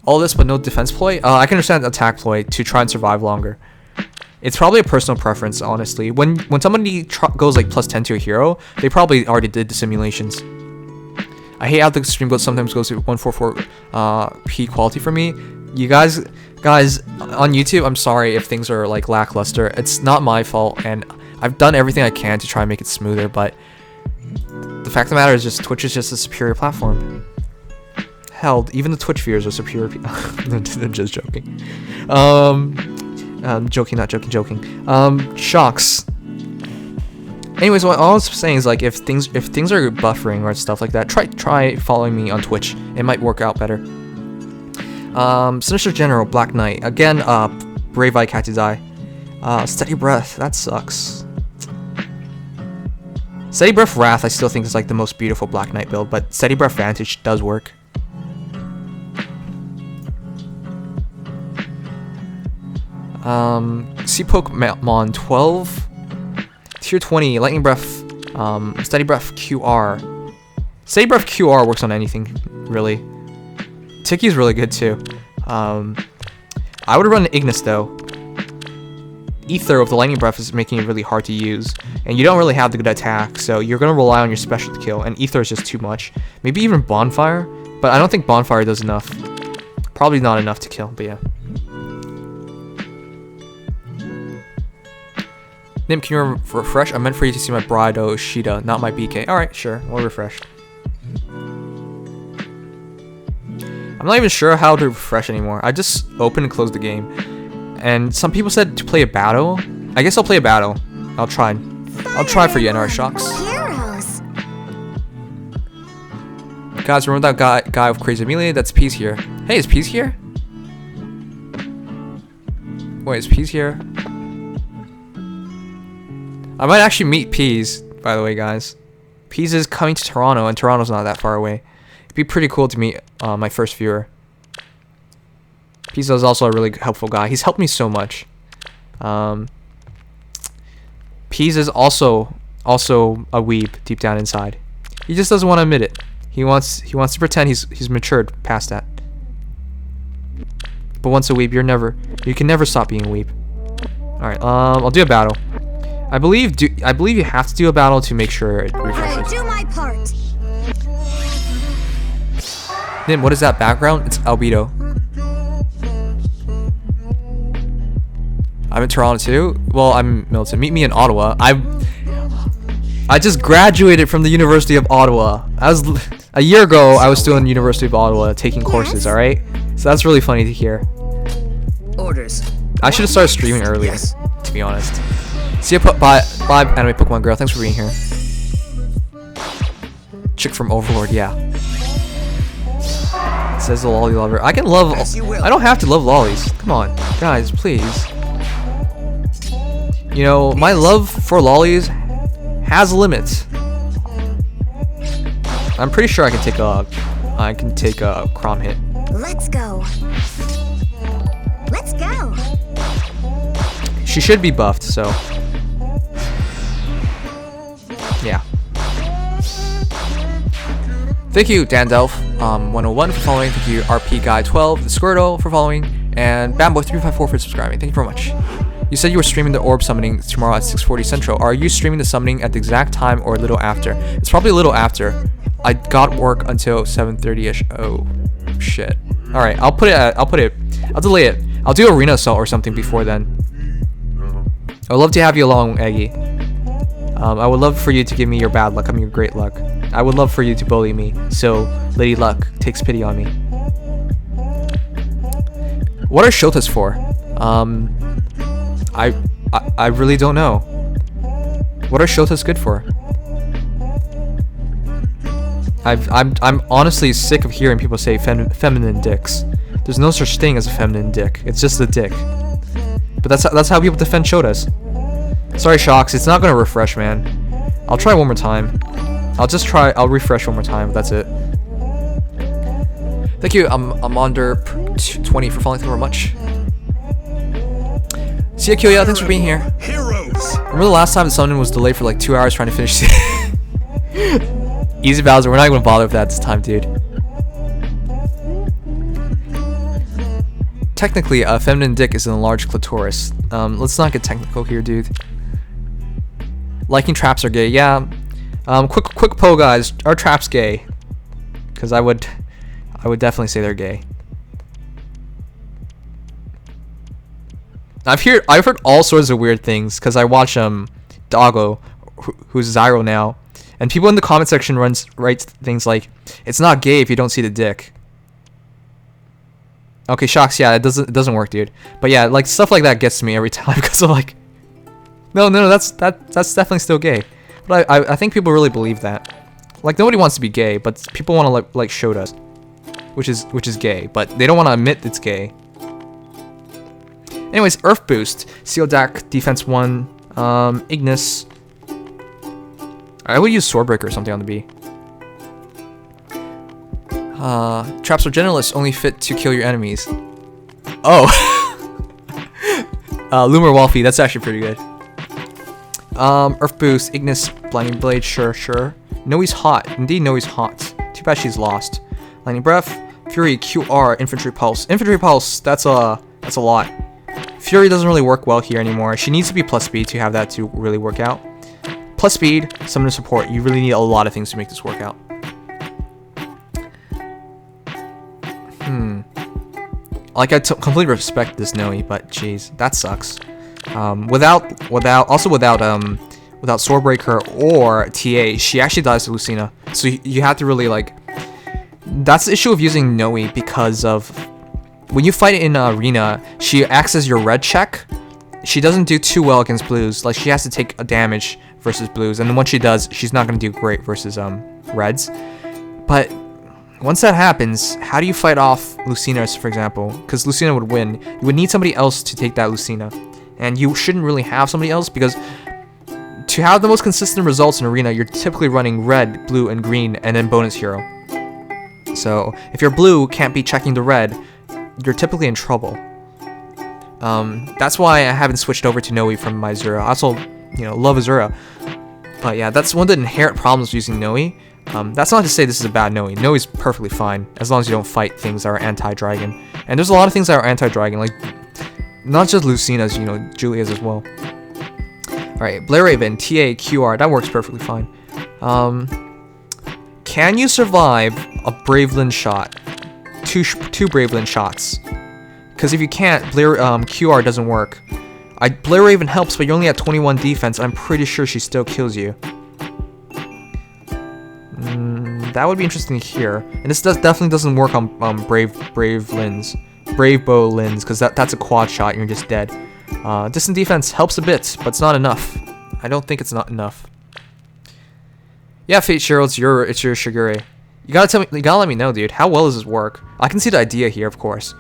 All this but no defense ploy? I can understand attack ploy to try and survive longer. It's probably a personal preference, honestly. When somebody goes like plus 10 to a hero, they probably already did the simulations. I hate how the stream sometimes goes to 144 P quality for me. You guys on YouTube, I'm sorry if things are like lackluster. It's not my fault, and I've done everything I can to try and make it smoother, but the fact of the matter is just Twitch is just a superior platform. Hell, even the Twitch viewers are superior. I'm just joking. Joking, not joking. Shocks. Anyways, what I was saying is like if things are buffering or stuff like that, try following me on Twitch. It might work out better. Sinister General, Black Knight. Again, Brave Eye Cacti. Steady Breath, that sucks. Steady Breath Wrath I still think is like the most beautiful Black Knight build, but Steady Breath Vantage does work. Sea Pokemon 12, Tier 20, Lightning Breath, Steady Breath QR. Steady Breath QR works on anything, really. Tiki's really good too. I would run Ignis though. Ether with the Lightning Breath is making it really hard to use, and you don't really have the good attack, so you're gonna rely on your special to kill, and Ether is just too much. Maybe even Bonfire, but I don't think Bonfire does enough. Probably not enough to kill, but yeah. Nim, can you refresh? I meant for you to see my Braido Shida, not my BK. Alright, sure, we'll refresh. I'm not even sure how to refresh anymore. I just opened and closed the game. And some people said to play a battle. I guess I'll play a battle. I'll try for you, NR Shocks. Heroes. Guys, remember that guy with crazy melee? That's Peace here. Hey, is Peace here? Wait, is Peace here? I might actually meet Peas, by the way, guys. Peas is coming to Toronto, and Toronto's not that far away. It'd be pretty cool to meet my first viewer. Pizza is also a really helpful guy. He's helped me so much. Peas is also a weeb deep down inside. He just doesn't want to admit it. He wants to pretend he's matured past that. But once a weeb, you can never stop being a weeb. All right, I'll do a battle. I believe you have to do a battle to make sure it refreshes. I do my part. Then what is that background? It's Albedo. I'm in Toronto too. Well, I'm in Milton. Meet me in Ottawa. I just graduated from the University of Ottawa. A year ago. I was still in the University of Ottawa taking courses. All right. So that's really funny to hear. Orders. I should have started streaming earlier. Yes. To be honest. See ya. Bye, anime Pokemon girl. Thanks for being here. Chick from Overlord. Yeah. Says the lolly lover. I can love. I don't have to love lollies. Come on, guys, please. You know, my love for lollies has limits. I'm pretty sure I can take a Crom hit. Let's go. Let's go. She should be buffed, so yeah. Thank you, Dandelf 101 for following. Thank you, RP Guy 12, the Squirtle for following, and Bamboy354 for subscribing. Thank you very much. You said you were streaming the orb summoning tomorrow at 6:40 Central. Are you streaming the summoning at the exact time or a little after? It's probably a little after. I got work until 7:30ish. Oh shit. All right, I'll delay it. I'll do arena assault or something before then. I would love to have you along, Eggy. I would love for you to give me your bad luck. I mean your great luck. I would love for you to bully me, so Lady Luck takes pity on me. What are Shotas for? I really don't know. What are Shotas good for? I'm honestly sick of hearing people say feminine dicks. There's no such thing as a feminine dick. It's just a dick. But that's how people defend Shotas. Sorry, Shocks. It's not gonna refresh, man. I'll try one more time. I'll refresh one more time. That's it. Thank you. I'm under 20 for following. Thank you very much. See ya, Kyoya. Thanks for being here. Heroes. Remember the last time the summoning was delayed for like 2 hours trying to finish? Easy, Bowser. We're not gonna bother with that this time, dude. Technically, a feminine dick is an enlarged clitoris. Let's not get technical here, dude. Liking traps are gay, yeah. Quick poll, guys. Are traps gay? Because I would definitely say they're gay. I've heard all sorts of weird things because I watch Doggo, who's Zyro now, and people in the comment section write things like, "It's not gay if you don't see the dick." Okay, Shocks, yeah, it doesn't work, dude. But yeah, like stuff like that gets to me every time because I'm like, no, that's definitely still gay. But I think people really believe that. Like nobody wants to be gay, but people want to like show us, which is gay, but they don't want to admit it's gay. Anyways, Earth Boost, Sealdak, Defense 1, Ignis. I would use Swordbreaker or something on the B. Traps are generalists, only fit to kill your enemies. Oh. Loomer Wolfie, that's actually pretty good. Earth Boost, Ignis, Blinding Blade, sure. Noe's hot. Indeed, Noe's hot. Too bad she's lost. Lightning Breath, Fury, QR, Infantry Pulse. Infantry Pulse, that's a lot. Fury doesn't really work well here anymore. She needs to be plus speed to have that to really work out. Plus speed, summon support. You really need a lot of things to make this work out. Like I completely respect this Noe, but jeez, that sucks. Without Swordbreaker or TA, she actually dies to Lucina. So you have to really like. That's the issue of using Noe because of when you fight in an arena, she acts as your red check. She doesn't do too well against blues. Like she has to take a damage versus blues, and then once she does, she's not gonna do great versus reds. But once that happens, how do you fight off Lucina, for example? Because Lucina would win. You would need somebody else to take that Lucina. And you shouldn't really have somebody else because to have the most consistent results in Arena, you're typically running red, blue, and green, and then bonus hero. So if your blue can't be checking the red, you're typically in trouble. That's why I haven't switched over to Noe from my Azura. I also, love Azura. But yeah, that's one of the inherent problems using Noe. That's not to say this is a bad Noe. Noe's perfectly fine, as long as you don't fight things that are anti-dragon. And there's a lot of things that are anti-dragon, like, not just Lucina's, Julia's as well. Alright, Blair Raven, TA, QR, that works perfectly fine. Can you survive a Bravelin shot? Two Bravelin shots. Because if you can't, QR doesn't work. Blair Raven helps, but you're only at 21 defense. I'm pretty sure she still kills you. That would be interesting to hear. And this definitely doesn't work on Brave Bow Lins, because that's a quad shot and you're just dead. Distant defense helps a bit, but it's not enough. I don't think it's not enough. Yeah, Fate Cheryl, it's your Shigure. You gotta tell me, you gotta let me know, dude. How well does this work? I can see the idea here, of course.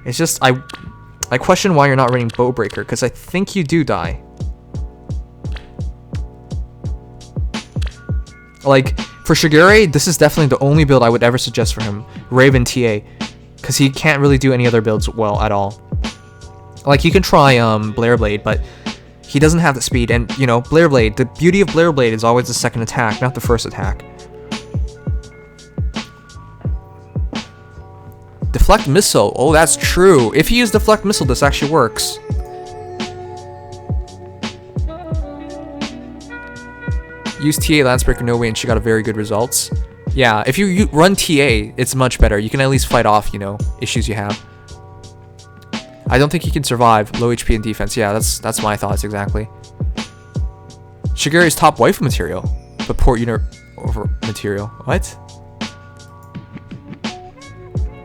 It's just I question why you're not running Bowbreaker, because I think you do die. Like, for Shigure, this is definitely the only build I would ever suggest for him. Raven TA. Because he can't really do any other builds well at all. Like, you can try Blair Blade, but he doesn't have the speed. And, Blair Blade, the beauty of Blair Blade is always the second attack, not the first attack. Deflect Missile. Oh, that's true. If you use Deflect Missile, this actually works. Use TA Lancebreaker No Way and she got a very good results. Yeah, if you run TA, it's much better. You can at least fight off, issues you have. I don't think he can survive low HP and defense. Yeah, that's my thoughts exactly. Shigure's top waifu material, but poor over material. What?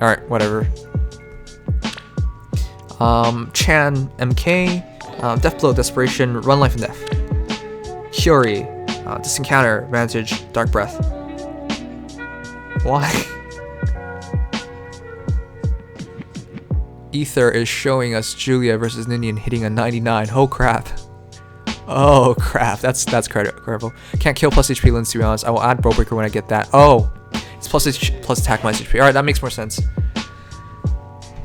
Alright, whatever. Chan, MK, Death Blow, Desperation, Run Life and Death. Hyori, Distant Counter, Vantage, Dark Breath. Why? Ether is showing us Julia versus Ninian hitting a 99. Oh crap. Oh crap, that's credible. Can't kill plus HP Lens, to be honest. I will add Bowbreaker when I get that. Oh! It's plus attack minus HP. Alright, that makes more sense.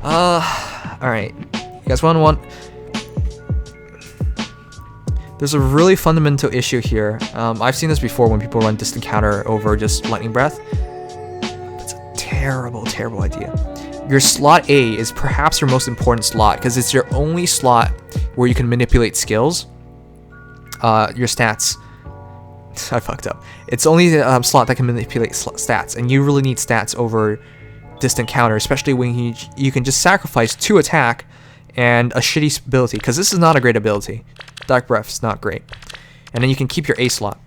Alright. You guys want... There's a really fundamental issue here. I've seen this before when people run Distant Counter over just Lightning Breath. It's a terrible, terrible idea. Your slot A is perhaps your most important slot, because it's your only slot where you can manipulate skills. Your stats. I fucked up. It's only the slot that can manipulate stats, and you really need stats over Distant Counter, especially when you can just sacrifice 2 attack and a shitty ability, because this is not a great ability. Dark Breath is not great. And then you can keep your A slot.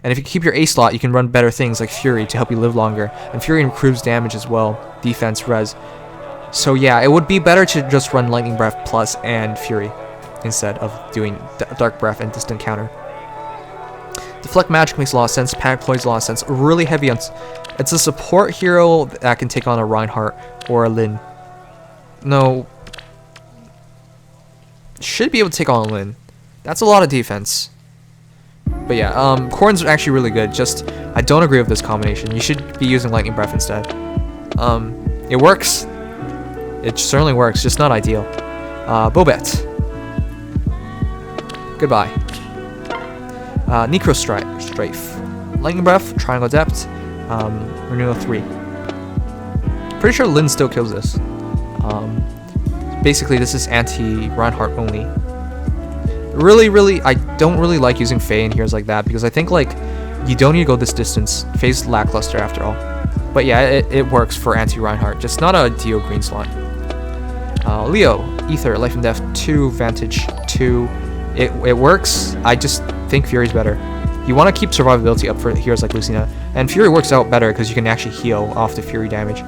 And if you keep your A slot, you can run better things like Fury to help you live longer. And Fury improves damage as well, defense, res. So yeah, it would be better to just run Lightning Breath plus and Fury instead of doing Dark Breath and Distant Counter. Deflect Magic makes a lot of sense. Panic Poise a lot of sense. Really heavy on... It's a support hero that can take on a Reinhardt or a Lin. No. Should be able to take on a Lin. That's a lot of defense. But yeah, Corn's actually really good. Just, I don't agree with this combination. You should be using Lightning Breath instead. It works. It certainly works, just not ideal. Bobet. Goodbye. Necro Strafe. Lightning Breath, Triangle Depth, Renewal 3. Pretty sure Lin still kills this. Basically, this is anti-Reinhardt only. Really, I don't really like using Faye in heroes like that, because I think, like, you don't need to go this distance. Faye's lackluster after all. But yeah, it works for anti-Reinhardt, just not a Dio green slot. Leo, Ether, Life and Death 2, Vantage 2. It works. I just think Fury's better. You want to keep survivability up for heroes like Lucina, and Fury works out better because you can actually heal off the Fury damage.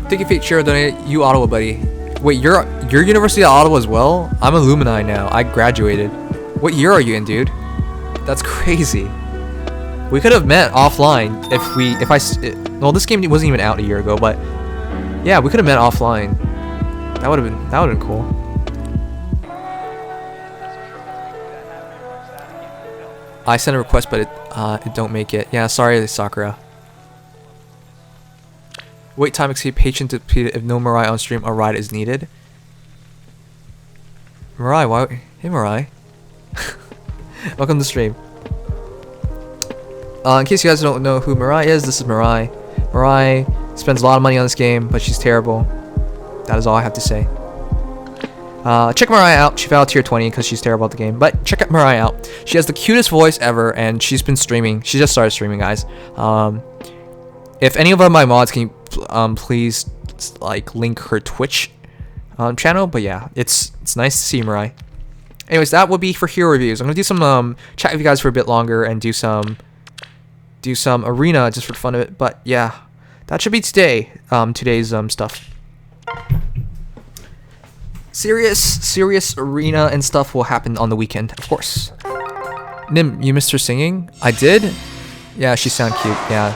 Thank you, Fate Share, donate you Ottawa, buddy. Wait, you're University of Ottawa as well? I'm alumni now. I graduated. What year are you in, dude? That's crazy. We could have met offline well, this game wasn't even out a year ago, but yeah, we could have met offline. That would have been cool. I sent a request, but it don't make it. Yeah, sorry, Sakura. Wait time exceed patient depleted if no Mirai on stream. A ride is needed. Mirai, why? Hey Mirai. Welcome to the stream. In case you guys don't know who Mirai is, this is Mirai. Mirai spends a lot of money on this game, but she's terrible. That is all I have to say. Check Mirai out. She fell out tier 20 because she's terrible at the game. But check out Mirai out. She has the cutest voice ever, and she's been streaming. She just started streaming, guys. If any of my mods can please like link her Twitch channel. But yeah, it's nice to see Mirai. Anyways, that would be for hero reviews. I'm gonna do some chat with you guys for a bit longer and do some arena just for the fun of it. But yeah, that should be today's stuff. Serious arena and stuff will happen on the weekend, of course. Nim, you missed her singing? I did? Yeah, she sounded cute. Yeah,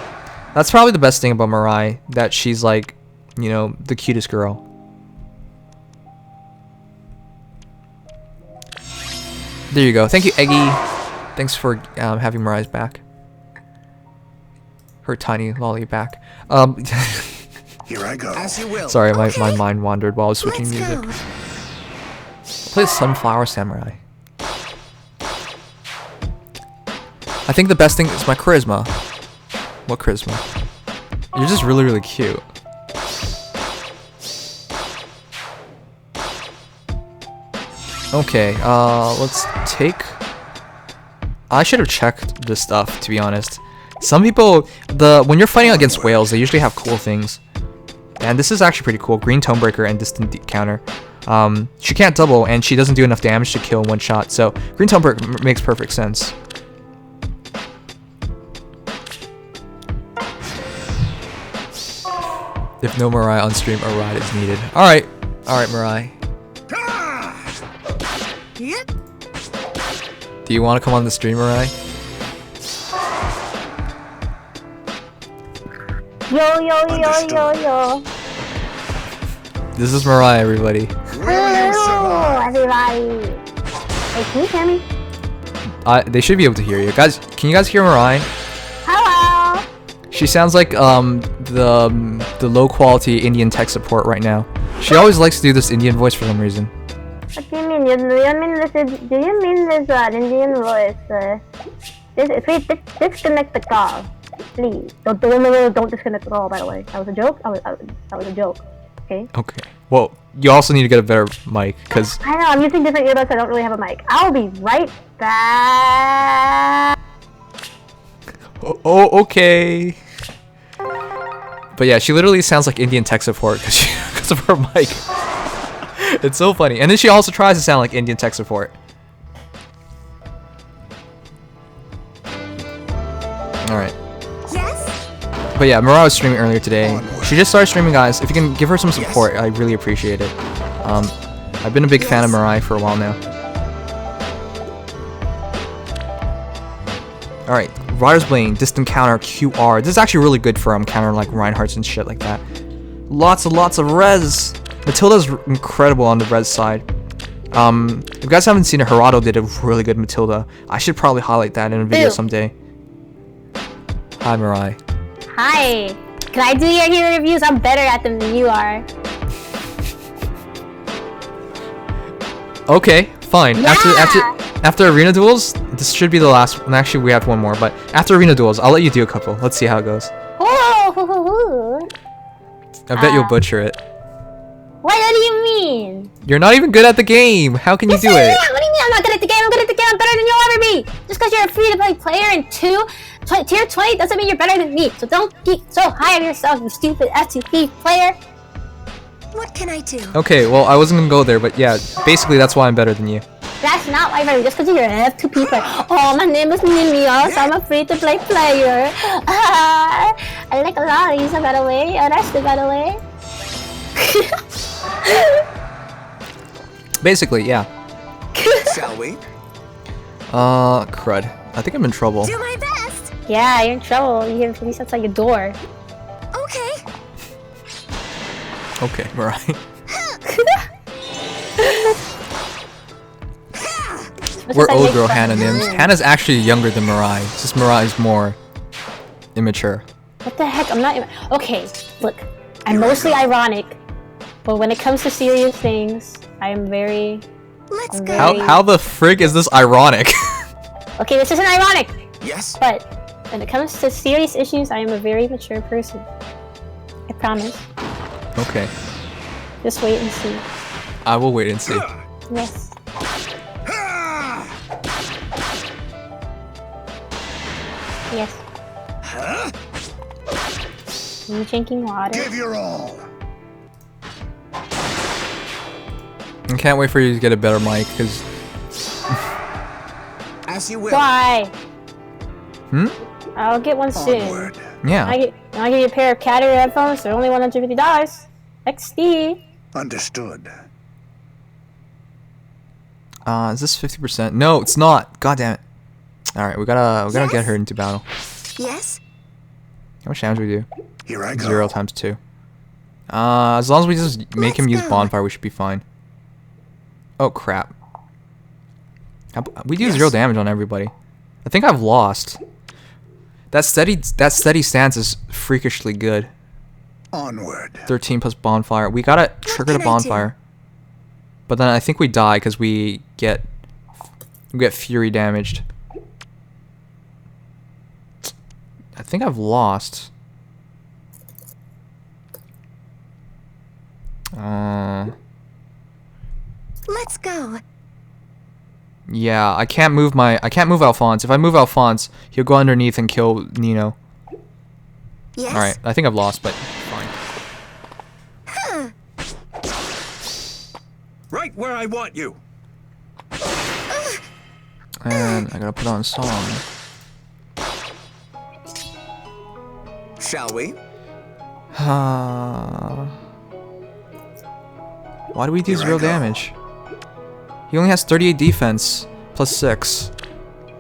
that's probably the best thing about Mirai, that she's like, you know, the cutest girl. There you go. Thank you, Eggy. Thanks for having Mirai's back. Her tiny lolly back. Here I go. As you will. Sorry, my mind wandered while I was switching Let's music. go. Play Sunflower Samurai. I think the best thing is my charisma. What charisma? You're just really, really cute. Okay, let's take... I should have checked this stuff, to be honest. Some people, when you're fighting against whales, they usually have cool things. And this is actually pretty cool. Green Tonebreaker and Distant Counter. She can't double, and she doesn't do enough damage to kill in one shot, so Green Tonebreaker makes perfect sense. If no Mirai on stream, a ride is needed. Alright, Mirai. Yep. Do you want to come on the stream, Mirai? Yo. This is Mirai, everybody. Hello, everybody. Hey, can you hear me? They should be able to hear you. Guys, can you guys hear Mirai? Hello. She sounds like the low quality Indian tech support right now. She always likes to do this Indian voice for some reason. What do you mean? Do you mean this Indian voice? Please disconnect the call. Please. Don't disconnect the call, by the way. That was a joke? That was a joke. Okay? Okay. Well, you also need to get a better mic, because... I know, I'm using different earbuds, so I don't really have a mic. I'll be right back. Oh, okay. But yeah, she literally sounds like Indian tech support because of her mic. It's so funny. And then she also tries to sound like Indian tech support. Alright. Yes? But yeah, Mirai was streaming earlier today. She just started streaming, guys. If you can give her some support, I really appreciate it. I've been a big fan of Mirai for a while now. Alright, Rider's Blade, Distant Counter, QR. This is actually really good for countering like Reinhardt's and shit like that. Lots of res. Matilda's incredible on the res side. If you guys haven't seen it, Harado did a really good Matilda. I should probably highlight that in a video someday. Hi, Mirai. Hi. Can I do your hero reviews? I'm better at them than you are. Okay, fine. Yeah. After arena duels, this should be the last one. Actually, we have one more, but after arena duels, I'll let you do a couple. Let's see how it goes. I bet you'll butcher it. What do you mean? You're not even good at the game. How can you do it? What do you mean I'm not good at the game? I'm good at the game. I'm better than you'll ever be. Just because you're a free-to-play player and tier 20 doesn't mean you're better than me. So don't be so high on yourself, you stupid FTP player. What can I do? Okay, well, I wasn't gonna go there, but yeah, basically that's why I'm better than you. That's not why I'm just because you're an F2P player. Oh, my name is Nimious. I'm a free-to-play player. I like a lot of these, by the way. Oh, that's the by the way. Basically, yeah. Shall we? Crud. I think I'm in trouble. Do my best. Yeah, you're in trouble. You hear police outside your door. Okay. Okay, Mirai. We're old girl Hannah Nims. Hannah's actually younger than Mirai. It's just Mirai's more immature. What the heck? I'm not even... Okay, look. I'm mostly ironic, but when it comes to serious things, I am very... Let's I'm go. very- How the frig is this ironic? Okay, this isn't ironic, Yes. but when it comes to serious issues, I am a very mature person. I promise. Okay. Just wait and see. I will wait and see. Yes. Yes. Are you drinking water? Give your all. I can't wait for you to get a better mic, because... As you will. Why? Hmm? I'll get one soon. Onward. Yeah. I'll give you a pair of cat ear headphones. They're only $150. XD. Understood. Is this 50%? No, it's not. God damn it. Alright, we gotta Yes? get her into battle. Yes? How much damage do we do? Here I go. 0 times 2. As long as we just make him Let's use go. bonfire, we should be fine. Oh crap. We do Yes. 0 damage on everybody. I think I've lost. That steady stance is freakishly good. Onward. 13 plus bonfire. We gotta trigger the can I do? bonfire. But then I think we die because we get fury damaged. I think I've lost. Let's go. Yeah, I can't move Alphonse. If I move Alphonse, he'll go underneath and kill Nino. Yes? Alright, I think I've lost, but fine. Right where I want you. And I gotta put on a song. Shall we? Why do we do Here I 0 go. damage? He only has 38 defense, plus 6.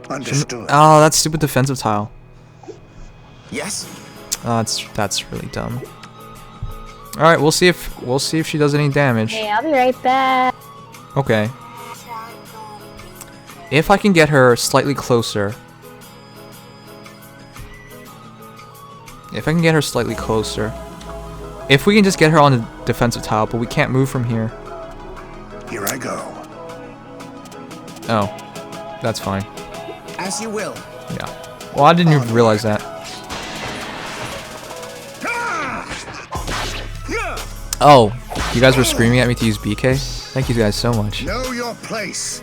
Understood. Oh, that's stupid defensive tile. Yes. That's really dumb. All right, we'll see if she does any damage. Hey, I'll be right back. Okay. If I can get her slightly closer. If I can get her slightly closer. If we can just get her on the defensive tile, but we can't move from here. Here I go. Oh, that's fine. As you will. Yeah. Well, I didn't even realize that. Oh, you guys were screaming at me to use BK? Thank you guys so much. Know your place.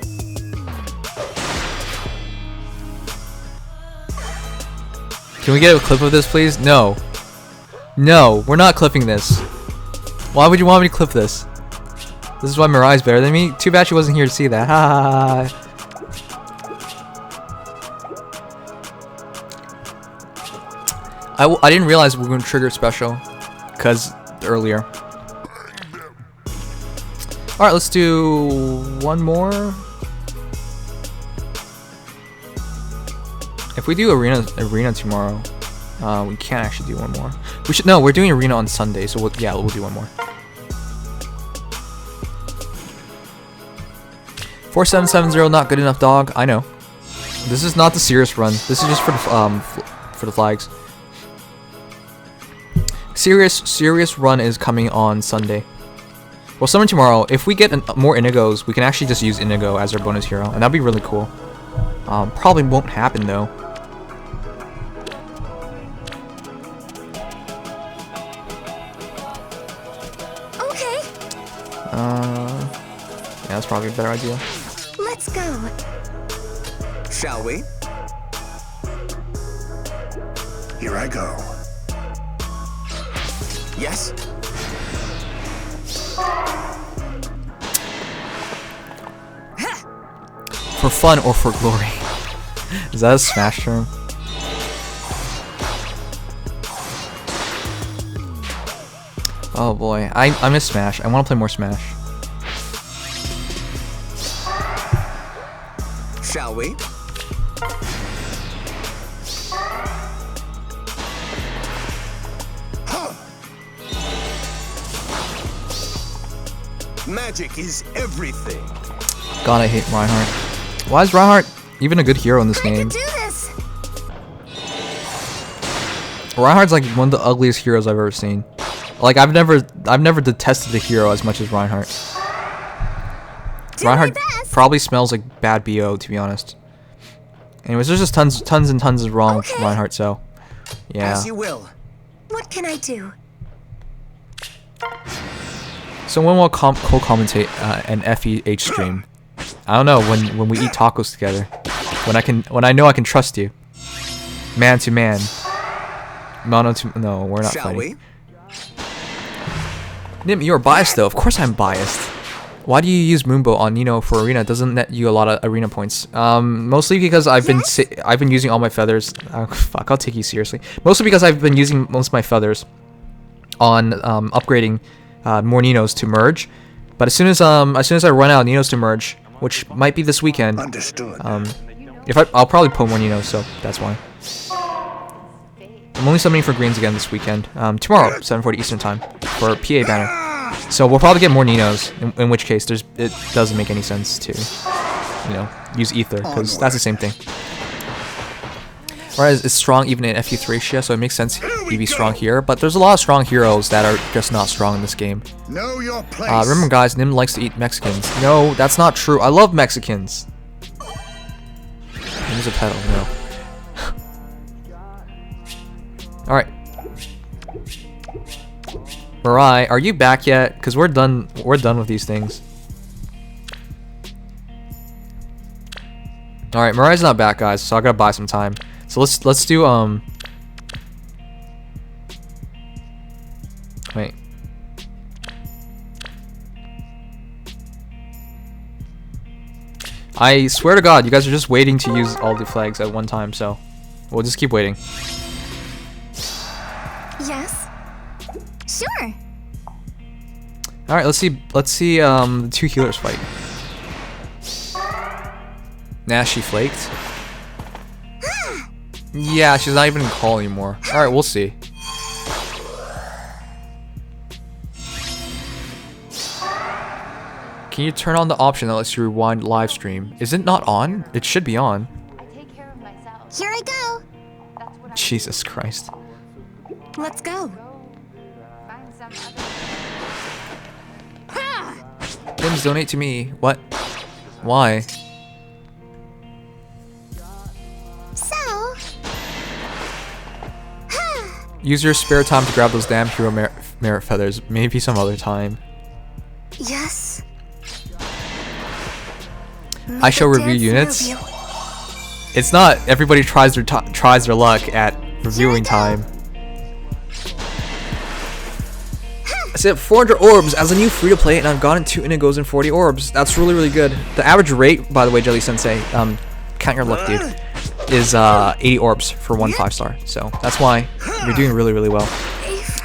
Can we get a clip of this, please? No. No, we're not clipping this. Why would you want me to clip this? This is why Mirai's better than me? Too bad she wasn't here to see that. Ha ha ha. I didn't realize we were going to trigger special. Because earlier. Alright, let's do one more. If we do arena tomorrow, we can't actually do one more. We should we're doing arena on Sunday, so we'll do one more. 4770, not good enough, dog. I know. This is not the serious run. This is just for the flags. Serious run is coming on Sunday. Well, summon tomorrow. If we get more Inigos, we can actually just use Inigo as our bonus hero, and that'd be really cool. Probably won't happen though. Okay. Yeah, that's probably a better idea. Let's go. Shall we? Here I go. Yes. For fun or for glory? Is that a Smash term? Oh boy, I miss Smash. I want to play more Smash. Shall we? Magic is everything. God, I hate Reinhardt. Why is Reinhardt even a good hero in this I can game? do this. Reinhardt's like one of the ugliest heroes I've ever seen. Like I've never detested a hero as much as Reinhardt. Reinhardt probably smells like bad BO, to be honest. Anyways, there's just tons and tons of wrong with Reinhardt, so yeah. As you will. What can I do? So when we'll co-commentate an FEH stream? I don't know, when we eat tacos together. When I know I can trust you. Man to man. Mono to no, we're not Shall fighting. Nim, you're biased though. Of course I'm biased. Why do you use Moonbow on Nino for arena? It doesn't net you a lot of arena points. Mostly because I've been using all my feathers. Fuck, I'll take you seriously. Mostly because I've been using most of my feathers on upgrading more Ninos to merge. But as soon as I run out of Ninos to merge, which might be this weekend, Understood. I'll probably put more Ninos, so that's why. I'm only summoning for greens again this weekend. Tomorrow, 7:40 Eastern time for PA banner. So we'll probably get more Ninos. In which case, it doesn't make any sense to, use Ether because that's the same thing. Whereas it's strong even in FU Thracia, so it makes sense to be strong here. But there's a lot of strong heroes that are just not strong in this game. Know your place. Remember, guys, Nim likes to eat Mexicans. No, that's not true. I love Mexicans. Nim's a pedo. No. All right. Mirai, are you back yet? Cause we're done with these things. All right, Mirai's not back, guys, so I gotta buy some time. So let's do wait. I swear to God, you guys are just waiting to use all the flags at one time, so we'll just keep waiting. Yes. Sure. All right, let's see the two healers fight. Nah, she flaked. Yeah, she's not even in call anymore. All right, we'll see. Can you turn on the option that lets you rewind live stream? Is it not on? It should be on. Here I go. Jesus Christ. Let's go. Dims, donate to me. What? Why? So. Use your spare time to grab those damn hero merit feathers. Maybe some other time. Yes. I shall review units. It's not everybody tries their luck at reviewing time. I said 400 orbs as a new free-to-play, and I've gotten 2 Inigos and 40 orbs. That's really, really good. The average rate, by the way, Jelly Sensei, count your luck, dude, is 80 orbs for 1 5-star. So that's why you're doing really, really well.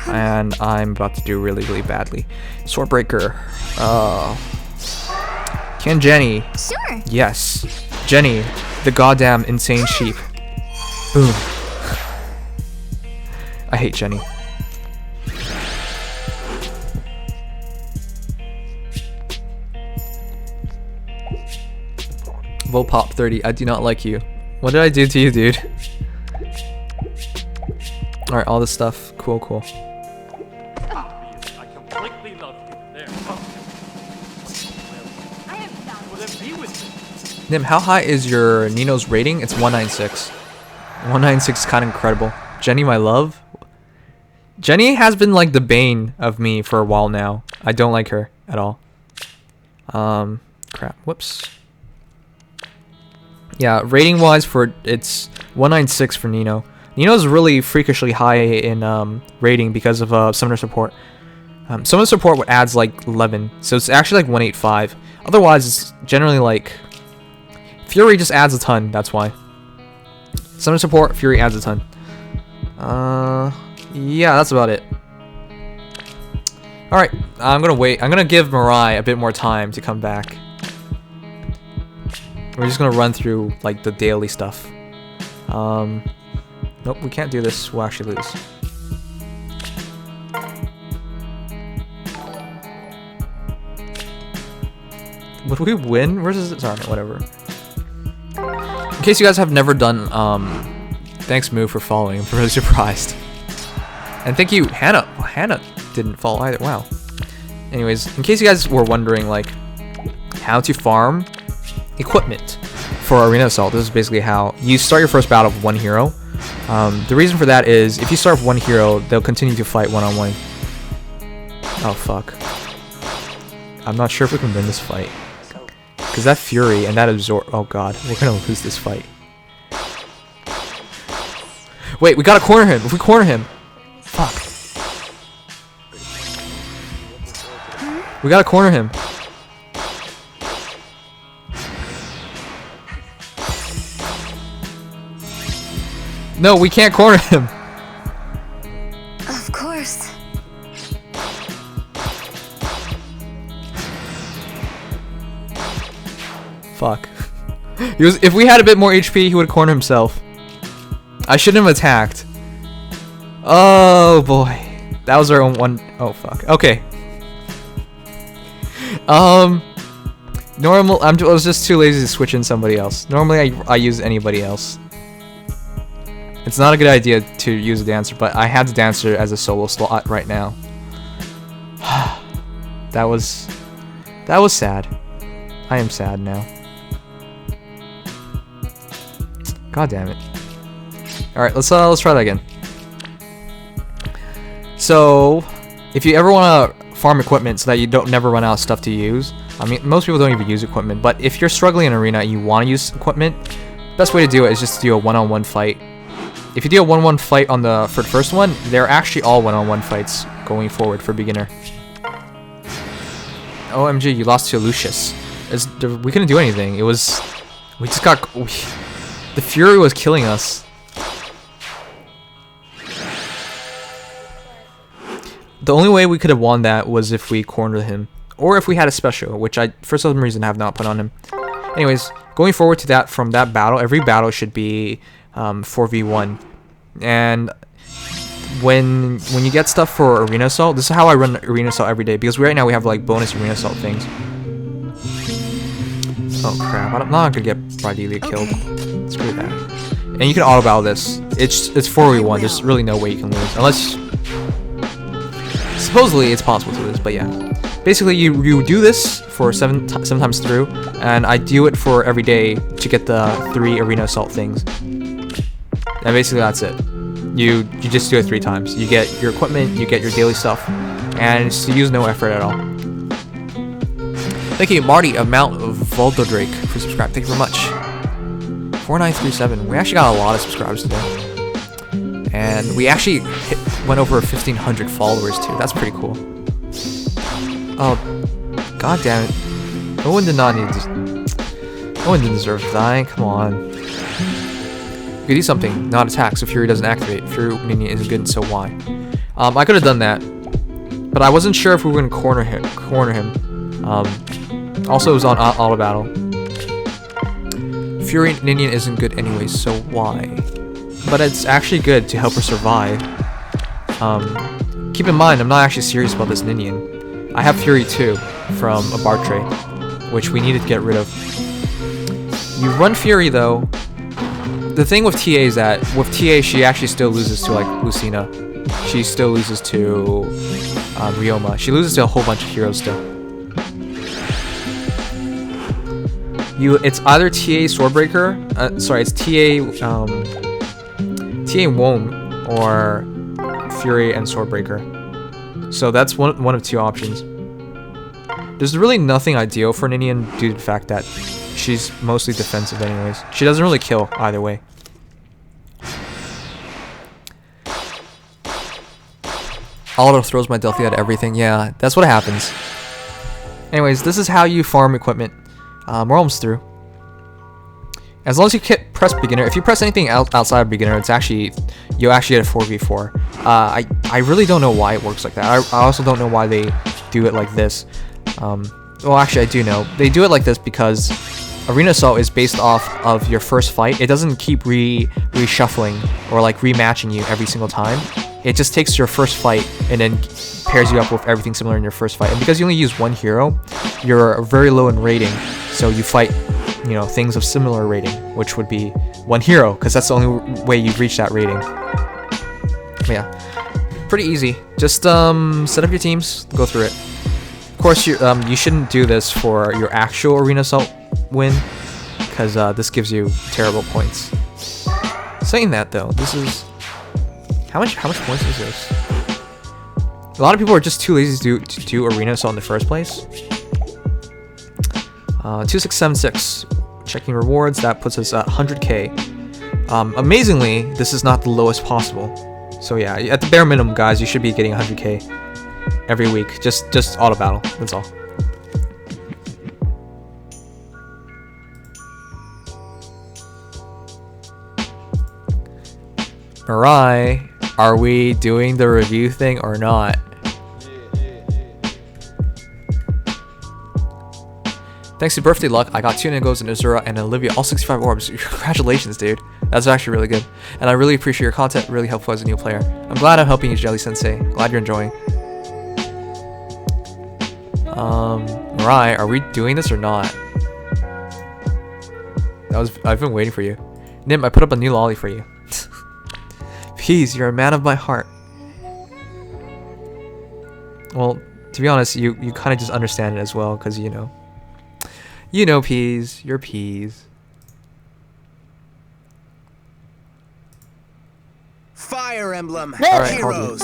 And I'm about to do really, really badly. Swordbreaker. Can Jenny? Sure. Yes. Jenny, the goddamn insane sheep. Boom. I hate Jenny. Vopop 30, I do not like you. What did I do to you, dude? Alright, all this stuff. Cool, cool. I completely love you. There. Well, then be with me. Nim, how high is your Nino's rating? It's 196. 196 is kind of incredible. Jenny, my love. Jenny has been like the bane of me for a while now. I don't like her at all. Crap. Whoops. Yeah, rating wise it's 196 for Nino. Nino's really freakishly high in rating because of summoner support. Summoner support adds like 11, so it's actually like 185. Otherwise, it's generally like Fury just adds a ton. That's why. Summoner support, Fury adds a ton. Yeah, that's about it. All right, I'm gonna wait. I'm gonna give Mirai a bit more time to come back. We're just gonna run through like the daily stuff. Nope, we can't do this. We'll actually lose. Would we win? Where's this? Sorry, whatever. In case you guys have never done, thanks Moo for following. I'm really surprised. And thank you, Hannah. Oh, Hannah. didn't fall either. Wow. Anyways, in case you guys were wondering, like, how to farm equipment for Arena Assault, this is basically how you start your first battle with one hero. The reason for that is if you start with one hero, they'll continue to fight one-on-one. Oh, fuck. I'm not sure if we can win this fight. Because that Fury and that Absorb... Oh, God. We're going to lose this fight. Wait, we gotta corner him. If we corner him... Fuck. We gotta corner him. No, we can't corner him. Of course. Fuck. If we had a bit more HP, he would corner himself. I shouldn't have attacked. Oh boy. That was our own one. Oh fuck. Okay. Normal. I was just too lazy to switch in somebody else. Normally I use anybody else. It's not a good idea to use a dancer, but I had the dancer as a solo slot right now. That was sad. I am sad now. God damn it. All right, let's try that again. So, if you ever want to farm equipment so that you don't never run out of stuff to use, I mean, most people don't even use equipment, but if you're struggling in arena and you want to use equipment, best way to do it is just to do a one-on-one fight. If you do a one-on-one fight for the first one, they're actually all one-on-one fights going forward for beginner. OMG, you lost to Lucius. We couldn't do anything. It was... We just got... the Fury was killing us. The only way we could have won that was if we cornered him. Or if we had a special, which I, for some reason, have not put on him. Anyways, going forward to that, from that battle, every battle should be 4v1. And when you get stuff for Arena Assault, this is how I run Arena Assault every day. Because right now we have like bonus Arena Assault things. Oh crap, I'm not gonna get Rydelia killed. Screw that. And you can auto battle this. It's 4v1, there's really no way you can lose. Unless... supposedly it's possible to lose, but yeah. Basically, you do this for seven times through, and I do it for every day to get the 3 Arena Assault things. And basically that's it. You just do it 3 times. You get your equipment, you get your daily stuff, and it's to use no effort at all. Thank you, Marty of Mount Voldodrake, for subscribing. Thank you very much. 4937. We actually got a lot of subscribers today. And we actually went over 1,500 followers too. That's pretty cool. Oh, god damn it. No one did not need to... No one didn't deserve to die. Come on. You could do something, not attack, so Fury doesn't activate. Fury Nini isn't good, so why? I could have done that. But I wasn't sure if we were going to corner him. Also, it was on auto battle. Fury Ninian isn't good anyways, so why? But it's actually good to help her survive. Keep in mind, I'm not actually serious about this Ninian. I have Fury 2 from a bar tray, which we needed to get rid of. You run Fury though. The thing with TA is that with TA, she actually still loses to like Lucina. She still loses to Ryoma. She loses to a whole bunch of heroes still. It's either TA Swordbreaker, sorry, it's TA Womb or Fury and Swordbreaker. So that's one of 2 options. There's really nothing ideal for Ninian due to the fact that she's mostly defensive anyways. She doesn't really kill either way. Auto throws my Delphi at everything. Yeah, that's what happens. Anyways, this is how you farm equipment. We're almost through. As long as you press beginner, if you press anything outside of beginner, it's actually you actually get a 4v4. I really don't know why it works like that. I also don't know why they do it like this. Well, actually, I do know. They do it like this because Arena Assault is based off of your first fight. It doesn't keep reshuffling or like rematching you every single time. It just takes your first fight and then pairs you up with everything similar in your first fight. And because you only use 1 hero, you're very low in rating. So you fight, you know, things of similar rating, which would be 1 hero, because that's the only way you reach that rating. But yeah, pretty easy. Just set up your teams, go through it. Of course, you shouldn't do this for your actual arena assault win, because this gives you terrible points. Saying that though, this is how much points is this? A lot of people are just too lazy to do arena assault in the first place. 2676. Checking rewards, that puts us at 100k. Amazingly, this is not the lowest possible. So yeah, at the bare minimum, guys, you should be getting 100k every week. Just auto battle. That's all. Mirai, are we doing the review thing or not? Thanks to Birthday Luck, I got 2 Nigos, an Azura, and Olivia, all 65 orbs. Congratulations, dude. That's actually really good. And I really appreciate your content, really helpful as a new player. I'm glad I'm helping you, Jelly Sensei. Glad you're enjoying. Mirai, are we doing this or not? I've been waiting for you. Nim, I put up a new lolly for you. Peace, you're a man of my heart. Well, to be honest, you kind of just understand it as well, because you know. You know, Peas. You're Peas. Fire Emblem Alright, Heroes.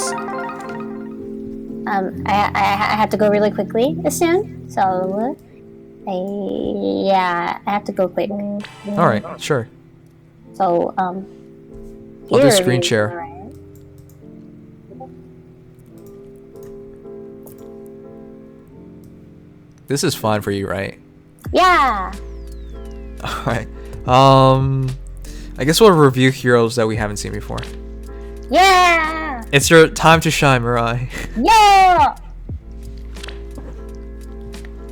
I have to go really quickly soon, so yeah, I have to go quick. Alright, sure. So I'll do screen share. Right. This is fine for you, right? Yeah. Alright. I guess we'll review heroes that we haven't seen before. Yeah. It's your time to shine, Mirai. Yeah.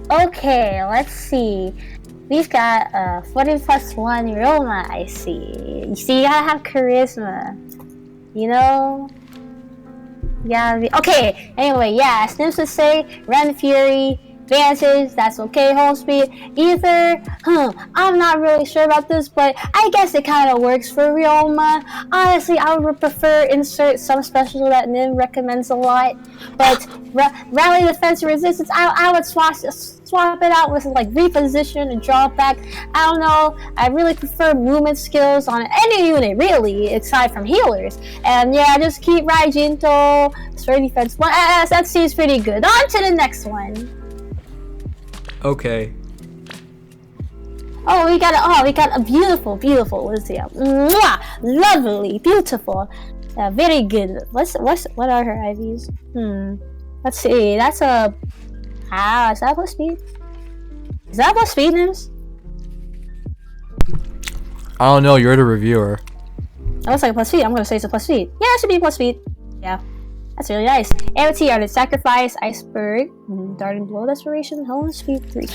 Okay, let's see. We've got 40+1 Roma, I see. You see, you gotta have charisma. You know? Yeah. Okay, anyway, yeah, Snips would say, Ren Fury, Vantage, that's okay, Home Speed, Ether, I'm not really sure about this, but I guess it kind of works for Ryoma. Honestly, I would prefer insert some special that Nim recommends a lot, but Rally Defense Resistance, I would swap it out with like Reposition and Drawback. I don't know, I really prefer movement skills on any unit, really, aside from healers. And yeah, just keep Raijinto, Sturdy Defense 1, that seems pretty good. On to the next one. Okay. Oh, we got a beautiful, what is it? Mwah! Lovely, beautiful, very good. What are her IVs? Let's see. That's a is that plus speed? Is that plus speed, Nims? I don't know. You're the reviewer. That looks like a plus speed. I'm gonna say it's a plus speed. Yeah, it should be plus speed. Yeah. That's really nice. Amity, Ardent Sacrifice, Iceberg, Dart and Blow, Desperation, Home Speed 3.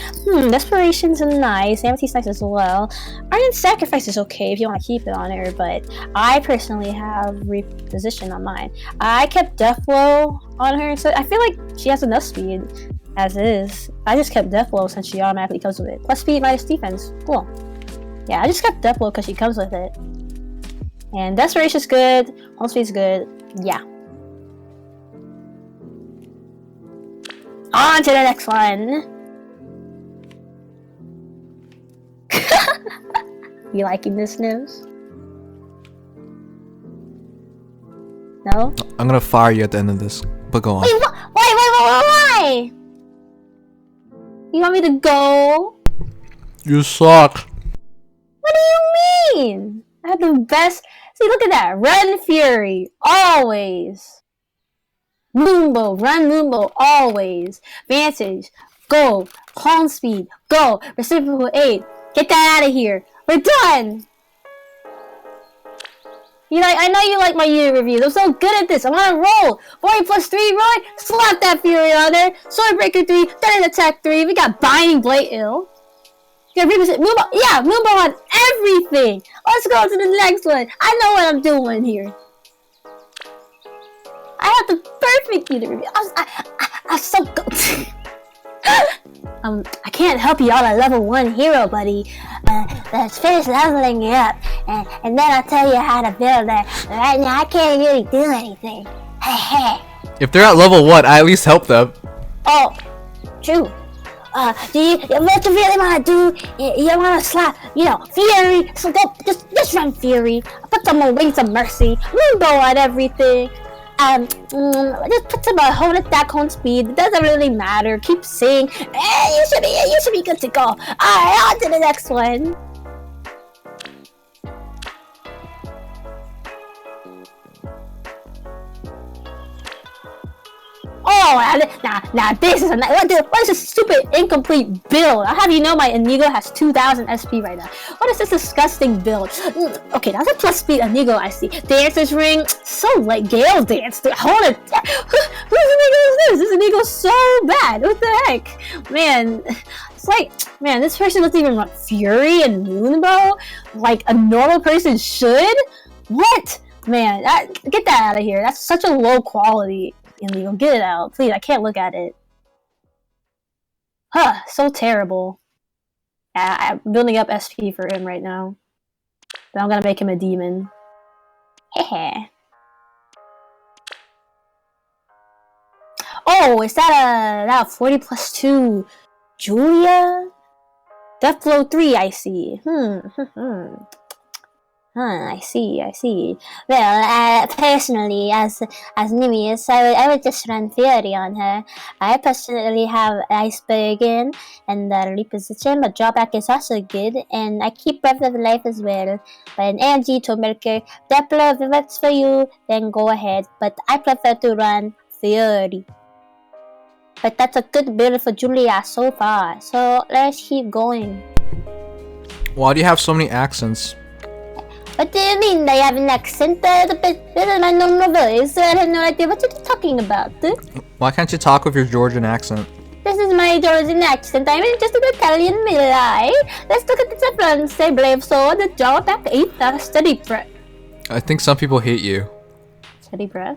Desperation's nice. Amity's nice as well. Ardent Sacrifice is okay if you want to keep it on her, but I personally have Reposition on mine. I kept Deathblow on her, so I feel like she has enough speed as is. I just kept Deathblow since she automatically comes with it. Plus speed, minus defense. Cool. Yeah, I just kept Deathblow because she comes with it. And Desperation's good. Home Speed's good. Yeah. On to the next one. You liking this news? No? I'm gonna fire you at the end of this, but go on. Wait, why? You want me to go? You suck. What do you mean? I have the best. See, look at that. Ren Fury, always. Moonbow, run Moonbow, always. Vantage, go. Home Speed, go. Reciprocal aid, get that out of here. We're done. I know you like my unit reviews. I'm so good at this. I'm on a roll. 40+3, Roy. Slap that Fury on there. Swordbreaker 3, Threat Attack 3. We got Binding Blade Ill. You got Moonbow. Yeah, Moonbow on everything. Let's go to the next one. I know what I'm doing here. I have the perfect unit review. I'm so good. I can't help you on a level 1 hero, buddy. Let's finish leveling you up, and then I'll tell you how to build that. Right now, I can't really do anything. If they're at level 1, I at least help them. Oh, true. What you really want to do, you want to slap, Fury, so go, just run Fury, put some more Wings of Mercy, Moonbow on everything, just put some hold attack on speed, it doesn't really matter, keep saying, you should be good to go. Alright, on to the next one. Oh, now this is what is this stupid incomplete build? I have you know my Inigo has 2,000 SP right now. What is this disgusting build? Okay, that's a plus speed Inigo I see. Dancer's ring, so like Gale dance. Hold it. Whose Inigo is this? This Inigo's so bad. What the heck? Man, it's like, man, this person doesn't even run Fury and Moonbow like a normal person should? What? Man, get that out of here. That's such a low quality. Illegal. Get it out, please. I can't look at it. Huh, so terrible. I'm building up SP for him right now. But I'm gonna make him a demon. Hehe. Oh, is that a 40 plus 2 Julia? Deathblow 3, I see. I see. Well, personally, as Nimious, I would just run Fury on her. I personally have Iceberg in and reposition, but drawback is also good, and I keep Breath of Life as well. But an Angie to Merker, Deathblow, if it works for you, then go ahead. But I prefer to run Fury. But that's a good build for Julia so far, so let's keep going. Why do you have so many accents? What do you mean I have an accent? This is my normal voice, so I have no idea what you're talking about. Why can't you talk with your Georgian accent? This is my Georgian accent. I'm just an Italian middle-eye. Let's look at the difference. Say brave sword, the jaw attack 8, steady breath. I think some people hate you. Steady breath?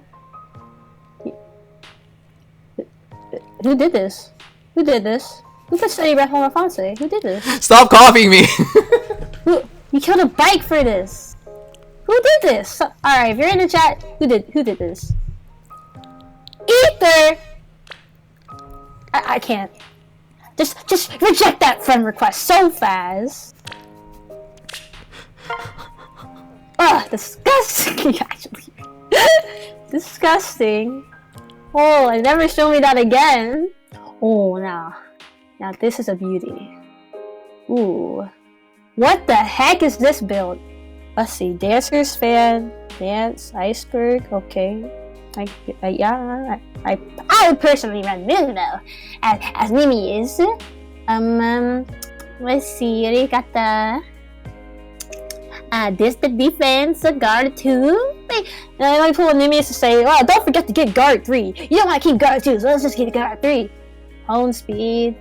Who did this? Who put steady breath on Alphonse? Who did this? Stop copying me! You killed a bike for this! Who did this? Alright, if you're in the chat, who did this? Ether! I can't. Just reject that friend request so fast. Ugh, disgusting actually. Disgusting. Oh, and never show me that again. Oh, now this is a beauty. Ooh. What the heck is this build? Let's see. Dancer's fan, dance, iceberg. Okay. I would personally run Milno as Nimious. Let's see. We got the defense, guard 2. Let me pull a Nimious to say, oh, don't forget to get guard 3. You don't want to keep guard 2, so let's just get guard 3. Hone speed.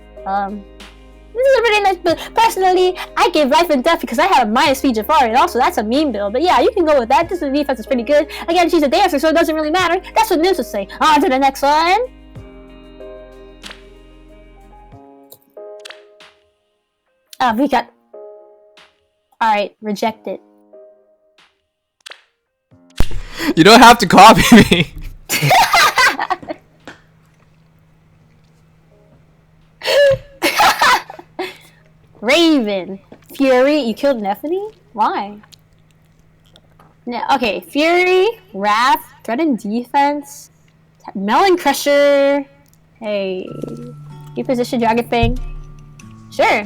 This is a really nice build. Personally, I give life and death because I have a minus speed Jafari, and also that's a meme build. But yeah, you can go with that. This defense is pretty good. Again, she's a dancer, so it doesn't really matter. That's what Nims would say. On to the next one. We got... Alright, reject it. You don't have to copy me. Raven. Fury. You killed Nephany? Why? No, okay, Fury, Wrath, Threatened Defense, Melon Crusher. Hey. You position Dragon Fang. Sure.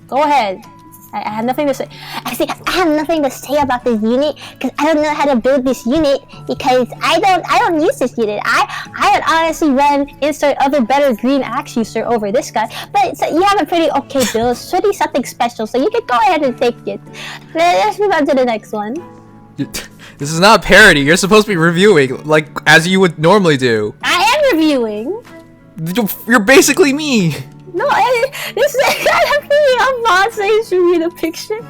Go ahead. I have nothing to say. I have nothing to say about this unit because I don't know how to build this unit because I don't use this unit. I would honestly run insert other better green axe user over this guy. But so you have a pretty okay build. It's pretty something special, so you can go ahead and take it. Let's move on to the next one. This is not a parody. You're supposed to be reviewing like as you would normally do. I am reviewing. You're basically me. No, this is I'm not saying show me the picture.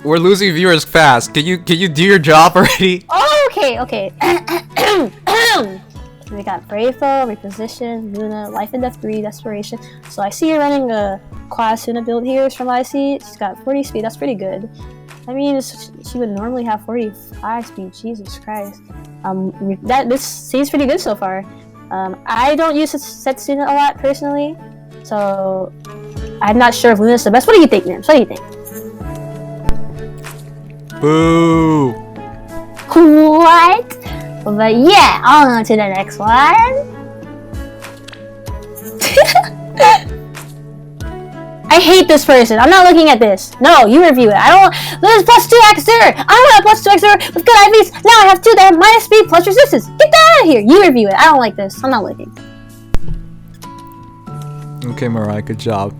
We're losing viewers fast. Can you do your job already? Oh, okay. We got Bravo, Reposition, Luna, Life and Death 3, Desperation. So I see you're running a Quasuna build here from what I see. She's got 40 speed, that's pretty good. I mean, she would normally have 45 speed. Jesus Christ. This seems pretty good so far. I don't use Setsuna a lot personally, so I'm not sure if Luna's the best. What do you think, Nims? What do you think? Boo! What? But yeah, on to the next one. I hate this person. I'm not looking at this. No, you review it. I don't want... There's +2x there. I don't want a +2x there with good IVs. Now I have 2 that have minus speed plus resistance. Get that out of here. You review it. I don't like this. I'm not looking. Okay, Mariah, good job.